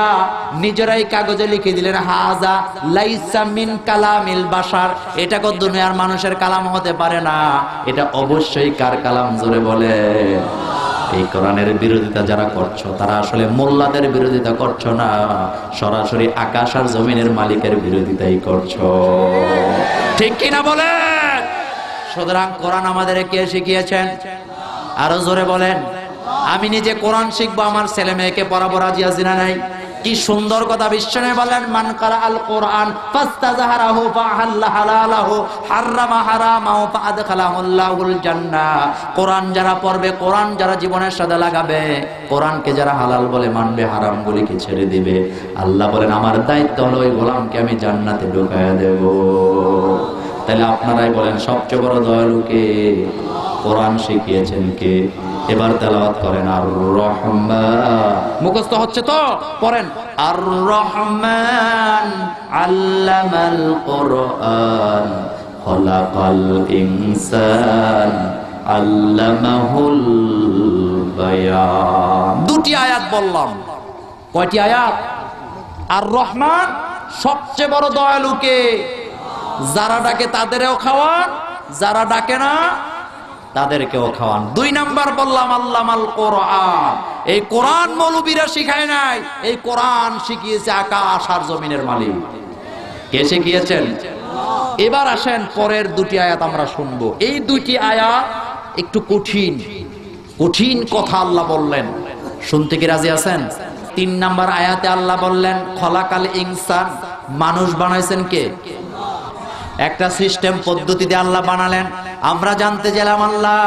নিজেরাই কাগজে লিখে দিলেন হাজা লাইসা মিন কালামিল বাশার। এটা কো দুনিয়ার মানুষের কালাম হতে পারে না, এটা অবশ্যই কার কালাম? জোরে বলে। এই কোরআনের বিরোধিতা যারা করছো তারা আসলে মোল্লাদের বিরোধিতা করছো না, সরাসরি আকাশ আর জমিনের মালিকের বিরোধিতাই করছো। ঠিক কিনা বলেন? সুতরাং কোরআন আমাদের কে শিখিয়েছেন? আরো জোরে বলেন। আমি নিজে কোরআন শিখবো, আমার ছেলে মেয়েকে পড়াবো, রাজি আছি না নাই? কি সুন্দর কথা বিশ্বনে বলেন মান কারা আল কোরআন ফাস্তাযহারাহু ফাহাল্লা হালালাহু হারামা হারামাহু ফাআদখালাহুল্লাহুল জান্নাহ। কোরআন যারা পড়বে, কোরআন যারা জীবনের সাথে লাগাবে, কোরআনকে যারা হালাল বলে মানবে, হারামগুলিকে ছেড়ে দিবে, আল্লাহ বলেন আমার দায়িত্ব হলো ওই গোলামকে আমি জান্নাতে ঢুকায়া দেব। তাহলে আপনারাই বলেন সবচেয়ে বড় দয়ালু কে? কোরআন শিখিয়েছেন কে? এবার তেলাওয়াত করেন আর রহমান। মুখস্থ হচ্ছে তো? পড়েন আর রহমান আল্লামাল কুরআন খলাকাল ইনসান আল্লামাহুল বায়ান। দুটি আয়াত বললাম। কয়টি আয়াত? আর রহমান সবচেয়ে বড় দয়ালু কে? যারা ডাকে তাদেরও খাওয়ান, যারা ডাকে না তাদেরকেও খাওয়ান। 2 নাম্বার বললাম আল্লামাল কোরআন। এই কোরআন মৌলবীরা শিখায় নাই, এই কোরআন শিখিয়েছে আকাশ আর জমিনের মালিক। কে শিখিয়েছেন? এবার আসেন পরের 2টি আয়াত আমরা শুনবো। এই 2টি আয়াত একটু কঠিন কঠিন কথা আল্লাহ বললেন। শুনতে কি রাজি আছেন? 3 নাম্বার আয়াতে আল্লাহ বললেন খলাকাল ইনসান, মানুষ বানাইছেন কে? একটা সিস্টেম পদ্ধতিতে আল্লাহ বানালেন। আমরা জানতে চাইলাম আল্লাহ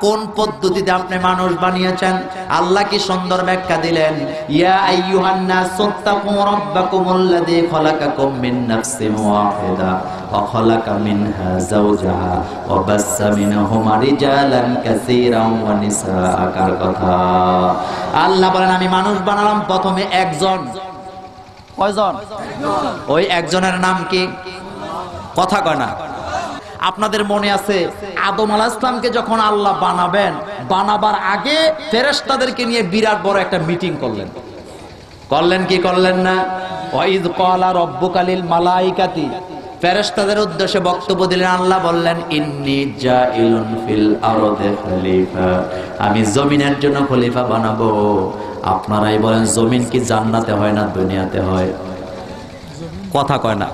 কোন পদ্ধতিতে আপনি মানুষ বানিয়েছেন? আল্লাহ কি সুন্দর ব্যাখ্যা দিলেন। ইয়া আইয়ুহান নাস তাকু রাব্বাকুমুল্লাযী খলাকাকুম মিন নাফসিন ওয়াহিদা ওয়া খলাকা মিনহা যাওজাহা ওয়া বাসসা মিনহুমা রিজালান কাসীরান ওয়া নিসা। কার কথা? আল্লাহ বলেন আমি মানুষ বানালাম প্রথমে একজন। কয়জন? ওই একজনের নাম কি? কথা কয় না। আপনাদের মনে আছে আদম আলাইহিস সালামকে যখন আল্লাহ বানাবেন, বানাবার আগে ফেরেশতাদেরকে নিয়ে বিরাট বড় একটা মিটিং করলেন কি করলেন না? ওয়াইদ ক্বালা রাব্বুকা লিল মালাইকাতি, ফেরেশতাদের উদ্দেশ্যে বক্তব্য দিলেন। আল্লাহ বললেন ইন্নী জাইলুন ফিল আরদি খলিফা, আমি জমিনের জন্য খলিফা বানাবো। আপনারাই বলেন জমিন কি জান্নাতে হয় না দুনিয়াতে হয়? কথা কয় না।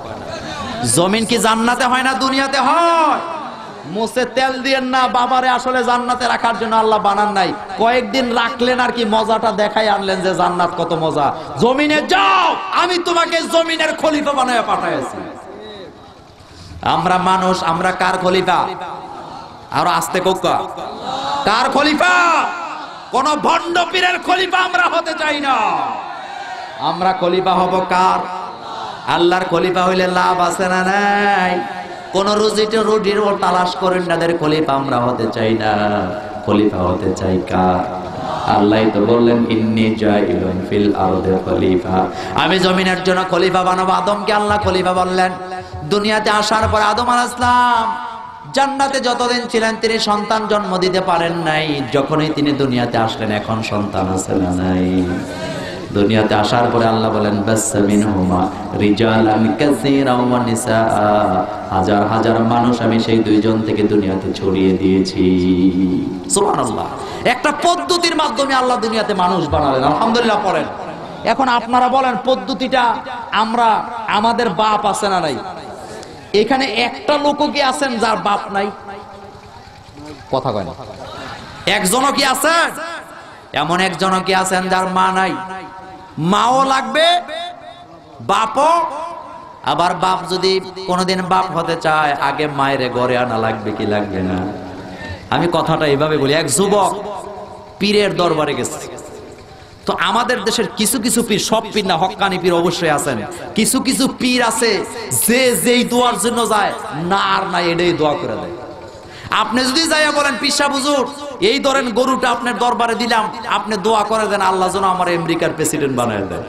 জমিন কি জান্নাতে হয় না দুনিয়াতে হয়? মুছে তেল দিয়েন না, বাবারে আসলে জান্নাতে রাখার জন্য আল্লাহ বানান নাই, কয়েকদিন রাখলেন আর কি, মজাটা দেখাই আনলেন যে জান্নাত কত মজা। জমিনে যাও, আমি তোমাকে জমিনের খলিফা বানায় পাঠাইছি। আমরা মানুষ, আমরা কার খলিফা? আর আস্তে কোকা, কার খলিফা? কোন ভণ্ড পীরের খলিফা আমরা হতে চাই না। আমরা খলিফা হব কার? আল্লাহর খলিফা হইলে লাভ আছে না নাই? কোন রুজির ও তালাশ করেন না, খলিফা আমরা হতে চাই না। খলিফা হতে চাই কার? আল্লাহ তো বললেন ইন্নী জাইলুন ফিল আরদি খলিফা, আমি জমিনের জন্য খলিফা বানাবো। আদমকে আল্লাহ খলিফা বললেন। দুনিয়াতে আসার পর আদম আলাইহিস সালাম জান্নাতে যতদিন ছিলেন তিনি সন্তান জন্ম দিতে পারেন নাই। যখনই তিনি দুনিয়াতে আসলেন এখন সন্তান আছে না নাই? দুনিয়াতে আসার পরে আল্লাহ বলেন বাসসা মিনহুমা রিজালান কাসীরান ওয়া নিসা, হাজার হাজার মানুষ আমি সেই দুইজন থেকে দুনিয়াতে ছড়িয়ে দিয়েছি। সুবহানাল্লাহ। একটা পদ্ধতির মাধ্যমে আল্লাহ দুনিয়াতে মানুষ বানালেন। আলহামদুলিল্লাহ পড়েন। এখন আপনারা বলেন পদ্ধতিটা আমরা, আমাদের বাপ আছে না নাই? এখানে একটা লোকও কি আছেন যার বাপ নাই? কথা কয় না। একজনও কি আছেন? এমন একজনও কি আছেন যার মা নাই? মাও লাগবে, বাপও। আবার বাপ যদি কোনোদিন বাপ হতে চায় আগে মায়ের ঘরে আনা লাগবে কি লাগবে না? আমি কথাটা এইভাবে বলি। এক যুবক পীরের দরবারে গেছে। তো আমাদের দেশের কিছু কিছু পীর, সব পীর না, হক্কানি পীর অবশ্যই আছেন। কিছু কিছু পীর আছে যে যেই দোয়ার জন্য যায় না আর না এটাই দোয়া করে দেয়। আপনি যদি যাইয়া বলেন পীর সাহেব হুজুর এই ধরেন গরুটা আপনার দরবারে দিলাম, আপনি দোয়া করে দেন আল্লাহ যেন আমার আমেরিকার প্রেসিডেন্ট বানায় দেয়,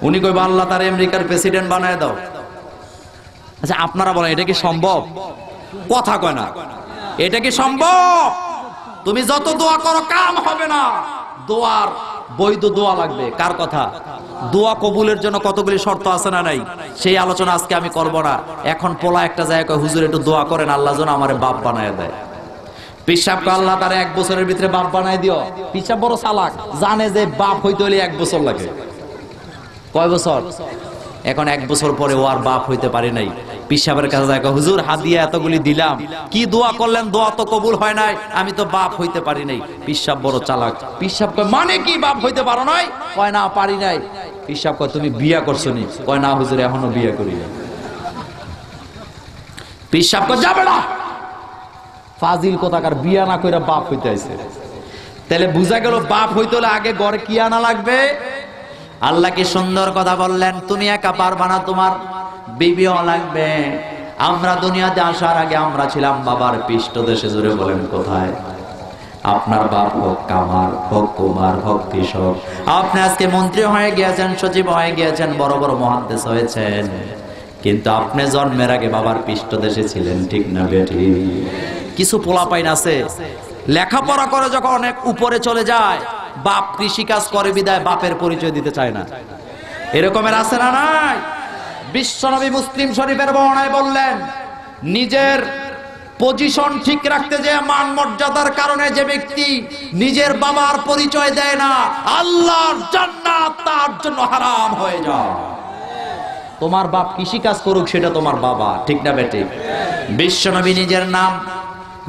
উনি কইবা আল্লাহ তার আমেরিকার প্রেসিডেন্ট বানায় দাও। আচ্ছা আপনারা বলেন এটা কি সম্ভব? কথা কয় না। এটা কি সম্ভব? তুমি যত দোয়া করো কাম হবে না। দোয়ার বৈধ দোয়া লাগবে। কার কথা? দোয়া কবুলের জন্য কতগুলি শর্ত আছে না নাই? সেই আলোচনা আজকে আমি করব না। এখন পোলা একটা জায়গায় হুজুর একটু দোয়া করেন আল্লাহ যেন আমারে বাপ বানায় দেয়। পিসাবকে আল্লাহ তার 1 বছরের ভিতরে বাপ বানায় দিও। পিসাব বড় চালাক, জানে যে বাপ হইতে হলে 1 বছর লাগে। কয় বছর? এখন 1 বছর পরে ও আর বাপ হইতে পারে নাই। পিসাবের কাছে যায় হুজুর হাদিয়া এতগুলি দিলাম, কি দোয়া করলেন? দোয়া তো কবুল হয় নাই, আমি তো বাপ হইতে পারি নাই। পিসাব বড় চালাক। পিসাব কয় মানে কি বাপ হইতে পারো নাই? কয় না পারি নাই। পিসাব কয় তুমি বিয়া করছো নি? কয় না হুজুর এখনো বিয়া করি না। পিসাব কয় যাবে না, ফাজিল কোথাকার, বিয়া না কইরা বাপ হইতে আইছে। তাহলে বুঝা গেল বাপ হইতে হলে আগে ঘরে কি আনা লাগবে? আল্লাহ কি সুন্দর কথা বললেন, তুমি একা পারবা না, তোমার বিবিও লাগবে। আমরা দুনিয়াতে আসার আগে আমরা ছিলাম বাবার পৃষ্ঠদেশে। জুড়ে বলেন কোথায়? আপনার বাপ হোক কামার, হোক কুমার, হোক কৃষক, আপনি আজকে মন্ত্রী হয়ে গিয়েছেন, সচিব হয়ে গিয়েছেন, বড় বড় মুহাদ্দিস হয়েছেন, কিন্তু আপনি জন্মের আগে বাবার পৃষ্ঠদেশে ছিলেন, ঠিক না বেটি? কিছু পোলাপাইন আছে লেখাপড়া করে যখন অনেক উপরে চলে যায়, বাপ কৃষিকাজ করে বিদায় বাপের পরিচয় দিতে চায় না। এরকমের আছে না নাই? বিশ্বনবী মুসলিম শরীফের বর্ণনায় বললেন, নিজের পজিশন ঠিক রাখতে যে মান মর্যাদার কারণে যে ব্যক্তি নিজের বাবার পরিচয় দেয় না, আল্লাহর জান্নাত তার জন্য হারাম হয়ে যায়। তোমার বাপ কৃষিকাজ করুক, সেটা তোমার বাবা, ঠিক না বেটি? বিশ্বনবী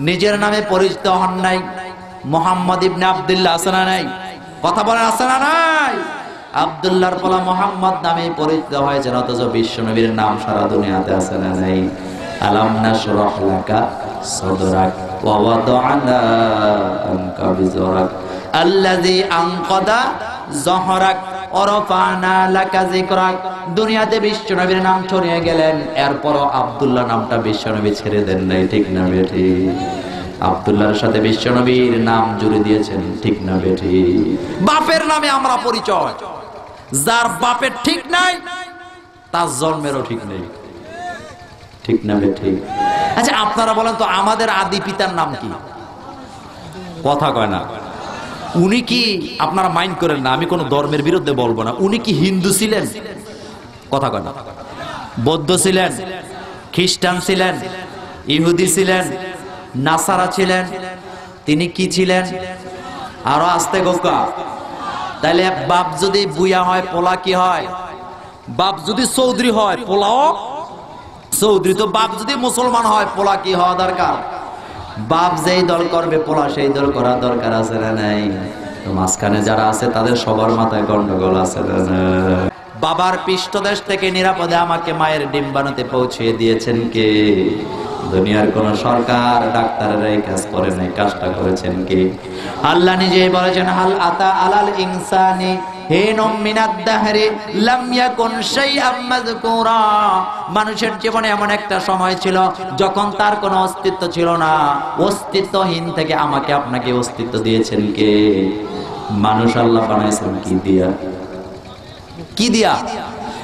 নিজের নামে পরিচিত হন নাই। মুহাম্মদ ইবনে আব্দুল্লাহ আছে না নাই? কথা বলেন আছে না নাই? আব্দুল্লাহর পোলা মুহাম্মদ নামে পরিচিত হয়েছেন, অথচ বিশ্বনবীর নাম সারা দুনিয়াতে আছে না নাই? আলাম নাশরাহ লাকা সাদরাক ওয়া ওয়াদা'না আনকা বিজরাক আল্লাযী আনকাদা যহরাক ওয়া রাফা'না লাকা যিকরাক। দুনিয়াতে বিশ্বনবীর নাম ছড়িয়ে গেলেন, এরপরও আব্দুল্লাহ নামটা বিশ্বনবী ছেড়ে দেন নাই, ঠিক না বেটি? আব্দুল্লাহর সাথে বিশ্বনবীর নাম জুড়ে দিয়েছেন, ঠিক না বেটি? বাপের নামে আমরা পরিচয়। যার বাপের ঠিক নাই তার জন্মেরও ঠিক নেই, ঠিক না বেটি? আচ্ছা আপনারা বলেন তো আমাদের আদি পিতার নাম কি? কথা কয় না। উনি কি, আপনারা মাইন্ড করেন না, আমি কোন ধর্মের বিরুদ্ধে বলবো না, উনি কি হিন্দু ছিলেন? কথা কয় না। বৌদ্ধ ছিলেন, খ্রিস্টান ছিলেন, ইহুদি ছিলেন, নাসারা ছিলেন, তিনি কি ছিলেন? আরো আস্তে গোকা। তাইলে বাপ যদি বুয়া হয় পোলা কি হয়? বাপ যদি চৌধুরী হয় পোলাও চৌধুরী। তো বাপ যদি মুসলমান হয় পোলা কি হওয়া দরকার? বাপ যেই দল করবে পোলা সেই দল করা দরকার আছে না নাই? তো মাঝখানে যারা আছে তাদের সবার মাথায় গন্ডগোল আছে না নাই? বাবার পৃষ্ঠদেশ থেকে নিরাপদে আমাকে মায়ের ডিম্বাণুতে পৌঁছিয়ে দিয়েছেন কে? দুনিয়ার কোন সরকার ডাক্তাররা এই কাজ করে নাই, কাজটা করেছেন কে? আল্লাহ নিজেই বলেছেন, হাল আতা আলাল ইনসানি হিনুম মিনাদ দাহরি লাম ইয়াকুন শাইআম মাযকুরা। মানুষের জীবনে এমন একটা সময় ছিল যখন তার কোনো অস্তিত্ব ছিল না। অস্তিত্বহীন থেকে আমাকে আপনাকে অস্তিত্ব দিয়েছেন কে? মানুষ আল্লাহ বানাইছেন কি দিয়া? কি দিয়া?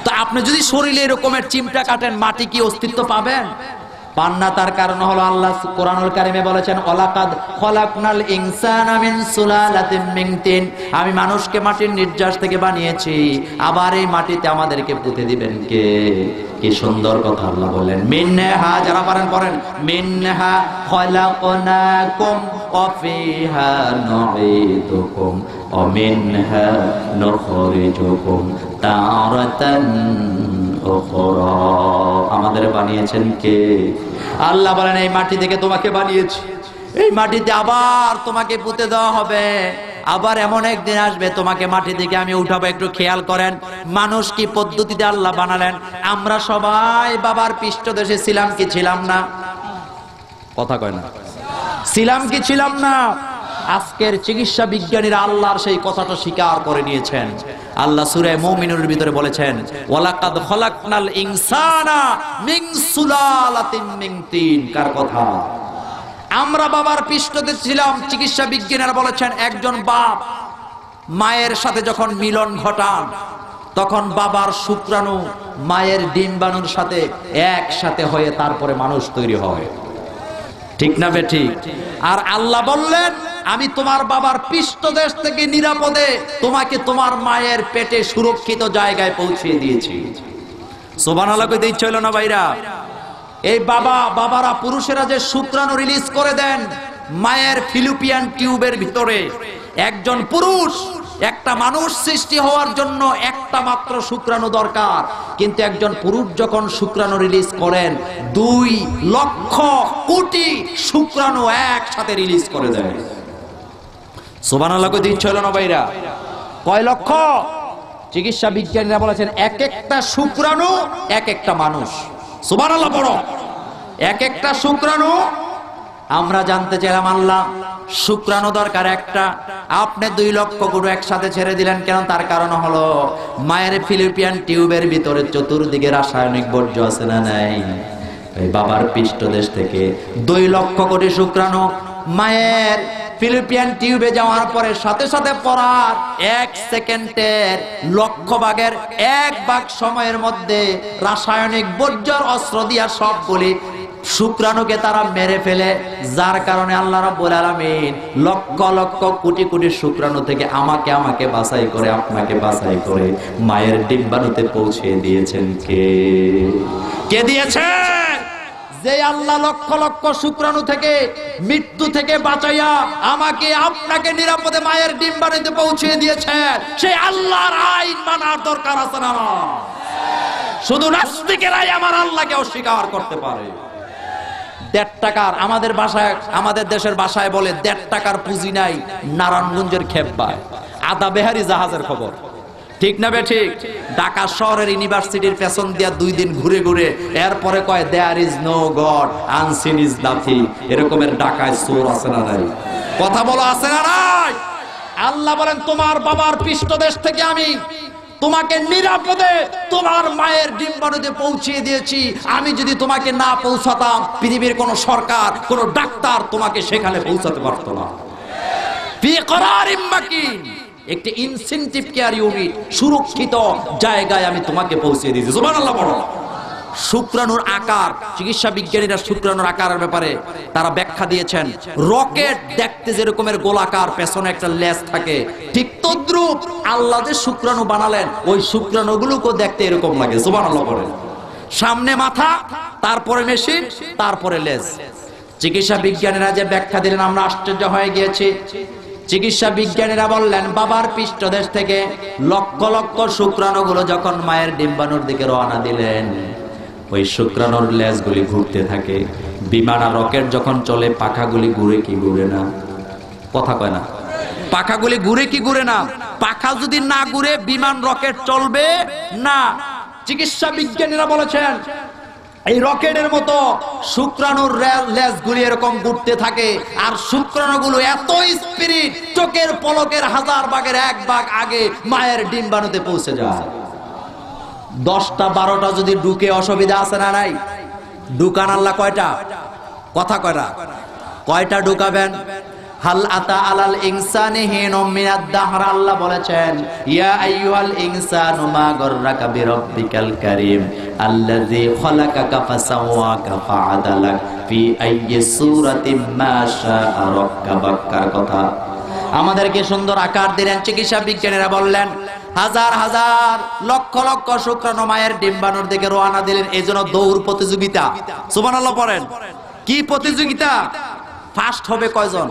তো আপনি যদি শরীরে এরকমের চিমটা কাটেন, মাটি কি অস্তিত্ব পাবেন? পান না। তার কারণ হলো আল্লাহ কোরআনুল কারিমে বলেছেন, ওয়ালাকাদ খলাকনাল ইনসানা মিন সুলালাতিন মিন তিন। আমি মানুষকে মাটির নির্যাস থেকে বানিয়েছি, আবার এই মাটিতে আমাদেরকে পুঁতে দিবেন কে? কি সুন্দর কথা আল্লাহ বলেন। মিনহা, যারা পারেন পড়েন, মিনহা খলাকনাকুম ওয়া ফিহা নুঈদুকুম ওয়া মিনহা নুখরিজুকুম তারাতান উখরা। আমাদের বানিয়েছেন কে? আল্লাহ বলেন, এই মাটি থেকে তোমাকে বানিয়েছি, এই মাটিতে আবার তোমাকে পুঁতে দেওয়া হবে। আবার এমন একদিন আসবে তোমাকে মাটি থেকে আমি উঠাবো। একটু খেয়াল করেন, মানুষ কি পদ্ধতিতে আল্লাহ বানালেন? আমরা সবাই বাবার পৃষ্ঠদেশে ছিলাম কি ছিলাম না? কথা কয় না। ছিলাম কি ছিলাম না? আজকের চিকিৎসা বিজ্ঞানীরা আল্লাহর সেই কথাটা স্বীকার করে নিয়েছেন। আল্লাহ সূরা মুমিনুর ভিতরে বলেছেন, ওয়ালাকাদ খলাকনাল ইনসানা মিন সুলালাতিন মিন তিন। কার কথা? আমরা বাবার পৃষ্ঠদেশে ছিলাম। চিকিৎসা বিজ্ঞানীরা বলেছেন, একজন বাপ মায়ের সাথে যখন মিলন ঘটান তখন বাবার শুক্রাণু মায়ের ডিম্বাণুর সাথে একসাথে হয়ে তারপরে মানুষ তৈরি হয়। ঠিক না বেঠিক? আর আল্লাহ বললেন, আমি তোমার বাবার পৃষ্ঠদেশ থেকে নিরাপদে তোমাকে তোমার মায়ের পেটে সুরক্ষিত জায়গায় পৌঁছিয়ে দিয়েছি। সুবহানাল্লাহ কইতে ইচ্ছে হলো না ভাইরা? এই বাবারা পুরুষেরা যে শুক্রাণু রিলিজ করে দেন মায়ের ফিলিপিয়ান টিউবের ভিতরে, একজন পুরুষ একটা মানুষ সৃষ্টি হওয়ার জন্য একটা মাত্র শুক্রাণু দরকার, কিন্তু একজন পুরুষ যখন শুক্রাণু রিলিজ করেন 2 লক্ষ কোটি শুক্রাণু একসাথে রিলিজ করে দেয়। সুবহানাল্লাহ কইতে ইচ্ছে হলো না ভাইরা? কয় লক্ষ? চিকিৎসা বিজ্ঞানীরা বলেছেন এক একটা শুক্রাণু এক একটা মানুষ। সুবহানাল্লাহ পড়ো। এক একটা শুক্রাণু। আমরা জানতে চাইলাম, আল্লাহ শুক্রাণু দরকার একটা, আপনি 2 লক্ষ গরু একসাথে ছেড়ে দিলেন কেন? তার কারণ হলো মায়ের ফিলিপিয়ান টিউবের ভিতরে চতুর্দিকে রাসায়নিক বর্জ্য আছে না নাই? এই বাবার পৃষ্ঠদেশ থেকে 2 লক্ষ কোটি শুক্রাণু মায়ের ফিলিপিয়ান টিউবে যাওয়ার পরে সাথে সাথে পড়ার 1 সেকেন্ডের লক্ষ ভাগের 1 ভাগ সময়ের মধ্যে রাসায়নিক বর্জ্যর অস্ত্র দিয়া সবগুলি শুক্রাণুকে তারা মেরে ফেলে, যার কারণে আল্লাহ রাব্বুল আলামিন লক্ষ লক্ষ কোটি কোটি শুক্রাণু থেকে আমাকে বাছাই করে, আপনাকে বাছাই করে মায়ের ডিম্বাণুতে পৌঁছে দিয়েছেন কে? কে দিয়েছেন? যে আল্লাহ লক্ষ লক্ষ শুক্রাণু থেকে, মৃত্যু থেকে বাঁচাইয়া আমাকে আপনাকে নিরাপদে মায়ের ডিম্বাণুতে পৌঁছে দিয়েছেন, সেই আল্লাহর আইন মানার দরকার আছে না? শুধু নাস্তিকেরাই আমার আল্লাহকে অস্বীকার করতে পারে। 1.5 টাকার, আমাদের ভাষায়, আমাদের দেশের ভাষায় বলে 1.5 টাকার পুঁজি নাই নারায়ণগঞ্জের খেপবায়। আদা বেহারি জাহাজের খবর। ঠিক না বেঠিক? ঢাকা শহরের ইউনিভার্সিটির পেছন দিয়া 2 দিন ঘুরে ঘুরে এরপরে কয় there is no God, unseen is nothing. এরকমের ঢাকায় চোর আছে না নাই? কথা বলো, আছে না নাই? আল্লাহ বলেন, তোমার বাবার পৃষ্ঠদেশ থেকে আমি তোমাকে নিরাপদে তোমার মায়ের ডিম্বাণুতে পৌঁছিয়ে দিয়েছি। আমি যদি তোমাকে না পৌঁছাতাম, পৃথিবীর কোন সরকার, কোন ডাক্তার তোমাকে সেখানে পৌঁছাতে পারতো না। ফি করারিম মাকিন, একটি ইনসেনটিভ কেয়ার ইউনিট, সুরক্ষিত জায়গায় আমি তোমাকে পৌঁছে দিয়েছি। সুবহানাল্লাহ বলো। শুক্রাণুর আকার, চিকিৎসা বিজ্ঞানীরা শুক্রাণুর আকারের ব্যাপারে তারা ব্যাখ্যা দিয়েছেন। রকেট দেখতে যেরকমের গোলাকার, পেছনে একটা লেজ থাকে, ঠিক তদ্রূপ আল্লাহ যে শুক্রাণু বানালেন ওই শুক্রাণুগুলোকে দেখতে এরকম লাগে। সুবহানাল্লাহ বলেন। সামনে মাথা, তারপরে মেশিন, তারপরে লেজ। চিকিৎসা বিজ্ঞানীরা যে ব্যাখ্যা দিলেন আমরা আশ্চর্য হয়ে গিয়েছি। চিকিৎসা বিজ্ঞানীরা বললেন বাবার পৃষ্ঠদেশ থেকে লক্ষ লক্ষ শুক্রাণুগুলো যখন মায়ের ডিম্বাণুর দিকে রওনা দিলেন, ওই শুক্রাণুর লেজগুলি ঘুরতে থাকে। বিমান আর রকেট যখন চলে পাখাগুলি ঘুরে কি ঘুরে না? কথা কয় না? পাখাগুলি ঘুরে কি ঘুরে না? পাখা যদি না ঘুরে বিমান রকেট চলবে না। চিকিৎসা বিজ্ঞানীরা বলেছেন এই রকেটের মতো শুক্রাণুর লেজগুলি এরকম ঘুরতে থাকে, আর শুক্রাণুগুলো এত স্পিরিট চোখের পলকের 1000 ভাগের 1 ভাগ আগে মায়ের ডিম্বাণুতে পৌঁছে যায়। 10টা 12টা যদি ঢুকে অসুবিধা আছে না নাই? ঢুকান আল্লাহ কয়টা? কথা কয়টা? কয়টা ঢুকাবেন? হাল আতা আলাল ইনসানি হিনুম মিনাদ দাহর, আল্লাহ বলেছেন ইয়া আইয়ুহাল ইনসানু মা গাররাকা বিরাব্বিকাল কারীম আল্লাযী খালাকাকা ফাসাওয়াকা ফাআদালাক ফি আইয়ি সূরাতিন মা শাআ রাক্কাবাকার কথা। আমাদেরকে সুন্দর আকার দিলেন। চিকিৎসা বিজ্ঞানীরা বললেন হাজার হাজার লক্ষ লক্ষ শুক্রাণু মায়ের ডিম্বাণুর দিকে রওনা দিলেন। এজন্য দৌড় প্রতিযোগিতা। সুবহানাল্লাহ পড়েন। কি প্রতিযোগিতা? ফার্স্ট হবে কয়জন?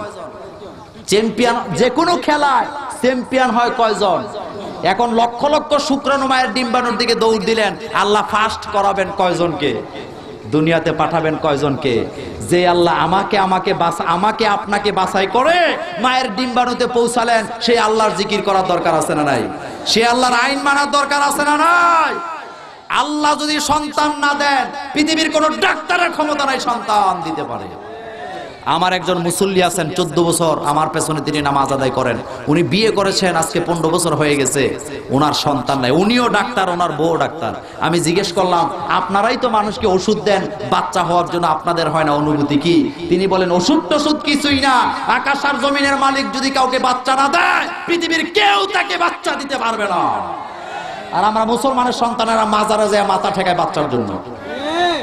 চ্যাম্পিয়ন। যে কোনো খেলায় চ্যাম্পিয়ন হয় কয়জন? এখন লক্ষ লক্ষ শুক্রাণু মায়ের ডিম্বাণুর দিকে দৌড় দিলেন, আল্লাহ ফার্স্ট করাবেন কয়জনকে? দুনিয়াতে পাঠাবেন কয়জনকে? যে আল্লাহ আমাকে আপনাকে বাছাই করে মায়ের ডিম্বাণুতে পৌঁছালেন, সেই আল্লাহর জিকির করার দরকার আছে না নাই? সে আল্লাহর আইন মানার দরকার আছে না নাই? আল্লাহ যদি সন্তান না দেন, পৃথিবীর কোন ডাক্তারের ক্ষমতা নাই সন্তান দিতে পারে। আমার একজন মুসল্লি আছেন 14 বছর আমার পেছনে তিনি নামাজ আদায় করেন। উনি বিয়ে করেছেন, আজকে 15 বছর হয়ে গেছে, ওনার সন্তান নাই। উনিও ডাক্তার, ওনার বউ ডাক্তার। আমি জিজ্ঞেস করলাম আপনারাই তো মানুষকে ওষুধ দেন বাচ্চা হওয়ার জন্য, আপনাদের হয় না অনুভূতি কি? তিনি বলেন ওষুধ টষুধ কিছুই না, আকাশ আর জমিনের মালিক যদি কাউকে বাচ্চা না দেয়, পৃথিবীর কেউ তাকে বাচ্চা দিতে পারবে না। আর আমরা মুসলমানের সন্তানেরা মাজারে যায় মাথা ঠেকায় বাচ্চার জন্য।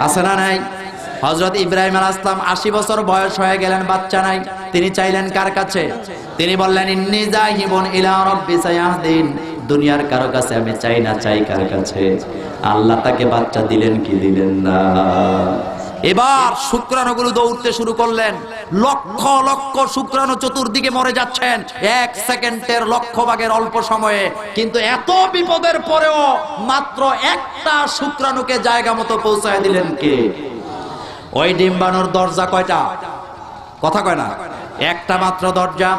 আছে না নাই? হযরত ইব্রাহিম আলাইহিস সালাম 80 বছর বয়স হয়ে গেলেন, বাচ্চা নাই। তিনি চাইলেন কার কাছে? তিনি বললেন ইন্নী যাহিবুন ইলা রাব্বি সায়াহদিন, দুনিয়ার কারো কাছে আমি চাই না, চাই কার কাছে? আল্লাহ তাকে বাচ্চা দিলেন কি দিলেন না? এবার শুক্রাণুগুলো দৌড়তে শুরু করলেন। লক্ষ লক্ষ শুক্রাণু চতুর্দিকে মরে যাচ্ছেন 1 সেকেন্ডের লক্ষ ভাগের অল্প সময়ে। কিন্তু এত বিপদের পরেও মাত্র একটা শুক্রাণুকে জায়গা মতো পৌঁছায় দিলেন কে? ওই ডিম্বাণুর দরজা কয়টা? কথা কয় না? একটা মাত্র দরজা।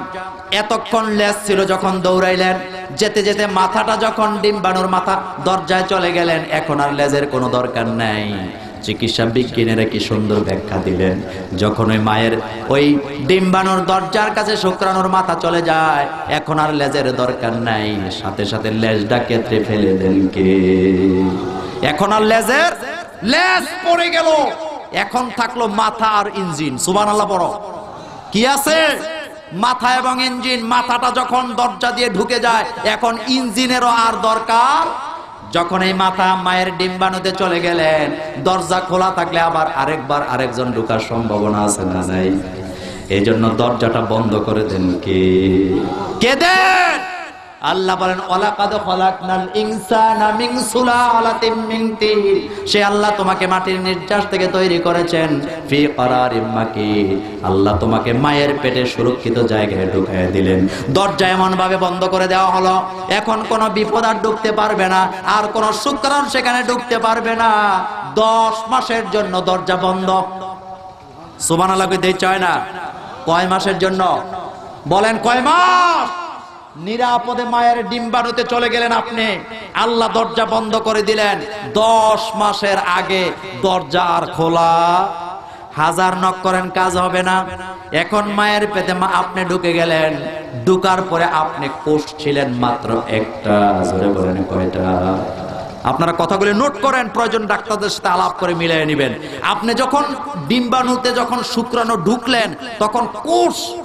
এতক্ষণ লেজ ছিল, যখন দৌড়াইলেন যেতে যেতে মাথাটা যখন ডিম্বাণুর মাথা দরজায় চলে গেলেন, এখন আর লেজের কোনো দরকার নাই। চিকিৎসা বিজ্ঞানীরা কি সুন্দর ব্যাখ্যা দিলেন। যখন ওই মায়ের ওই ডিম্বাণুর দরজার কাছে শুক্রাণুর মাথা চলে যায়, এখন আর লেজের দরকার নাই। সাথে সাথে লেজটা কেটে ফেলে দেন কে? এখন আর লেজ পড়ে গেল, এখন থাকলো মাথা আর ইঞ্জিন। সুবহানাল্লাহ বড় কি আছে? মাথা এবং ইঞ্জিন। মাথাটা যখন দরজা দিয়ে ঢুকে যায়, এখন ইঞ্জিনেরও আর দরকার। যখন এই মাথা মায়ের ডিম্বাণুতে চলে গেলেন, দরজা খোলা থাকলে আবার আরেকবার আরেকজন ঢোকার সম্ভাবনা আছে না নাই? এই জন্য দরজাটা বন্ধ করে দেন কে দেন? আল্লাহ বলেন ওয়ালাকাদ খালাকনাল ইনসানা মিন সুলালাতিন মিন তিন, সে আল্লাহ তোমাকে মাটির নির্যাস থেকে তৈরি করেছেন। ফি ক্বারারিম মাকিন, আল্লাহ তোমাকে মায়ের পেটে সুরক্ষিত জায়গায় ঢুকিয়ে দিলেন। দরজা এমন ভাবে বন্ধ করে দেওয়া হলো, এখন কোনো বিপদ আর ঢুকতে পারবে না, আর কোনো শুক্রাণু সেখানে ঢুকতে পারবে না। 10 মাসের জন্য দরজা বন্ধ। সুবহানাল্লাহ কইতে চায় না? কয় মাসের জন্য বলেন? কয় মাস? নিরাপদে মায়ের ডিম্বাণুতে চলে গেলেন আপনি, আল্লাহ দরজা বন্ধ করে দিলেন। 10 মাসের আগে দরজা আর খোলা। হাজার নক করেন কাজ হবে না। এখন মায়ের পেটে আপনি ঢুকে গেলেন, ঢুকার পরে আপনি কোষ ছিলেন মাত্র একটা। জোরে বলেন কয়টা? আপনারা কথাগুলো নোট করেন, প্রয়োজন ডাক্তারদের সাথে আলাপ করে মিলিয়ে নেবেন। আপনি যখন ডিম্বাণুতে যখন শুক্রাণু ঢুকলেন, তখন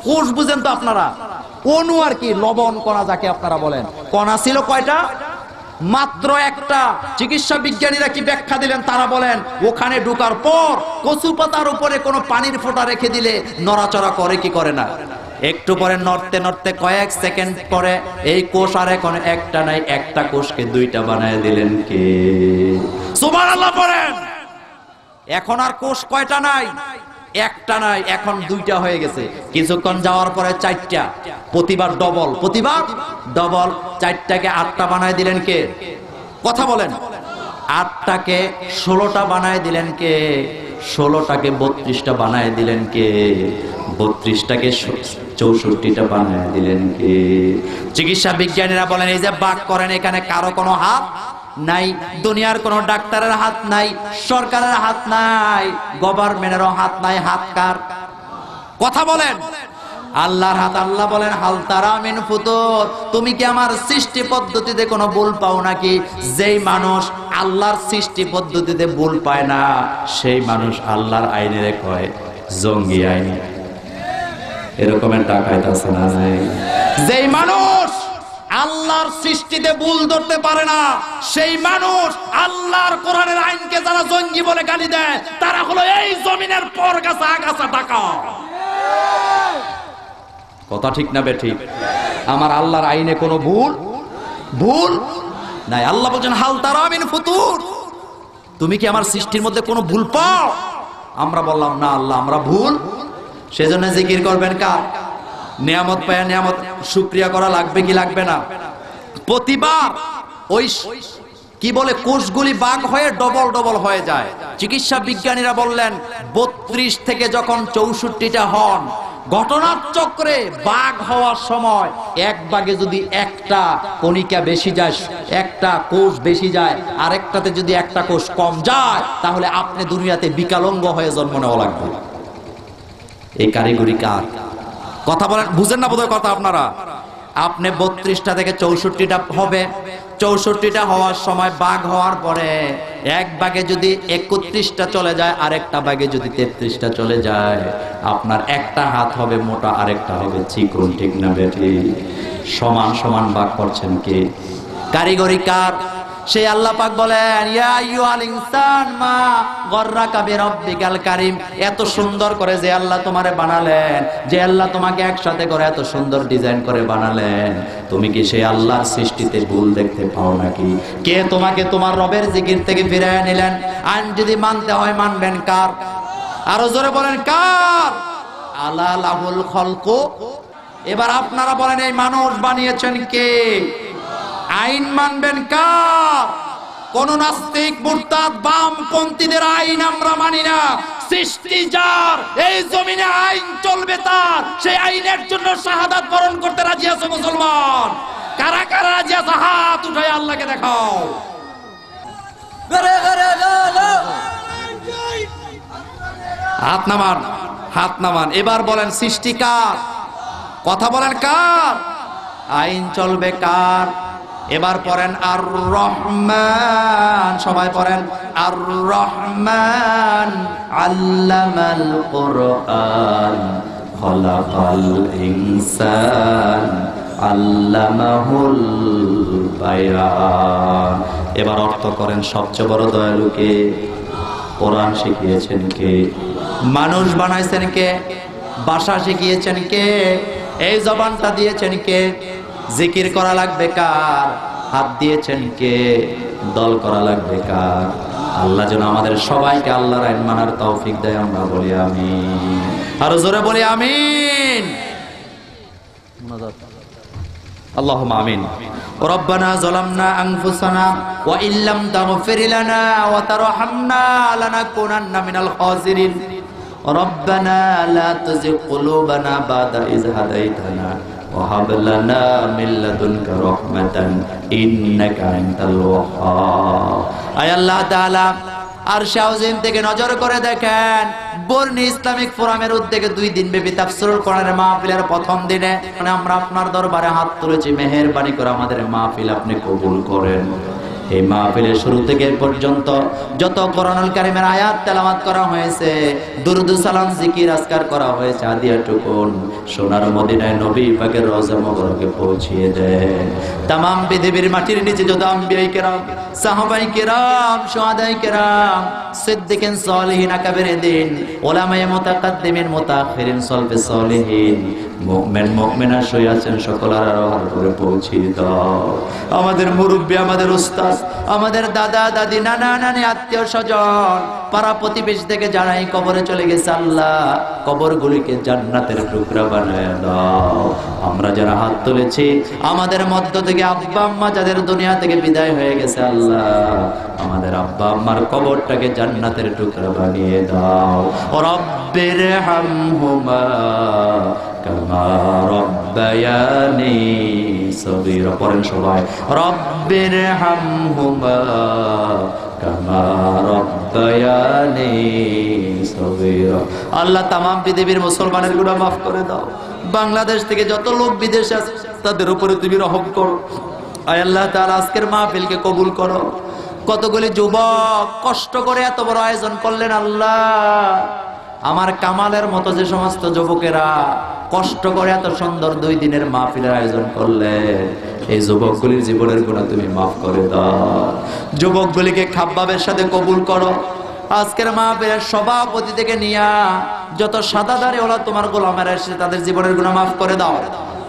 কোষ বুঝেন তো আপনারা? অণু আর কি, লবণ কণা যাকে আপনারা বলেন। কণা ছিল কয়টা? মাত্র একটা। চিকিৎসা বিজ্ঞানীরা কি ব্যাখ্যা দিলেন? তারা বলেন ওখানে ঢোকার পর কচু পাতার উপরে কোনো পানির ফোঁটা রেখে দিলে নড়াচড়া করে কি করে না? একটু পরে নড়তে নড়তে কয়েক সেকেন্ড পরে এই কোষ আর এখন একটা নাই, একটা কোষকে দুইটা বানায় দিলেন কে? সুবহানাল্লাহ পড়েন। এখন আর কোষ কয়টা নাই? একটা নাই, এখন দুইটা হয়ে গেছে। কিছুক্ষণ যাওয়ার পরে চারটা, প্রতিবার ডবল, প্রতিবার ডবল। চারটাকে আটটা বানায় দিলেন কে? কথা বলেন। আটটাকে 16টা বানায় দিলেন কে? 16টাকে 32টা বানায় দিলেন কে? 32টাকে 64টা বানায় দিলেন কে? চিকিৎসা বিজ্ঞানীরা বলেন এই যে বাক করেন, এখানে কারো কোনো হাত নাই, দুনিয়ার কোনো ডাক্তারের হাত নাই, সরকারের হাত নাই, গভর্নমেন্টেরও হাত নাই। হাত কার? কথা বলেন। আল্লাহর হাত। আল্লাহ বলেন হাল তারা মিন ফুতুর, তুমি কি আমার সৃষ্টি পদ্ধতিতে কোনো ভুল পাও নাকি? যেই মানুষ আল্লাহর সৃষ্টি পদ্ধতিতে ভুল পায় না, সেই মানুষ আল্লাহর আইনে কয় জঙ্গি আইন। এরকমের ডাকাইত আছে না? যেই মানুষ আল্লাহর সৃষ্টিতে ভুল ধরতে পারে না, সেই মানুষ আল্লাহর কোরআনের আইনকে যারা জঙ্গি বলে গালি দেয়, তারা হলো এই জমিনের পরগাছা আগাছা ডাকাত। কথা ঠিক না বেঠিক? আমার আল্লাহর আইনে কোনো ভুল নাই। আল্লাহ বলছেন হাল তারা মিন ফুতুর, তুমি কি আমার সৃষ্টির মধ্যে কোনো ভুল পাও? আমরা বললাম না আল্লাহ, আমরা ভুল। সেজন্য জিকির করবেন কার? নিয়ামত পায় নিয়ামত শুকরিয়া করা লাগবে কি লাগবে না? প্রতিবার ওই কি বলে কোষগুলি বাঘ হয়ে ডবল ডবল হয়ে যায়। চিকিৎসা বিজ্ঞানীরা বললেন 32 থেকে যখন 64টা হন, ঘটনার চক্রে বাঘ হওয়ার সময় এক বাঘে যদি একটা কণিকা বেশি যায়, একটা কোষ বেশি যায়, আরেকটাতে যদি একটা কোষ কম যায়, তাহলে আপনি দুনিয়াতে বিকলাঙ্গ হয়ে জন্ম নেওয়া লাগবে। এই কারিগরি কার? কথা বলেন, বুঝেন না বোধহয় কথা আপনারা? আপনি 32টা থেকে 64টা হবে, 64টা হওয়ার সময় বাঘ হওয়ার পরে এক বাঘে যদি 31টা চলে যায়, আরেকটা বাঘে যদি 33টা চলে যায়, আপনার একটা হাত হবে মোটা, আরেকটা হবে চিকন। ঠিক না বেটি? সমান সমান বাঘ করছেন কে? কারিগরি কার? সেই আল্লাহ পাক বলেন ইয়া আইয়ুহাল ইনসান মা গররাকা বিরাব্বিকাল কারীম। এত সুন্দর করে যে আল্লাহ তোমারে বানালেন, যে আল্লাহ তোমাকে একসাথে করে এত সুন্দর ডিজাইন করে বানালেন, তুমি কি সেই আল্লাহর সৃষ্টিতে ভুল দেখতে পাও নাকি? কে তোমাকে তোমার রবের জিকির থেকে ফিরিয়ে নিলেন? আইন যদি মানতে হয় মানবেন কার? আরো জোরে বলেন কার? আলা লাহুল খলকু। এবার আপনারা বলেন এই মানুষ বানিয়েছেন কে? আইন মানবেন কার? কোন নাস্তিক মুরতাদ বামপন্থীদের আইন আমরা মানি না। সৃষ্টি যার, এই জমিনে আইন চলবে তার। সেই আইনের জন্য শাহাদাত বরণ করতে রাজি আছে মুসলমান? কারা কারা রাজি আছে? হাত উঠায় আল্লাহকে দেখাও। হাত নামান, হাত নামান। এবার বলেন সৃষ্টি কার? কথা বলেন কার? আইন চলবে কার? এবার পড়েন আর রহমান, সবাই পড়েন আর রহমান আল্লামাল কুরআন খালাকাল ইনসান আল্লামাহুল বায়ান। এবার অর্থ করেন সবচেয়ে বড় দয়ালু কে? কোরআন শিখিয়েছেন কে? মানুষ বানাইছেন কে? ভাষা শিখিয়েছেন কে? এই জবানটা দিয়েছেন কে? জিকির করা লাগবে কার? হাত দিয়েছেন কে? দল করা লাগবে কার? আল্লাহ যেন আমাদের সবাইকে আল্লাহর আইন মানার তৌফিক দেয়। আমরা বলি আমিন। আরো জোরে বলি আমিন। আল্লাহুম্মা আমিন। রব্বানা যালামনা আনফুসানা ওয়া ইল্লাম তাগফির লানা ওয়া তারহামনা লানাকুনান্না মিনাল খাসিরিন। রব্বানা লা তুযিগ কুলুবানা বাদা ইয হাদাইতানা وهب لنا من لدنك رحمة إنك أنت الوهاب। আয় আল্লাহ তাআলা আরশে আযীম থেকে নজর করে দেখেন, বর্ণি ইসলামিক ফোরামের উদ্যোগে 2 দিন ব্যাপী তাফসীরুল কোরআনের মাহফিলের প্রথম দিনে আমরা আপনার দরবারে হাত তুলেছি। মেহেরবানি করে আমাদের মাহফিল আপনি কবুল করেন। এই মাহফিলের শুরু থেকে পর্যন্ত যত কোরআনুল কারীমের আয়াত তেলাওয়াত করা হয়েছে, দুরূদ সালাম জিকির আজকার করা হয়েছে, আদিয়াটুকুন সোনার মদিনায় নবী পাকের রওজা মুবারকে পৌঁছিয়ে দেয়। তামাম পৃথিবীর মাটির নিচে যত আম্বিয়ায়ে কেরাম, সাহাবায়ে কেরাম, শুহাদায়ে কেরাম, সিদ্দিকিন, সালিহিন, আকাবেরিন, উলামায়ে মুতাকাদ্দিমিন, মুতাআখিরিন, সলফে সলিহিন, মুমিন মুমিনা শুয়ে আছেন, সকলের আরোহার করে পৌঁছিয়ে দাও। আমাদের মুরব্বী, আমাদের উস্তাদ, আমাদের দাদা দাদি, নানা নানি, আত্মীয় স্বজন, পাড়া প্রতিবেশী থেকে যারা এই কবরে চলে গেছে, আল্লাহ কবরগুলিকে জান্নাতের টুকরা বানায় দাও। আমরা যারা হাত তুলেছি, আমাদের মধ্য থেকে আব্বা আম্মা যাদের দুনিয়া থেকে বিদায় হয়ে গেছে, আল্লাহ আমাদের আব্বা আম্মার কবরটাকে জান্নাতের টুকরা বানিয়ে দাও। রব্বির হামহুমা কামা রব্বায়ানি সগীরা। পড়েন সবাই, রব্বির হামহুমা কামা রব্বায়ানি সগীরা। আল্লাহ তামাম পৃথিবীর মুসলমানের গুনাহ মাফ করে দাও। বাংলাদেশ থেকে যত লোক বিদেশে আছে তাদের উপরে তুমি রহম করো। আয় আল্লাহ তাআলা আজকের মাহফিলকে কবুল করো। কতগুলি যুবক কষ্ট করে এত বড় আয়োজন করলেন, আল্লাহ আমার কামালের মতো যে সমস্ত যুবকেরা কষ্ট করে এত সুন্দর 2 দিনের মাহফিলের আয়োজন করলেন, এই যুবকগুলির জীবনের গুনাহ তুমি মাফ করে দাও। যুবকগুলিকে খাব্বাবের সাথে কবুল করো। আজকের মাহফিলের সভাপতি থেকে নিয়া যত সাদাদারি ওলা তোমার গোলামেরা এসে তাদের জীবনের গুনাহ মাফ করে দাও।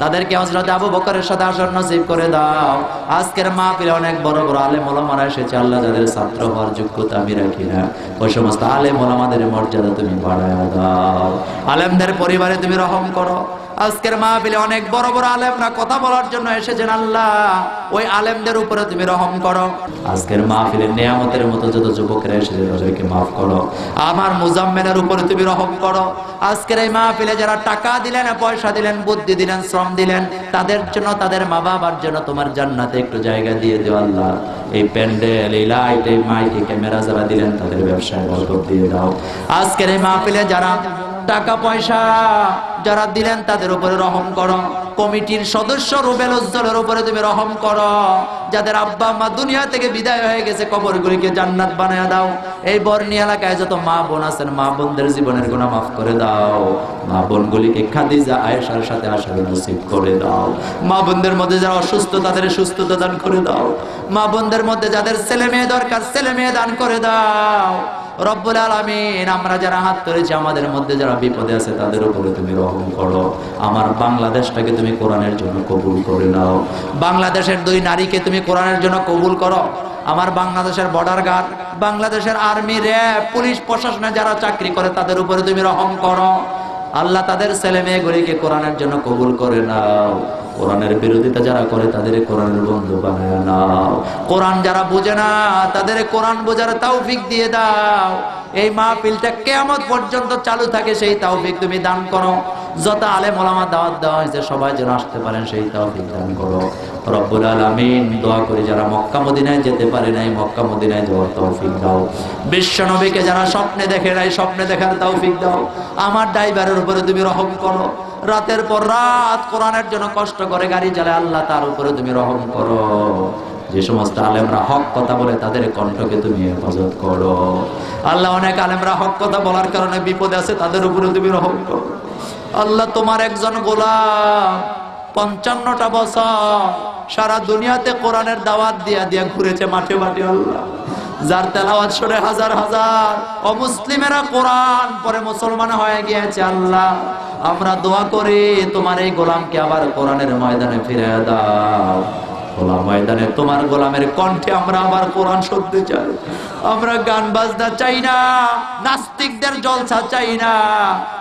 তাদেরকে হযরত আবু বকরের সাথে আসর নসিব করে দাও। আজকের মাহফিলে অনেক বড় বড় আলেম ওলামারা এসেছে, আল্লাহ যাদের ছাত্র হওয়ার যোগ্যতা আমি রাখি না, ওই সমস্ত আলেম ওলামাদের মর্যাদা তুমি বাড়ায়া দাও। আলেমদের পরিবারে তুমি রহম করো। আজকের মাহফিলে অনেক বড় বড় আলেমরা কথা বলার জন্য এসেছেন, আল্লাহ ওই আলেমদের উপরে তুমি রহম করো। আজকের মাহফিলে নিয়ামতের মতো যত যুবকরা এসেছে তাদেরকে মাফ করো। আমার মুজাম্মেলের উপরে তুমি রহম করো। আজকের এই মাহফিলে যারা টাকা দিলেন, পয়সা দিলেন, বুদ্ধি দিলেন, শ্রম দিলেন, তাদের জন্য, তাদের মা বাবার জন্য তোমার জান্নাতে একটু জায়গা দিয়ে দিও আল্লাহ। এই প্যান্ডেল, এই লাইট, এই মাইক, এই ক্যামেরা যারা দিলেন তাদের ব্যবসায় বরকত দিয়ে দাও। আজকের এই মাহফিলে যারা টাকা পয়সা যারা দিলেন তাদের উপরে রহম করো। কমিটির সদস্য রুবেল উজ্জ্বলের উপরে তুমি রহম করো। যাদের আব্বা আম্মা দুনিয়া থেকে বিদায় হয়ে গেছে, কবরগুলিকে জান্নাত বানায় দাও। এই বর্ণি এলাকায় যত মা বোন আছেন, মা বোনদের জীবনের গুনাহ মাফ করে দাও। মা বোনগুলিকে খাদিজা আয়েশার সাথে আসার নসিব করে দাও। মা বোনদের মধ্যে যারা অসুস্থ তাদের সুস্থতা দান করে দাও। মা বোনদের মধ্যে যাদের ছেলে মেয়ে দরকার ছেলে মেয়ে দান করে দাও। রব্বুল আলামিন, আমরা যারা হাত তুলেছি, আমাদের মধ্যে যারা বিপদে আছে তাদের উপরে তুমি রহম করো। আমার বাংলাদেশটাকে তুমি কোরআনের জন্য কবুল করে নাও। বাংলাদেশের 2 নারীকে তুমি কোরআনের জন্য কবুল করো। আমার বাংলাদেশের বর্ডার গার্ড, বাংলাদেশের আর্মি, র্যাব, পুলিশ প্রশাসনে যারা চাকরি করে তাদের উপরে তুমি রহম করো। আল্লাহ তাদের ছেলে মেয়েগুলিকে কোরআনের জন্য কবুল করে নাও। কোরআনের বিরোধিতা যারা করে তাদের কোরআনের বন্ধু বানায় নাও। কোরআন যারা বোঝে না তাদের কোরআন বোঝার তৌফিক দিয়ে দাও। এই মাহফিলটা কিয়ামত পর্যন্ত চালু থাকে সেই তৌফিক তুমি দান করো। যত আলেম ওলামা দাওয়াত দেওয়া হয়েছে সবাই যেন আসতে পারেন সেই তৌফিক দান করো। রব্বুল আলামিন, দোয়া করি যারা মক্কা মদিনায় যেতে পারে নাই, মক্কা মদিনায় যাওয়ার তৌফিক দাও। বিশ্ব নবীকে যারা স্বপ্নে দেখে নাই, স্বপ্নে দেখার তৌফিক দাও। আমার ড্রাইভারের উপরে তুমি রহম করো। রাতের পর রাত কোরআনের জন্য কষ্ট করে গাড়ি চালায়, আল্লাহ তার উপরে তুমি রহম করো। যে সমস্ত আলেমরা হক কথা বলে তাদের কণ্ঠকে তুমি হেফাজত করো। আল্লাহ অনেক আলেমরা হক কথা বলার কারণে বিপদে আছে, তাদের উপরে তুমি রহম করো। আল্লাহ তোমার একজন গোলাম 55টা বছর সারা দুনিয়াতে কোরআনের দাওয়াত দিয়া দিয়া ঘুরেছে মাঠে মাঠে। আল্লাহ যার তেলাওয়াত শুনে হাজার হাজার অমুসলিমেরা কোরআন পরে মুসলমান হয়ে গিয়েছে, আল্লাহ আমরা দোয়া করি তোমার এই গোলামকে আবার কোরআনের ময়দানে ফিরে দাও। খোলা ময়দানে তোমার গোলামের কণ্ঠে আমরা আবার কোরআন শুনতে চাই। আমরা গান বাজনা চাই না, নাস্তিকদের জলসা চাই না।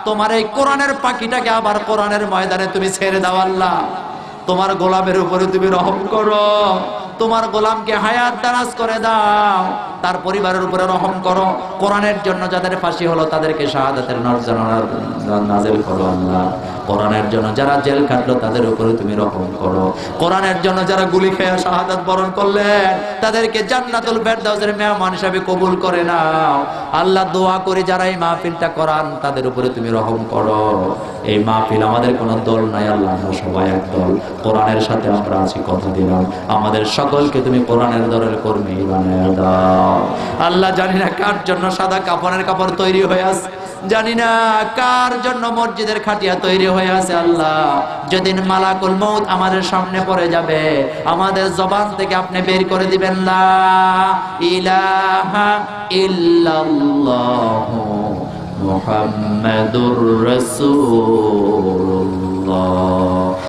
তোমার এই কোরআনের পাখিটাকে আবার কোরআনের ময়দানে তুমি ছেড়ে দাও। আল্লাহ তোমার গোলামের উপরে তুমি রহম করো। তোমার গোলামকে হায়াত দারাজ করে দাও। তার পরিবারের উপরে রহম করো। কোরআনের জন্য যাদের ফাঁসি হলো তাদেরকে শাহাদাতের নজর নাযিল করো। আল্লাহ কোরআনের জন্য যারা জেল কাটলো তাদের উপরে তুমি রহম করো। কোরআনের জন্য যারা গুলি খেয়ে শাহাদাত বরণ করলেন তাদেরকে জান্নাতুল ফেরদাউসের মেহমান হিসেবে কবুল করে নাও। আল্লাহ দোয়া করে যারা এই মাহফিলটা করান তাদের উপরে তুমি রহম করো। এই মাহফিল আমাদের কোনো দল নাই আল্লাহ, আমরা সবাই এক দল, কোরআনের সাথে আমরা আছি, কথা দিলাম আমাদের সকলকে তুমি কোরআনের দলের কর্মী বানায় দাও। আল্লাহ জানি না কার জন্য সাদা কাফনের কাপড় তৈরি হয়ে আছে, জানি না কার জন্য মসজিদের খাটিয়া তৈরি হয়ে আছে। আল্লাহ যেদিন মালাকুল মউত আমাদের সামনে পড়ে যাবে আমাদের জবান থেকে আপনি বের করে দিবেন লা ইলাহা ইল্লাল্লাহু মুহাম্মাদুর রাসূল